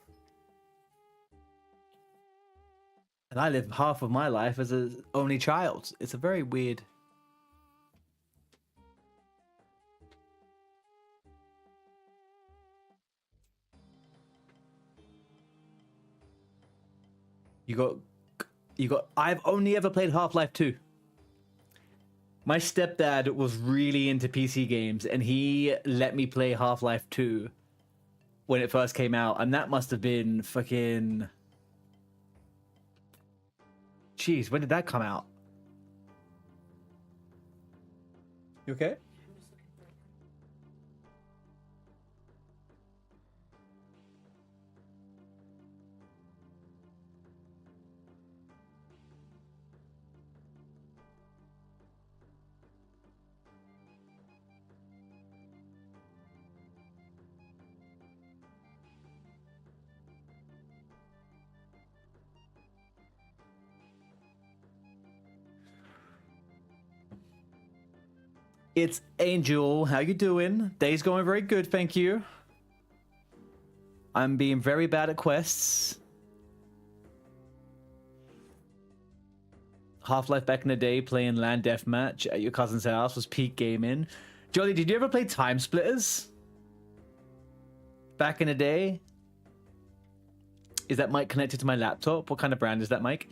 And I live half of my life as an only child. It's a very weird... I've only ever played Half-Life 2. My stepdad was really into PC games, and he let me play Half-Life 2 when it first came out, and that must have been fucking... Jeez, when did that come out? You okay? It's Angel. How you doing? Day's going very good, thank you. I'm being very bad at quests. Half-Life back in the day, playing LAN deathmatch at your cousin's house was peak gaming. Jolly, did you ever play Time Splitters? Back in the day? Is that mic connected to my laptop? What kind of brand is that mic?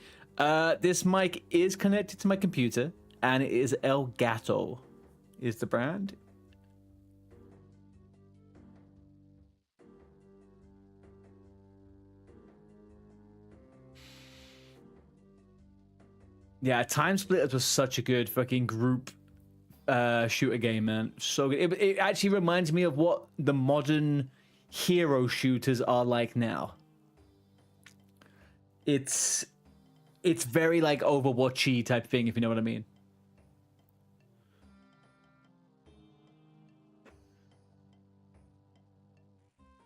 This mic is connected to my computer, and it is Elgato is the brand. Yeah, Time Splitters was such a good fucking group shooter game, man. So good. It actually reminds me of what the modern hero shooters are like now. It's very like Overwatchy type thing, if you know what I mean.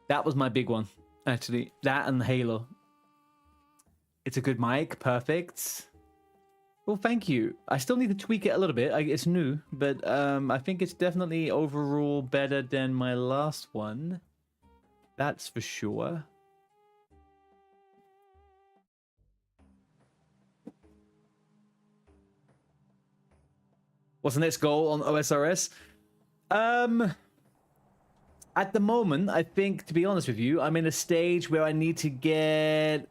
That was my big one, actually. That and Halo. It's a good mic, perfect. Well, thank you. I still need to tweak it a little bit. It's new, but I think it's definitely overall better than my last one. That's for sure. What's the next goal on OSRS? At the moment, I think, to be honest with you, I'm in a stage where I need to get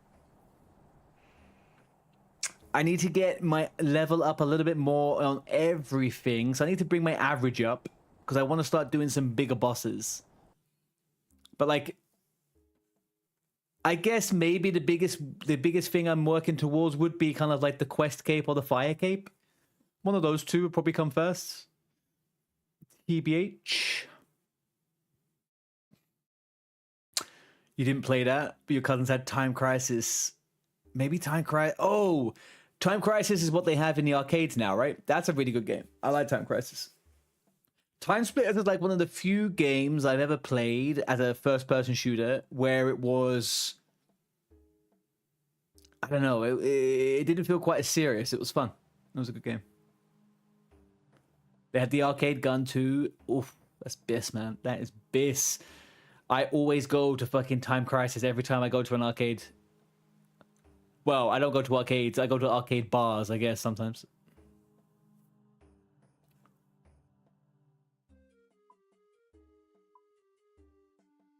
my level up a little bit more on everything. So I need to bring my average up because I want to start doing some bigger bosses. But like, I guess maybe the biggest thing I'm working towards would be kind of like the quest cape or the fire cape. One of those two would probably come first. TBH. You didn't play that, but your cousins had Time Crisis. Maybe Time Crisis. Oh, Time Crisis is what they have in the arcades now, right? That's a really good game. I like Time Crisis. Time Splitters is like one of the few games I've ever played as a first-person shooter where it was, I don't know, it didn't feel quite as serious. It was fun. It was a good game. They had the arcade gun too. Oof, that's Biss, man. That is Biss. I always go to fucking Time Crisis every time I go to an arcade. Well, I don't go to arcades. I go to arcade bars, I guess, sometimes.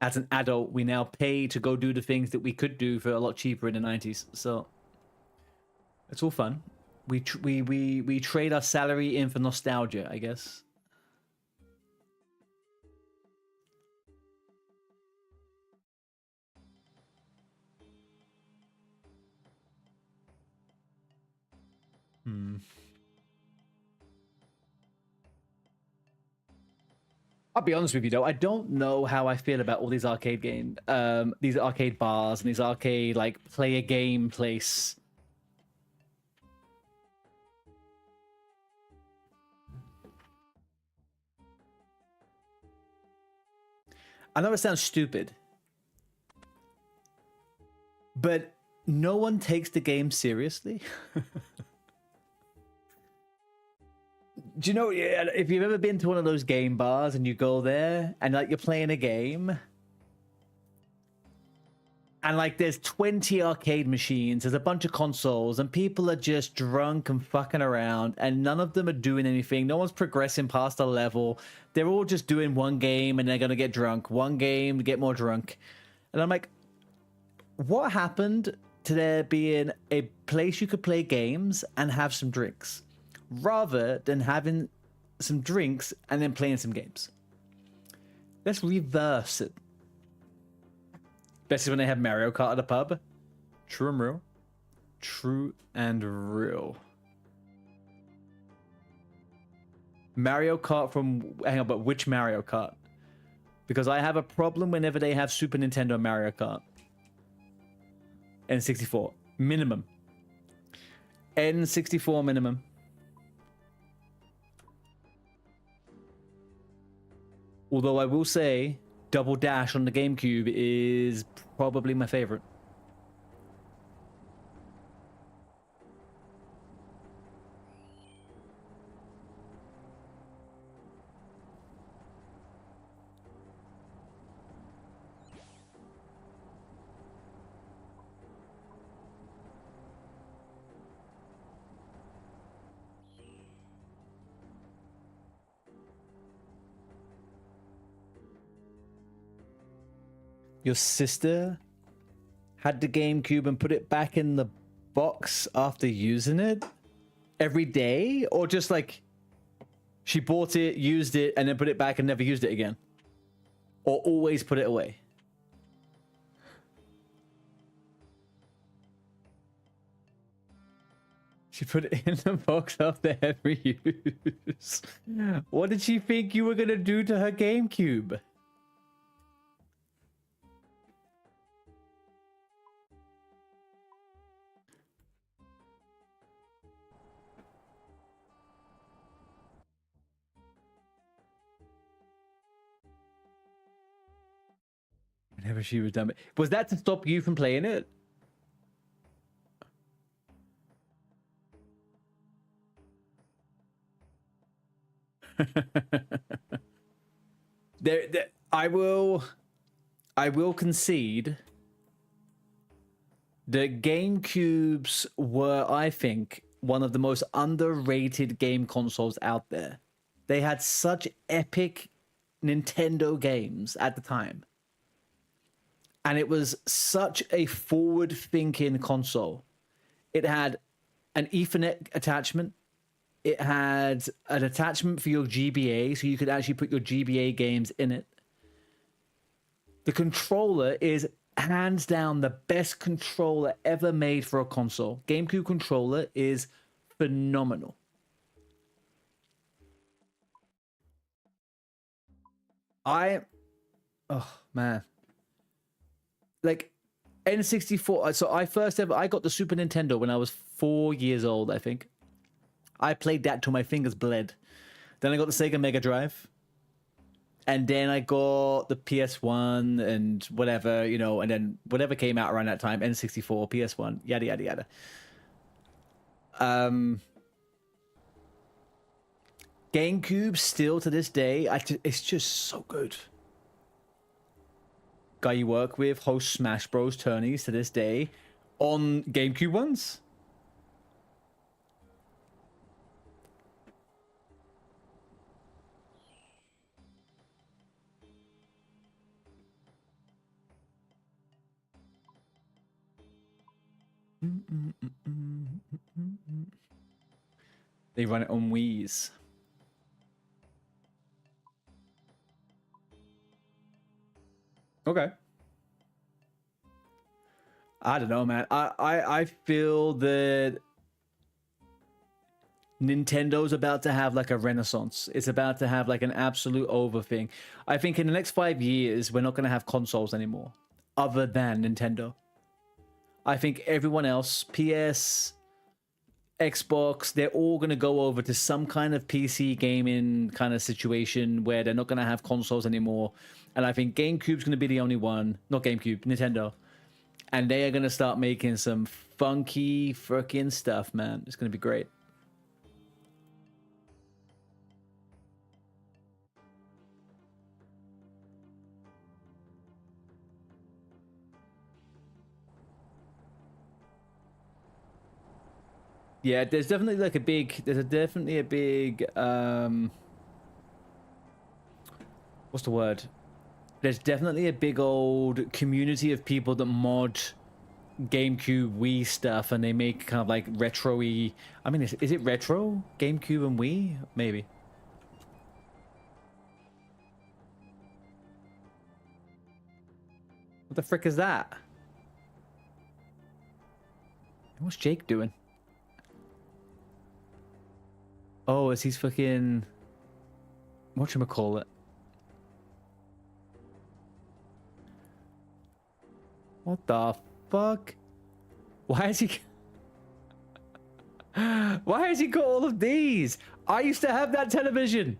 As an adult, we now pay to go do the things that we could do for a lot cheaper in the 90s. So it's all fun. We trade our salary in for nostalgia, I guess. I'll be honest with you though, I don't know how I feel about all these arcade these arcade bars and these arcade like play a game place. I know it sounds stupid, but no one takes the game seriously. Do you know, if you've ever been to one of those game bars and you go there and like you're playing a game and like there's 20 arcade machines, there's a bunch of consoles and people are just drunk and fucking around and none of them are doing anything. No one's progressing past a level. They're all just doing one game and they're going to get drunk. One game to get more drunk. And I'm like, what happened to there being a place you could play games and have some drinks? Rather than having some drinks and then playing some games. Let's reverse it. Especially when they have Mario Kart at a pub. True and real. True and real. Mario Kart from... Hang on, but which Mario Kart? Because I have a problem whenever they have Super Nintendo Mario Kart. N64. Minimum. N64 minimum. Although I will say, Double Dash on the GameCube is probably my favorite. Your sister had the GameCube and put it back in the box after using it every day? Or just like she bought it, used it, and then put it back and never used it again? Or always put it away? She put it in the box after every use. What did she think you were gonna do to her GameCube? Whenever she was done. Was that to stop you from playing it? I will concede that GameCubes were, I think, one of the most underrated game consoles out there. They had such epic Nintendo games at the time. And it was such a forward-thinking console. It had an Ethernet attachment. It had an attachment for your GBA, so you could actually put your GBA games in it. The controller is hands down the best controller ever made for a console. GameCube controller is phenomenal. Oh man. Like N64, so I got the Super Nintendo when I was 4 years old, I think. I played that till my fingers bled. Then I got the Sega Mega Drive. And then I got the PS1 and whatever, you know, and then whatever came out around that time, N64, PS1, yada, yada, yada. GameCube, still to this day, it's just so good. Guy you work with hosts Smash Bros. Tourneys to this day on GameCube ones. They run it on Wii's. Okay. I don't know, man. I feel that Nintendo's about to have like a renaissance. It's about to have like an absolute over thing. I think in the next 5 years, we're not going to have consoles anymore other than Nintendo. I think everyone else, PS, Xbox, they're all going to go over to some kind of PC gaming kind of situation where they're not going to have consoles anymore. And I think GameCube's going to be the only one. Not GameCube, Nintendo. And they are going to start making some funky freaking stuff, man. It's going to be great. Yeah, there's definitely like a big, what's the word? There's definitely a big old community of people that mod GameCube, Wii stuff, and they make kind of like retro-y. I mean, is it retro? GameCube and Wii? Maybe. What the frick is that? What's Jake doing? Oh, is he's fucking... whatchamacallit? What the fuck? Why is he... Why has he got all of these? I used to have that television.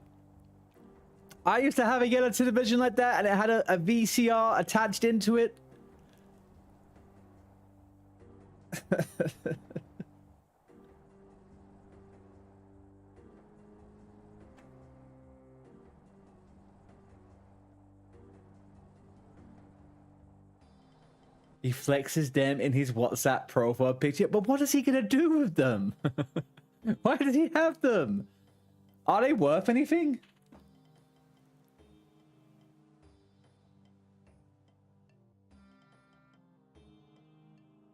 I used to have a yellow television like that, and it had a VCR attached into it. He flexes them in his WhatsApp profile picture, but what is he gonna do with them? Why does he have them? Are they worth anything?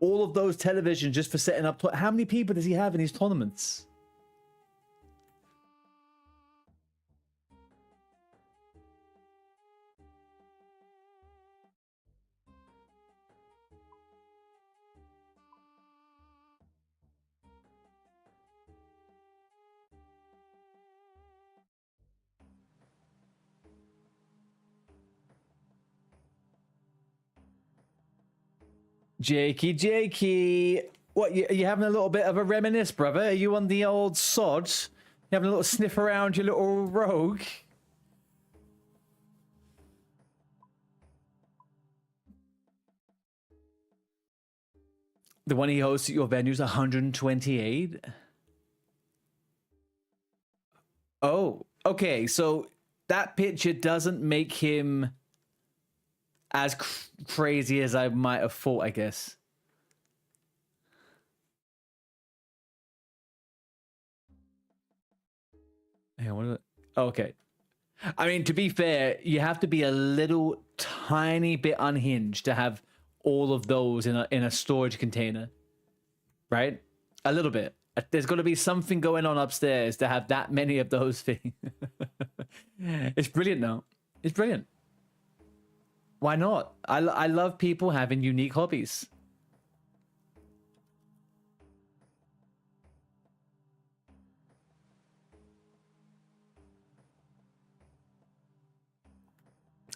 All of those televisions just for setting up. How many people does he have in his tournaments? Jakey. What, you having a little bit of a reminisce, brother? Are you on the old sod? You having a little sniff around your little rogue? The one he hosts at your venue is 128? Oh, okay. So that picture doesn't make him as crazy as I might have thought, I guess. Hang on, what is it? Okay. I mean, to be fair, you have to be a little tiny bit unhinged to have all of those in a storage container, right? A little bit. There's got to be something going on upstairs to have that many of those things. It's brilliant, though. It's brilliant. Why not? I love people having unique hobbies.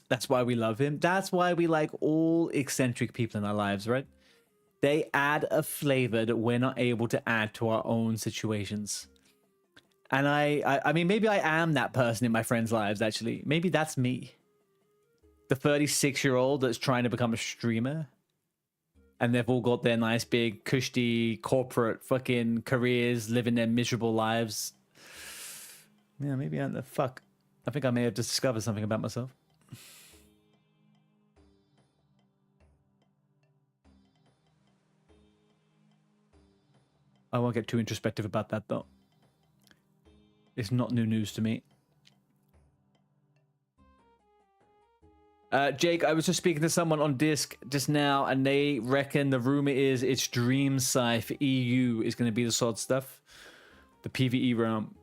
That's why we love him. That's why we like all eccentric people in our lives, right? They add a flavor that we're not able to add to our own situations. And I mean, maybe I am that person in my friends' lives, actually. Maybe that's me. The 36-year-old that's trying to become a streamer. And they've all got their nice, big, cushy, corporate fucking careers, living their miserable lives. Yeah, maybe I'm the fuck. I think I may have just discovered something about myself. I won't get too introspective about that, though. It's not new news to me. Jake, I was just speaking to someone on Disc just now, and they reckon the rumor is it's Dream Scythe EU is going to be the sort of stuff. The PvE realm.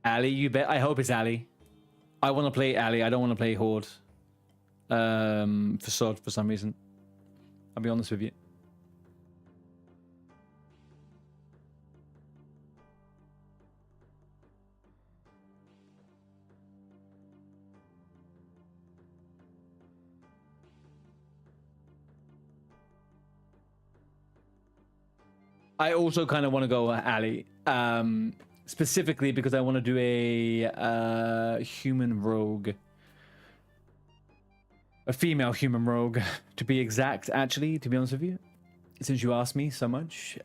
Ali, you bet. I hope it's Ali. I want to play Ali. I don't want to play Horde. For Sword for some reason. I'll be honest with you. I also kind of want to go Ali. Specifically because I want to do a human rogue. A female human rogue, to be exact, actually, to be honest with you. Since you asked me so much.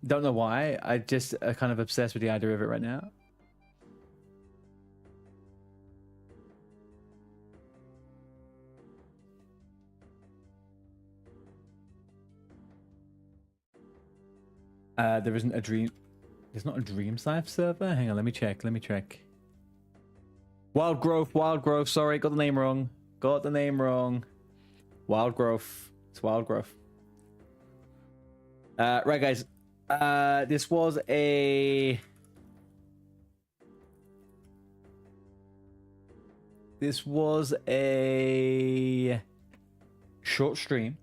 Don't know why. I just kind of obsessed with the idea of it right now. There isn't a dream... There's not a Dream Scythe server? Hang on, let me check. Wild Growth, sorry, got the name wrong. Wild Growth. It's Wild Growth. Right, guys. This was a short stream.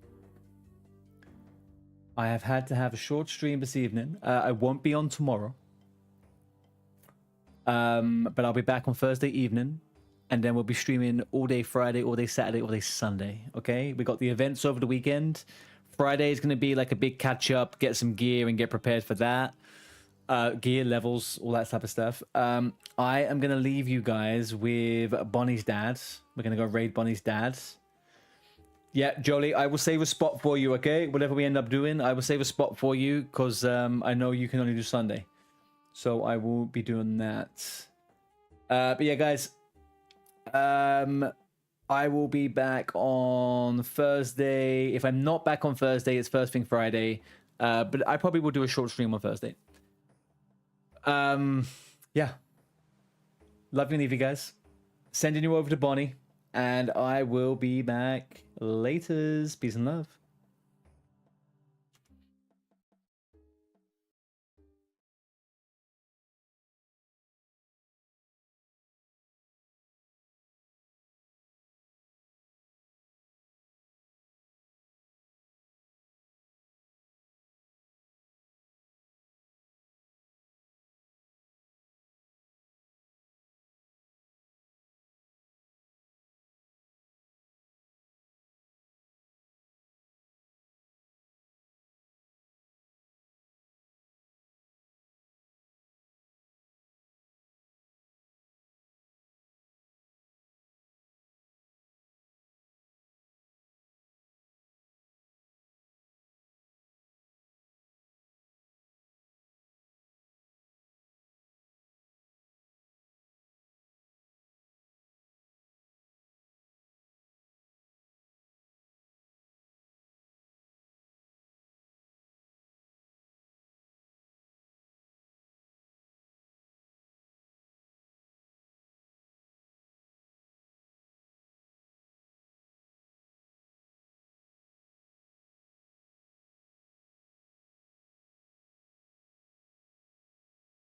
I have had to have a short stream this evening. I won't be on tomorrow. But I'll be back on Thursday evening. And then we'll be streaming all day Friday, all day Saturday, all day Sunday. Okay? We got the events over the weekend. Friday is going to be like a big catch up, get some gear and get prepared for that. Gear levels, all that type of stuff. I am going to leave you guys with Bonnie's dad. We're going to go raid Bonnie's dad. Yeah, Jolie, I will save a spot for you, okay? Whatever we end up doing, I will save a spot for you because I know you can only do Sunday. So I will be doing that. But yeah, guys, I will be back on Thursday. If I'm not back on Thursday, it's first thing Friday. But I probably will do a short stream on Thursday. Yeah. Love you and leave you guys. Sending you over to Bonnie. And I will be back laters. Peace and love.